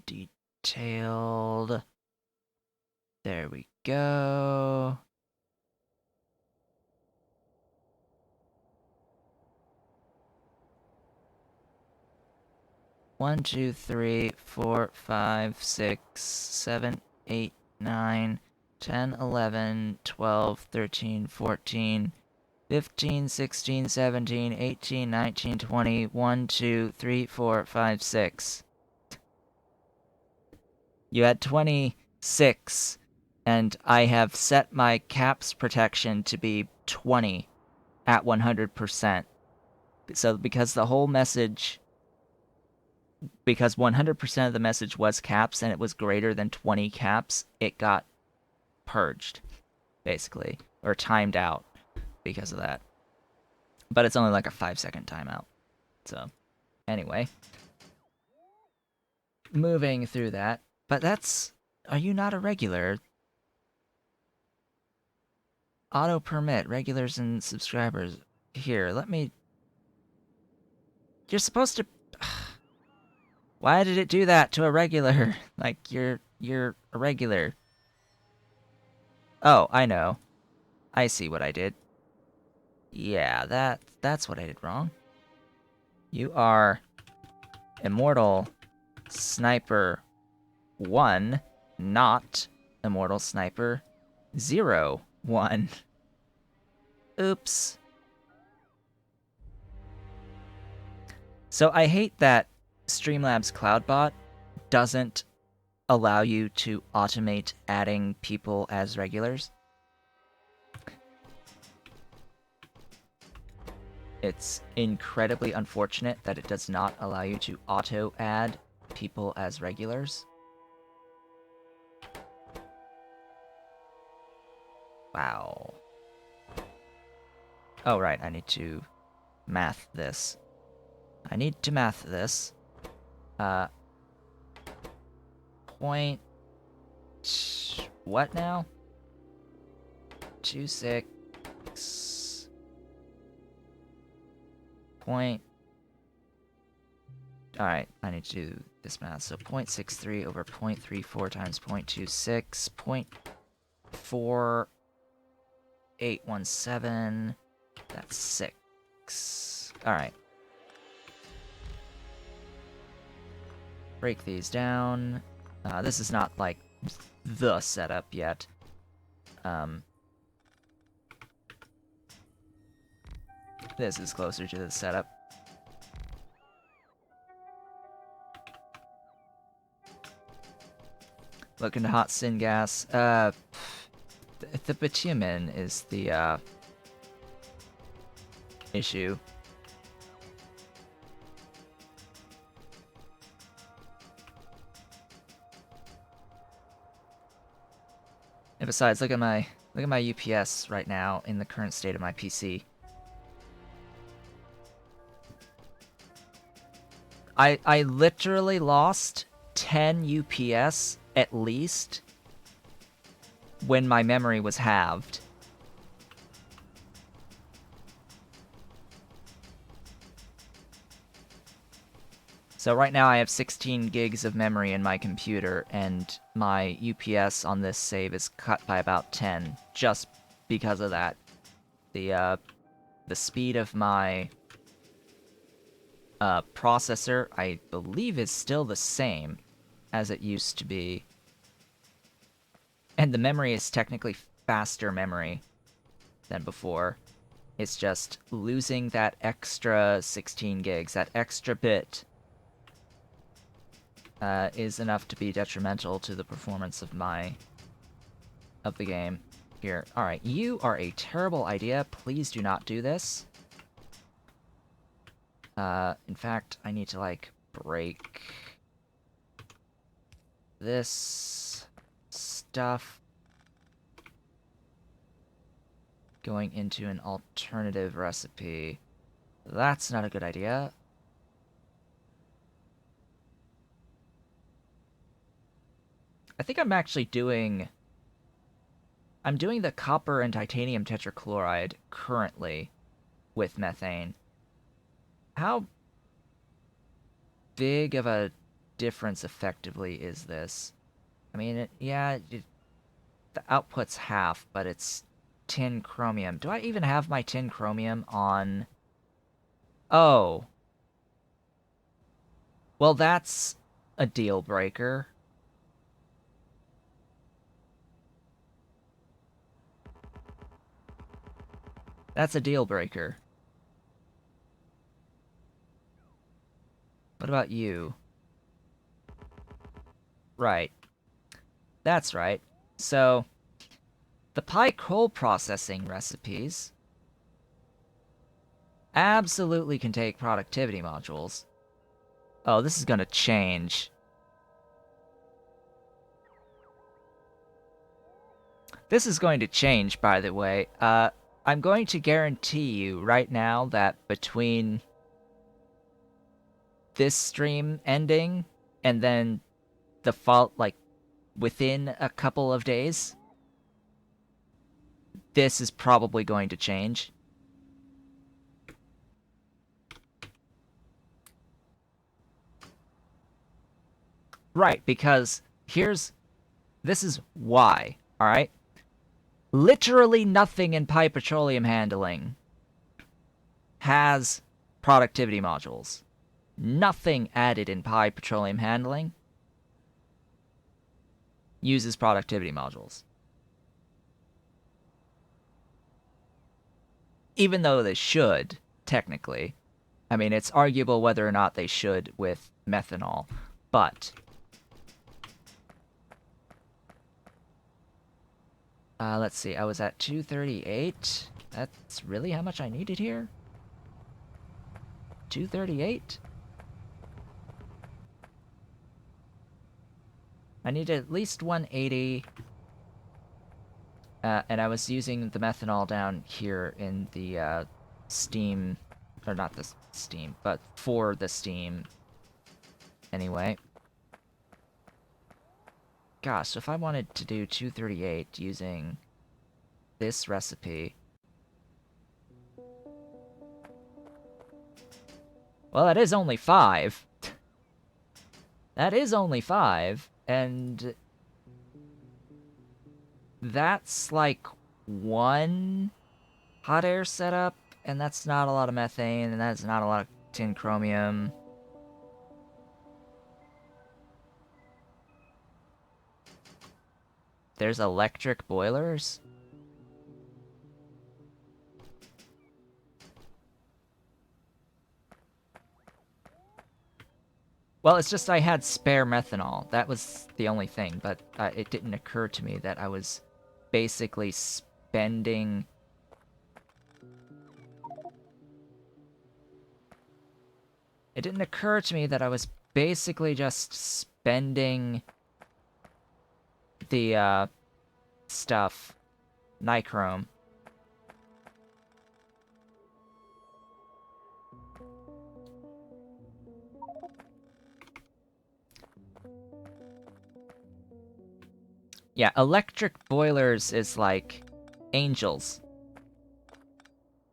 Detailed. There we go. One, two, three, 4, 5, 6, 7, 8, 9, 10, 11, 12, 13, 14, 15, 16, 17, 18, 19, 20, 1, 2, 3, 4, 5, 6. You had 26, and I have set my caps protection to be 20 at 100%. So because the whole message, because 100% of the message was caps and it was greater than 20 caps, it got purged, basically, or timed out because of that. But it's only like a 5-second timeout. So, anyway. Moving through that. But that's... Are you not a regular? Auto permit, regulars and subscribers. Here, let me... You're supposed to... Why did it do that to a regular? Like, you're a regular. Oh, I know. I see what I did. Yeah, that's what I did wrong. You are Immortal Sniper 1, not Immortal Sniper 01. Oops. So I hate that Streamlabs CloudBot doesn't allow you to automate adding people as regulars. It's incredibly unfortunate that it does not allow you to auto-add people as regulars. Wow. Oh, right, I need to math this. I need to math this. Point... What now? 26... Point... Alright, I need to do this math. So 0.63 over 0.34 times 0.26, 0.4817, that's 6. Alright. Break these down. This is not, like, the setup yet. This is closer to the setup. Look into hot syngas. The bitumen is the issue. And besides, look at my UPS right now in the current state of my PC. I literally lost 10 UPS at least when my memory was halved. So right now I have 16 gigs of memory in my computer, and my UPS on this save is cut by about 10, just because of that. The speed of my processor, I believe, is still the same as it used to be. And the memory is technically faster memory than before. It's just losing that extra 16 gigs, that extra bit, is enough to be detrimental to the performance of the game. Here, alright, you are a terrible idea. Please do not do this. In fact, I need to, like, break this stuff going into an alternative recipe. That's not a good idea. I think I'm actually doing... I'm doing the copper and titanium tetrachloride currently with methane. How big of a difference effectively is this? I mean, the output's half, but it's tin chromium. Do I even have my tin chromium on? Oh. Well, that's a deal breaker. That's a deal breaker. What about you? Right. That's right. So, the pie coal processing recipes absolutely can take productivity modules. Oh, this is gonna change. This is going to change, by the way. I'm going to guarantee you right now that between this stream ending and then the fall, like, within a couple of days, this is probably going to change. Right, because this is why, alright? Literally nothing in pipe petroleum handling has productivity modules. Nothing added in pipe petroleum handling uses productivity modules. Even though they should, technically. I mean, it's arguable whether or not they should with methanol, but... let's see, I was at 238. That's really how much I needed here? 238? I need at least 180. And I was using the methanol down here in the steam, or not the steam, but for the steam. Anyway. Gosh, so if I wanted to do 238 using this recipe... Well, that is only 5. That is only 5, and... that's like 1 hot air setup, and that's not a lot of methane, and that's not a lot of tin chromium. There's electric boilers? Well, it's just I had spare methanol. That was the only thing, but it didn't occur to me that I was basically spending... It didn't occur to me that I was basically just spending the stuff. Nichrome. Yeah, electric boilers is like Angels.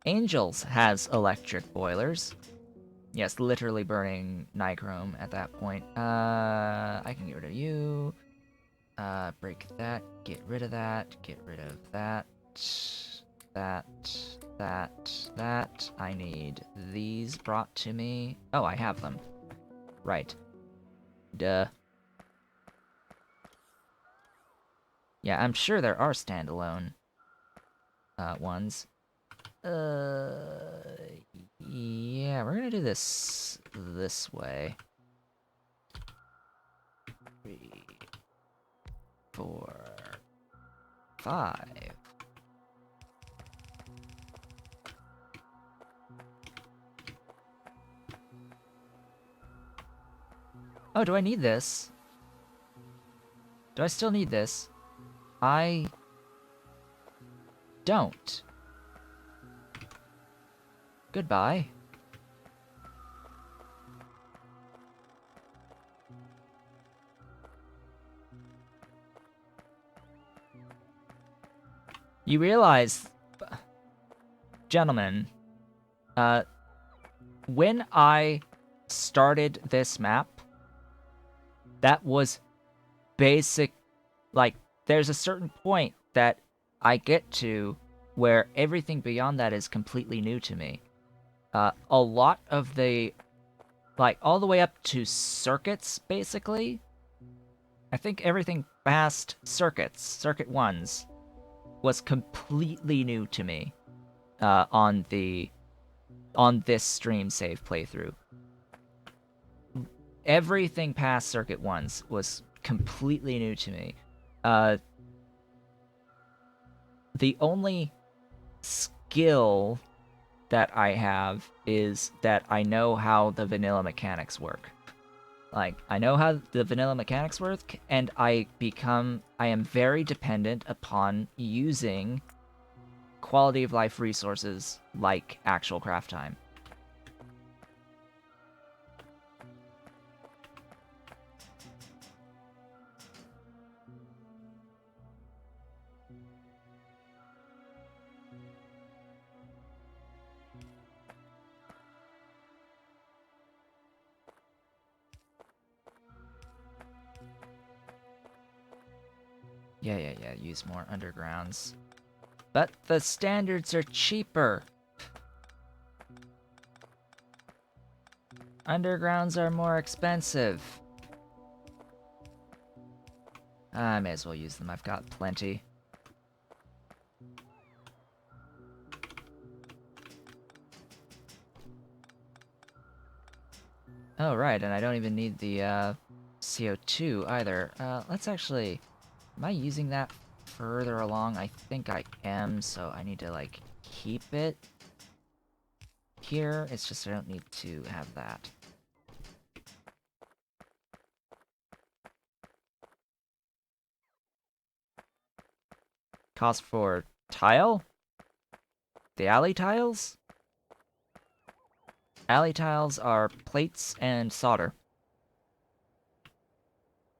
Angels has electric boilers. Yes, literally burning nichrome at that point. I can get rid of you. Break that. Get rid of that. Get rid of that. That. I need these brought to me. Oh, I have them. Right. Duh. Yeah, I'm sure there are standalone ones. Yeah, we're gonna do this way. 3, 4, 5. Oh, do I need this? Do I still need this? I don't. Goodbye. You realize, gentlemen, when I started this map, that was basic, like, there's a certain point that I get to where everything beyond that is completely new to me. A lot of the, like, all the way up to circuits, basically. I think everything past circuits, circuit 1s, was completely new to me on this stream save playthrough. Everything past circuit 1s was completely new to me. The only skill that I have is that I know how the vanilla mechanics work. Like, I know how the vanilla mechanics work, and I am very dependent upon using quality of life resources like actual craft time. Yeah, use more undergrounds. But the standards are cheaper. Undergrounds are more expensive. I may as well use them, I've got plenty. Oh, right, and I don't even need the CO2 either. Let's actually... Am I using that further along? I think I am, so I need to, like, keep it here. It's just I don't need to have that. Cost for tile? The alley tiles? Alley tiles are plates and solder.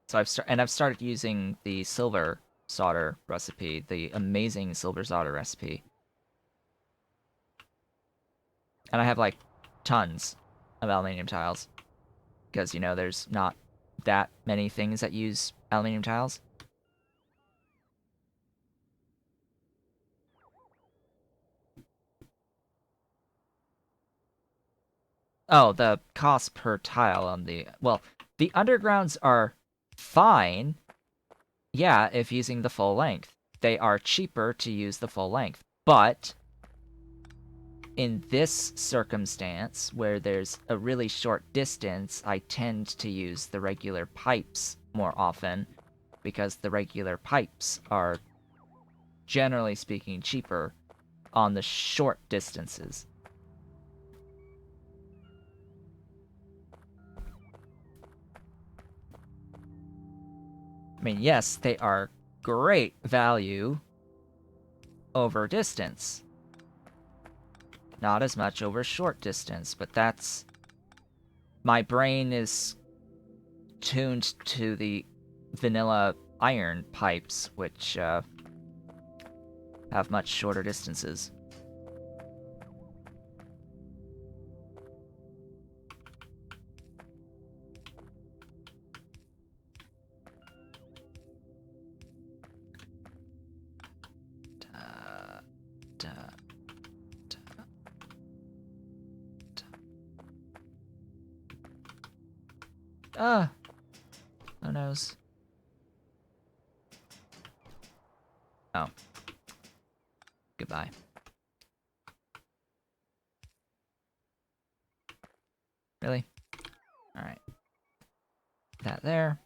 So I've started using the silver solder recipe, the amazing silver solder recipe. And I have, like, tons of aluminium tiles. Because, you know, there's not that many things that use aluminium tiles. Oh, the cost per tile on the... Well, the undergrounds are fine, yeah, if using the full length. They are cheaper to use the full length. But in this circumstance, where there's a really short distance, I tend to use the regular pipes more often, because the regular pipes are, generally speaking, cheaper on the short distances. I mean, yes, they are great value over distance. Not as much over short distance, but that's... My brain is tuned to the vanilla iron pipes, which have much shorter distances. Who knows? Oh. Goodbye. Really? Alright. That there.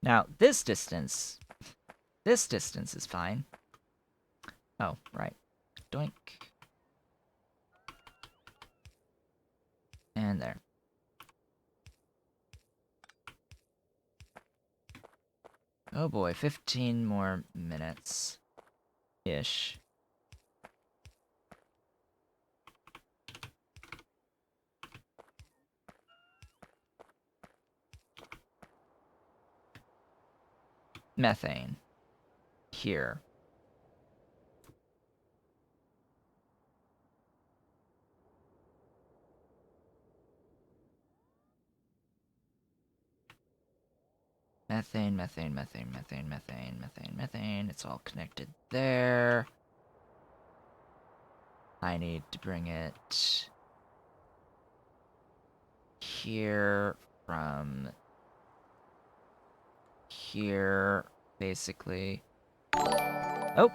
Now, this distance is fine. Oh, right. Doink. And there. Oh boy, 15 more minutes-ish. Methane. Here. Methane. It's all connected there. I need to bring it here from here, basically. Oh!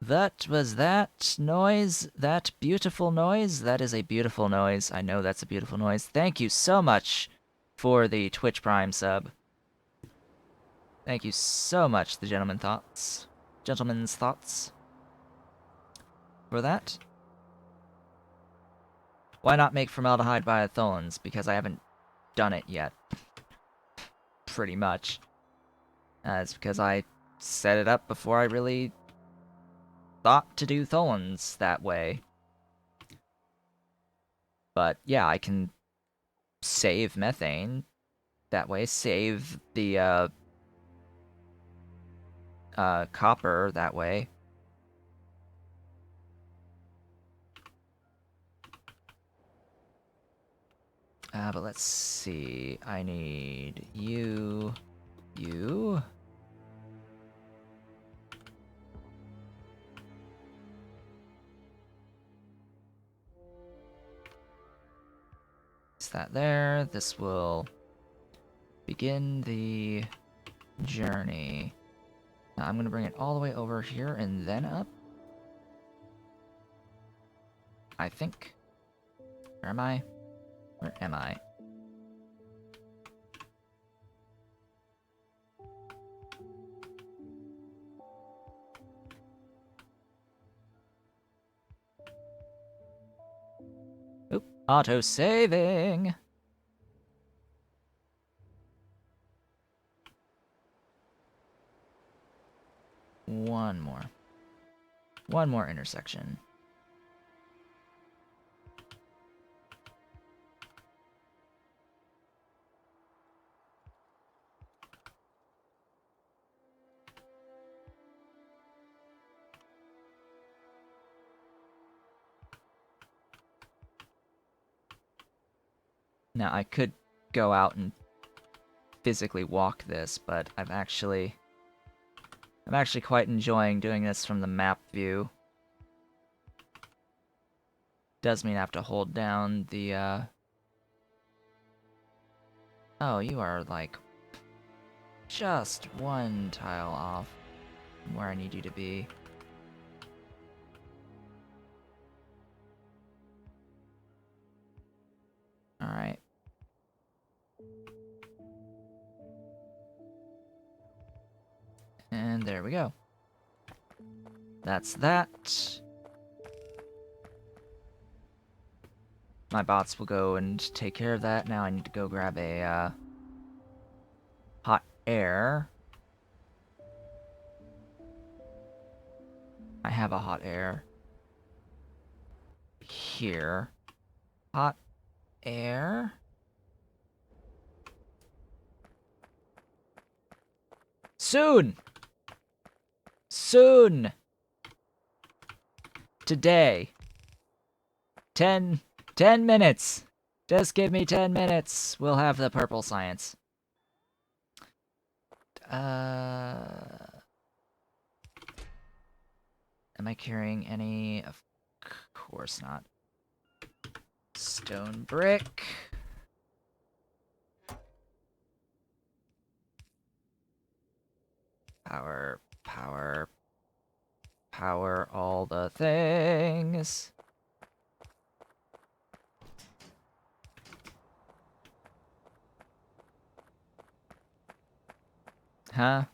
That was that noise, that beautiful noise. That is a beautiful noise. I know that's a beautiful noise. Thank you so much for the Twitch Prime sub. Thank you so much, the gentleman's thoughts for that. Why not make formaldehyde biotholins? Because I haven't done it yet. Pretty much. It's because I set it up before I really thought to do tholins that way. But yeah, I can save methane that way, save the copper that way. But let's see. I need you. Is that there? This will begin the journey. Now I'm gonna bring it all the way over here and then up. I think. Where am I? Where am I? Oop, auto-saving! One more intersection. Now, I could go out and physically walk this, but I'm actually quite enjoying doing this from the map view. Does mean I have to hold down the, Oh, you are, like, just one tile off from where I need you to be. Alright. And there we go. That's that. My bots will go and take care of that. Now I need to go grab a air. I have a hot air. Here. Hot air. Soon! Soon! Today. 10 minutes! Just give me 10 minutes. We'll have the purple science. Am I carrying any? Of course not. Stone brick. Power, power, power all the things. Huh?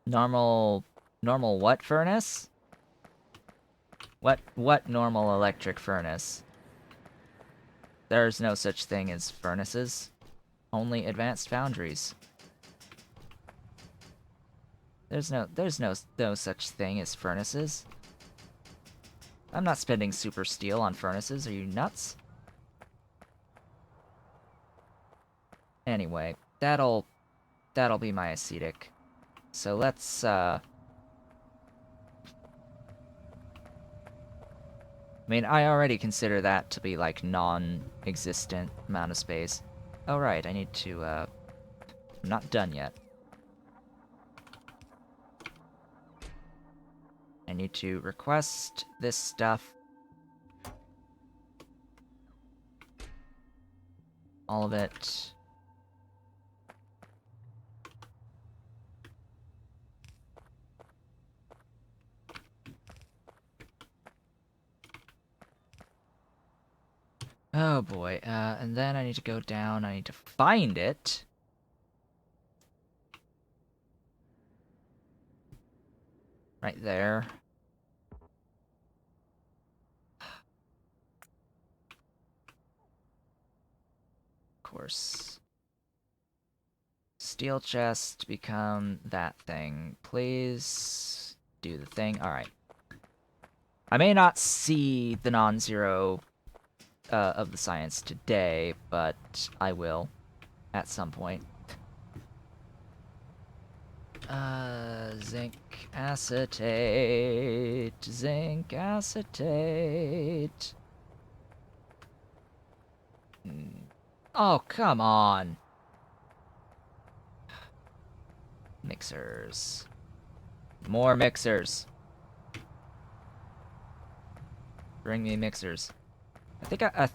Normal what furnace? What normal electric furnace? There's no such thing as furnaces. Only advanced foundries. There's no such thing as furnaces. I'm not spending super steel on furnaces, are you nuts? Anyway, that'll be my acetic. So let's I mean, I already consider that to be like non-existent amount of space. Oh right, I need to I'm not done yet. I need to request this stuff. All of it. Oh boy, and then I need to go down, I need to find it. Right there. Of course. Steel chest, become that thing. Please do the thing. Alright. I may not see the non-zero of the science today, but I will at some point. Zinc acetate. Zinc acetate. Oh, come on. Mixers. More mixers. Bring me mixers. I think I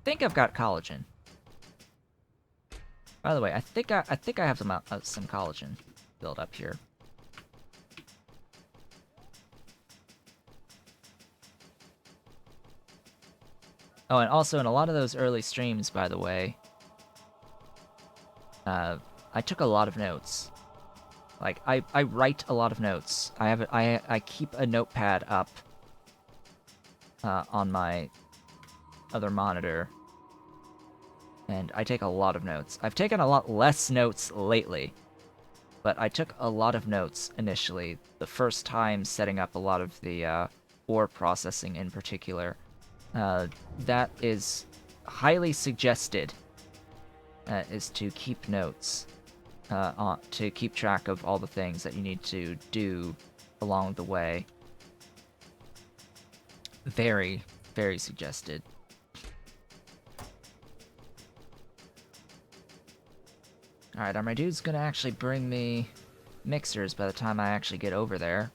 think I've got collagen. By the way, I think I have some collagen built up here. Oh, and also in a lot of those early streams, by the way, I took a lot of notes. Like I write a lot of notes. I keep a notepad up on my other monitor, and I take a lot of notes. I've taken a lot less notes lately, but I took a lot of notes initially. The first time setting up a lot of the ore processing in particular. That is highly suggested, is to keep notes, to keep track of all the things that you need to do along the way. Very, very suggested. Alright, are my dudes gonna actually bring me mixers by the time I actually get over there?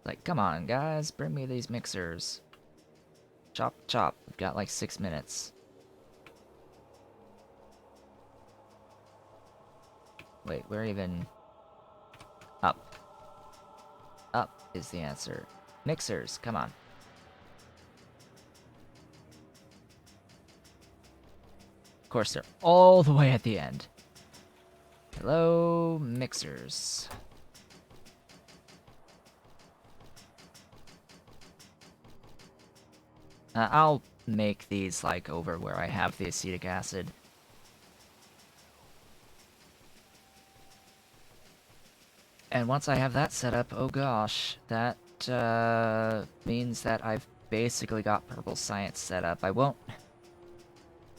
Like, come on, guys, bring me these mixers. Chop, chop. We've got like 6 minutes. Wait, we're even... Up. Up is the answer. Mixers, come on. Of course, they're all the way at the end. Hello, mixers. I'll make these like over where I have the acetic acid. And once I have that set up, oh gosh, that means that I've basically got purple science set up.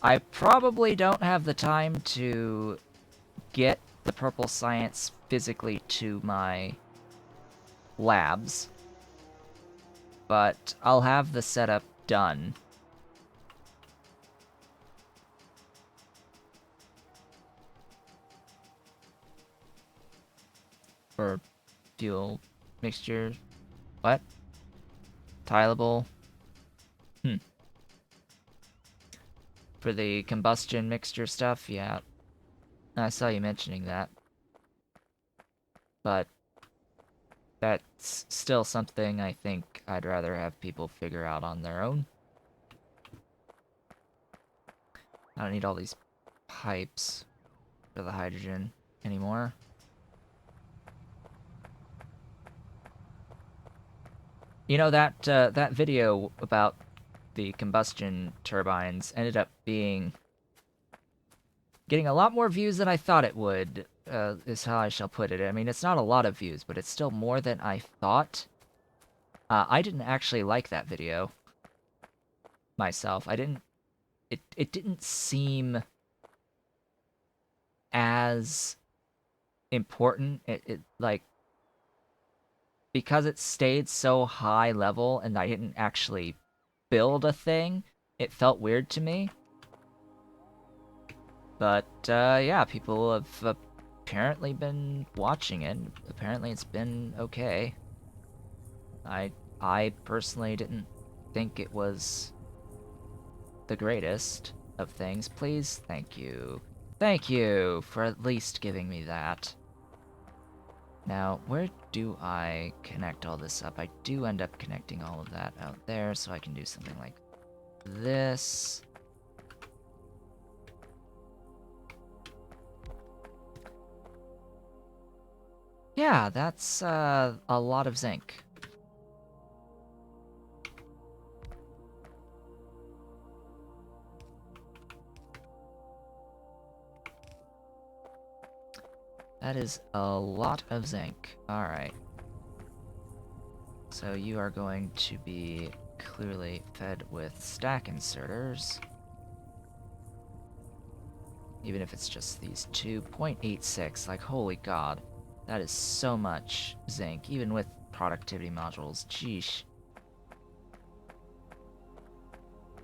I probably don't have the time to get the purple science physically to my labs, but I'll have the setup done. For fuel mixture. What? Tileable? For the combustion mixture stuff, yeah. I saw you mentioning that. But that's still something I think I'd rather have people figure out on their own. I don't need all these pipes for the hydrogen anymore. You know, that video about the combustion turbines ended up getting a lot more views than I thought it would, is how I shall put it. I mean, it's not a lot of views, but it's still more than I thought. I didn't actually like that video myself. It didn't seem as important. It like, because it stayed so high level and I didn't actually build a thing, it felt weird to me. But, yeah, people have apparently been watching it. Apparently it's been okay. I personally didn't think it was the greatest of things. Please, thank you. Thank you for at least giving me that. Now, where do I connect all this up? I do end up connecting all of that out there, so I can do something like this. Yeah, that's a lot of zinc. That is a lot of zinc. Alright. So you are going to be clearly fed with stack inserters. Even if it's just these 2.86, like holy god. That is so much zinc, even with productivity modules. Sheesh.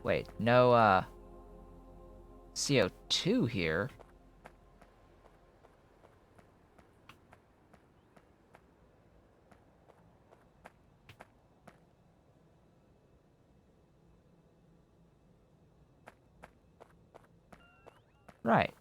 Wait, no, CO2 here? Right.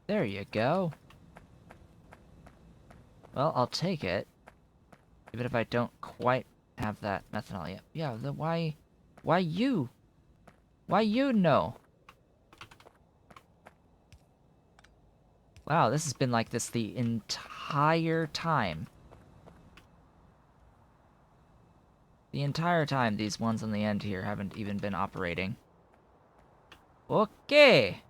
There you go. Well, I'll take it. Even if I don't quite have that methanol yet. Yeah, then why you? Why you know? Wow, this has been like this the entire time. The entire time these ones on the end here haven't even been operating. Okay.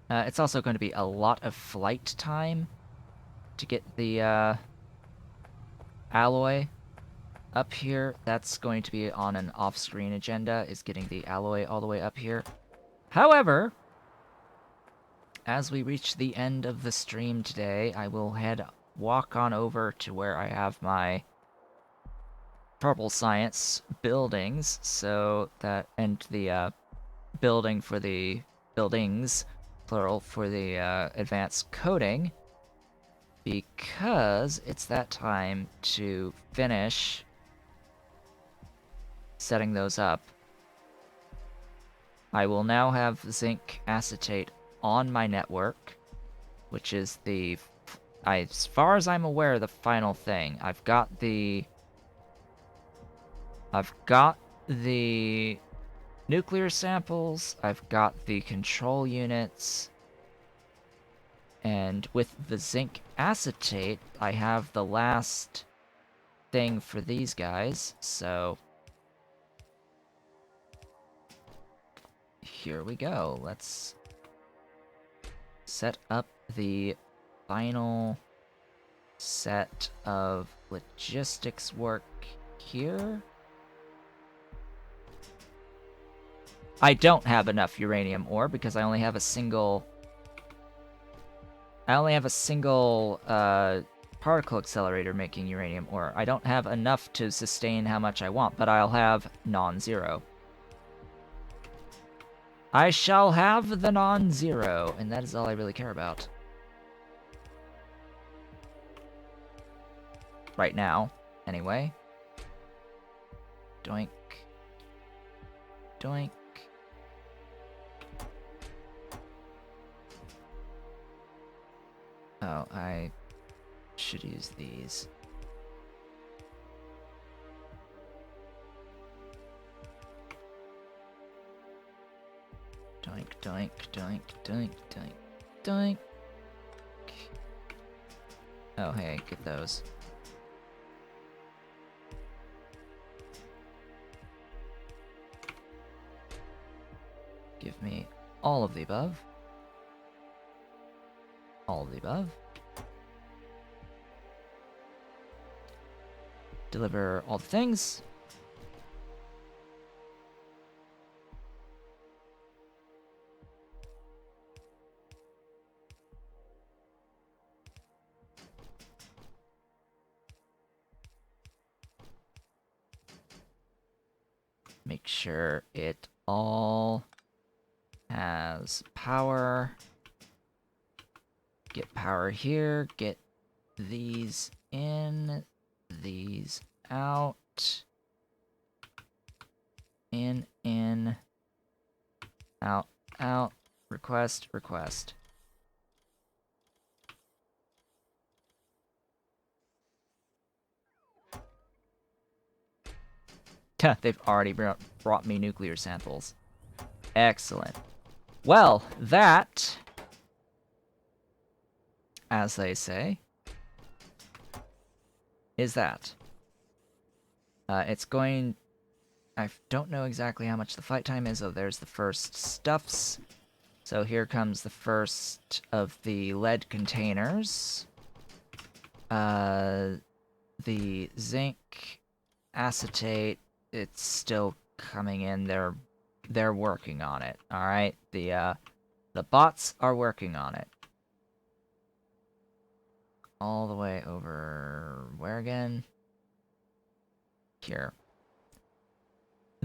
It's also going to be a lot of flight time to get the alloy up here. That's going to be on an off-screen agenda, is getting the alloy all the way up here. However, as we reach the end of the stream today, I will walk on over to where I have my purple science buildings, so that, and the building for the buildings, plural, for the advanced coding, because it's that time to finish setting those up. I will now have zinc acetate on my network, which is as far as I'm aware, the final thing. I've got the I've got the nuclear samples, I've got the control units, and with the zinc acetate, I have the last thing for these guys, so here we go. Let's set up the final set of logistics work here. I don't have enough uranium ore because I only have a single particle accelerator making uranium ore. I don't have enough to sustain how much I want, but I'll have non-zero. I shall have the non-zero, and that is all I really care about. Right now, anyway. Doink. Doink. Oh, I should use these. Doink, doink, doink, doink, doink, doink. Oh, hey, get those. Give me all of the above. All of the above. Deliver all the things. Make sure it all has power. Get power here, get these in, these out. In, out, out. Request, request. They've already brought me nuclear samples. Excellent. Well, that, as they say, is that. It's going... I don't know exactly how much the flight time is. Oh, there's the first stuffs. So here comes the first of the lead containers. The zinc acetate, it's still coming in. They're working on it. All right, the bots are working on it. All the way over where again? Here.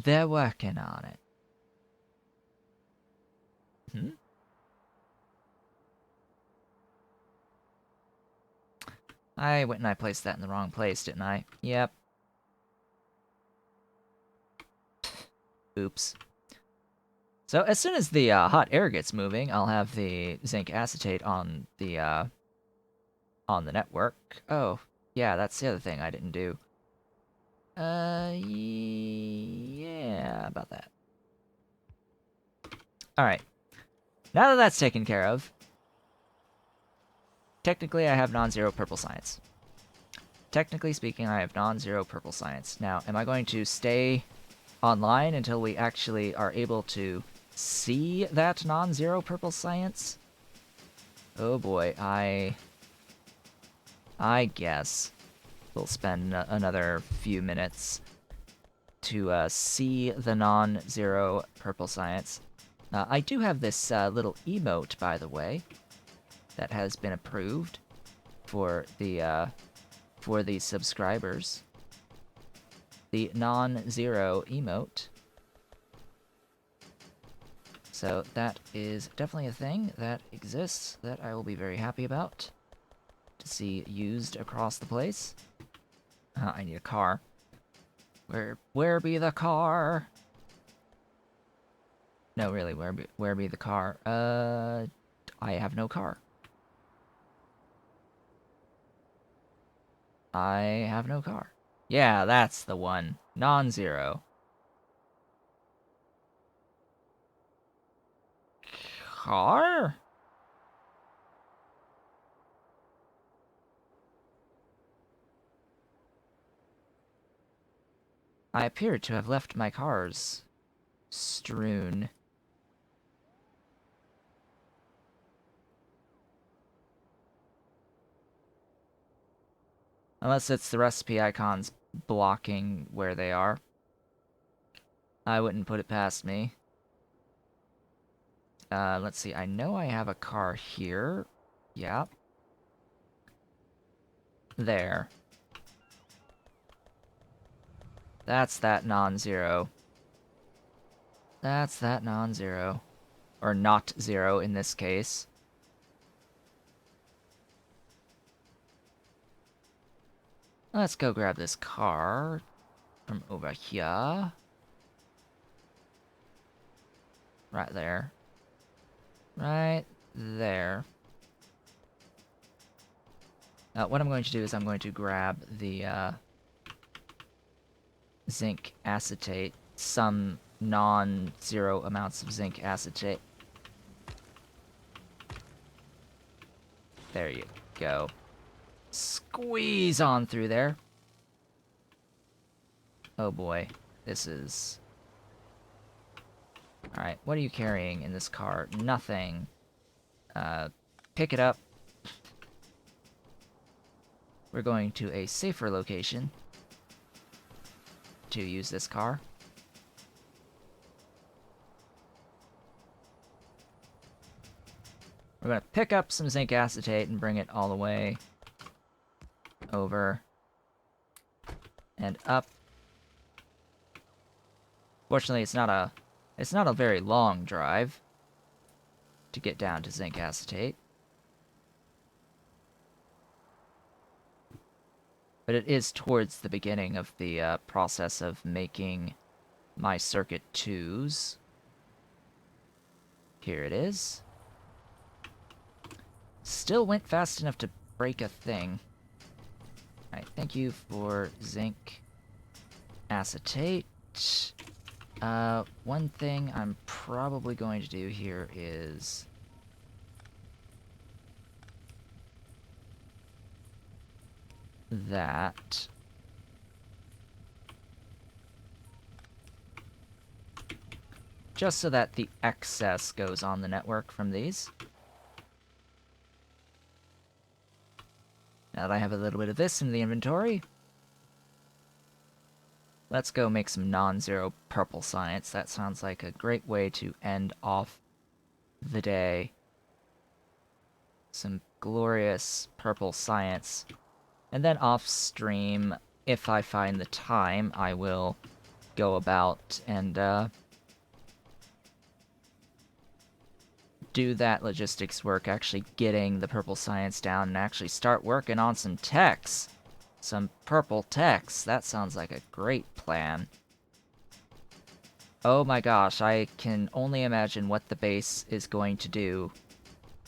They're working on it. Hmm? I went and I placed that in the wrong place, didn't I? Yep. Oops. So as soon as the hot air gets moving, I'll have the zinc acetate on the network. Oh, yeah, that's the other thing I didn't do. Yeah, about that. Alright. Now that that's taken care of, technically I have non-zero purple science. Technically speaking, I have non-zero purple science. Now, am I going to stay online until we actually are able to see that non-zero purple science? Oh boy, I guess we'll spend another few minutes to see the non-zero purple science. I do have this little emote, by the way, that has been approved for the subscribers. The non-zero emote. So that is definitely a thing that exists that I will be very happy about to see used across the place. I need a car. Where be the car? No, really, where be the car? I have no car. I have no car. Yeah, that's the one. Non-zero. Car? I appear to have left my cars strewn. Unless it's the recipe icons blocking where they are. I wouldn't put it past me. Let's see. I know I have a car here. Yep. There. That's that non-zero. That's that non-zero. Or not zero in this case. Let's go grab this car from over here. Right there. Right there. What I'm going to do is I'm going to grab the zinc acetate, some non-zero amounts of zinc acetate. There you go. Squeeze on through there. Oh boy, this is... Alright, what are you carrying in this car? Nothing. Pick it up. We're going to a safer location to use this car. We're going to pick up some zinc acetate and bring it all the way over and up. Fortunately, it's not a very long drive to get down to zinc acetate. But it is towards the beginning of the process of making my circuit 2s. Here it is. Still went fast enough to break a thing. Alright, thank you for zinc acetate. One thing I'm probably going to do here is... that. Just so that the excess goes on the network from these. Now that I have a little bit of this in the inventory, let's go make some non-zero purple science. That sounds like a great way to end off the day. Some glorious purple science. And then off-stream, if I find the time, I will go about and do that logistics work, actually getting the purple science down and actually start working on some techs. Some purple techs. That sounds like a great plan. Oh my gosh, I can only imagine what the base is going to do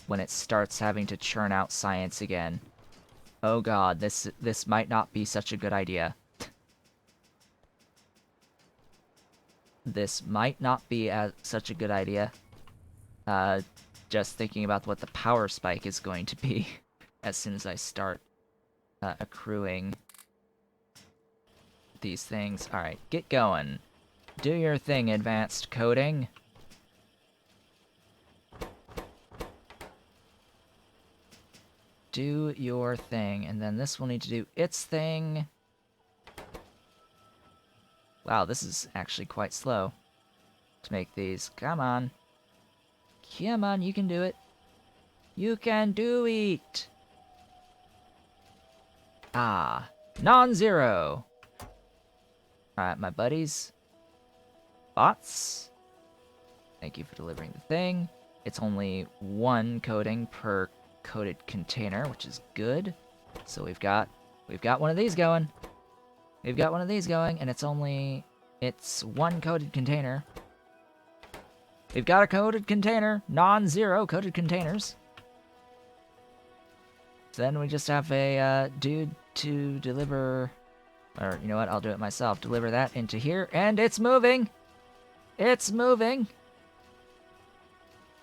when it starts having to churn out science again. Oh god, this might not be such a good idea. This might not be such a good idea. Just thinking about what the power spike is going to be as soon as I start accruing these things. Alright, get going. Do your thing, advanced coding. Do your thing, and then this will need to do its thing. Wow, this is actually quite slow to make these. Come on. Come on, you can do it. You can do it! Ah, non-zero! Alright, my buddies. Bots. Thank you for delivering the thing. It's only one coding per coated container, which is good. So we've got one of these going. We've got one of these going, and it's one coated container. We've got a coated container, non-zero coated containers. So then we just have a dude to deliver. Or, you know what, I'll do it myself. Deliver that into here, and it's moving! It's moving!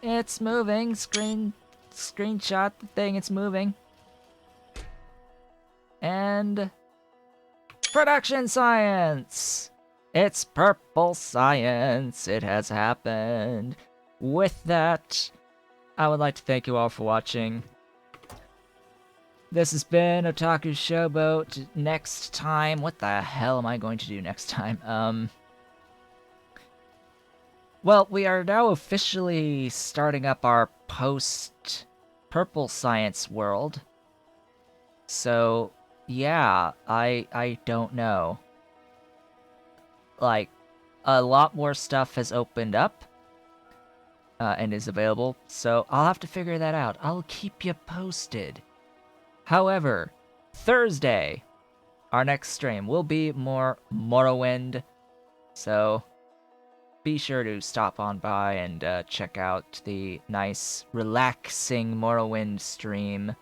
It's moving! Screenshot the thing, it's moving. And... production science! It's purple science! It has happened! With that, I would like to thank you all for watching. This has been Otaku Showboat. Next time, what the hell am I going to do next time? Well, we are now officially starting up our post-purple science world. So, yeah, I don't know. Like, a lot more stuff has opened up. And is available, so I'll have to figure that out. I'll keep you posted. However, Thursday, our next stream will be more Morrowind, so be sure to stop on by and check out the nice, relaxing Morrowind stream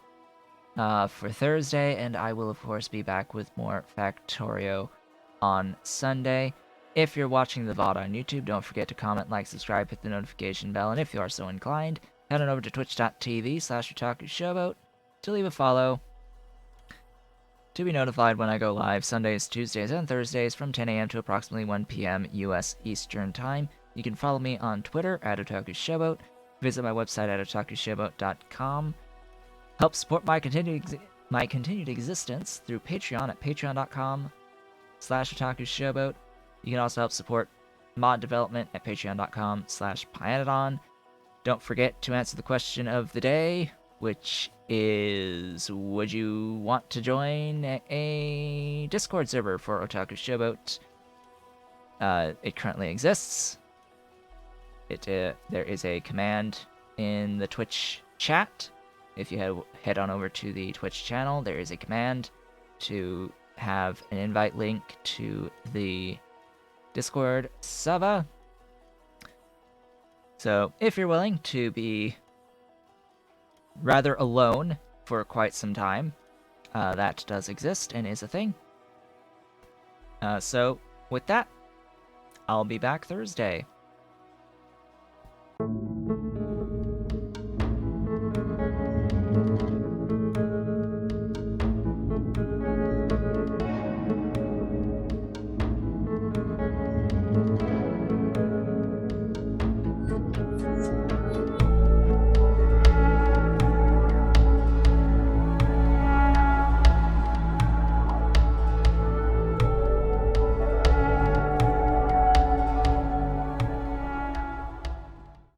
for Thursday, and I will, of course, be back with more Factorio on Sunday. If you're watching the VOD on YouTube, don't forget to comment, like, subscribe, hit the notification bell, and if you are so inclined, head on over to twitch.tv/OtakuShowboat to leave a follow to be notified when I go live Sundays, Tuesdays, and Thursdays from 10 a.m. to approximately 1 p.m. U.S. Eastern Time. You can follow me on Twitter at OtakuShowboat, visit my website at otakushowboat.com, help support my continued existence through Patreon at patreon.com/OtakuShowboat. You can also help support mod development at patreon.com/Pyanodon. Don't forget to answer the question of the day, which is, would you want to join a Discord server for Otaku Showboat? It currently exists. There is a command in the Twitch chat. If you head on over to the Twitch channel, there is a command to have an invite link to the Discord server. So, if you're willing to be rather alone for quite some time, that does exist and is a thing. So, with that, I'll be back Thursday.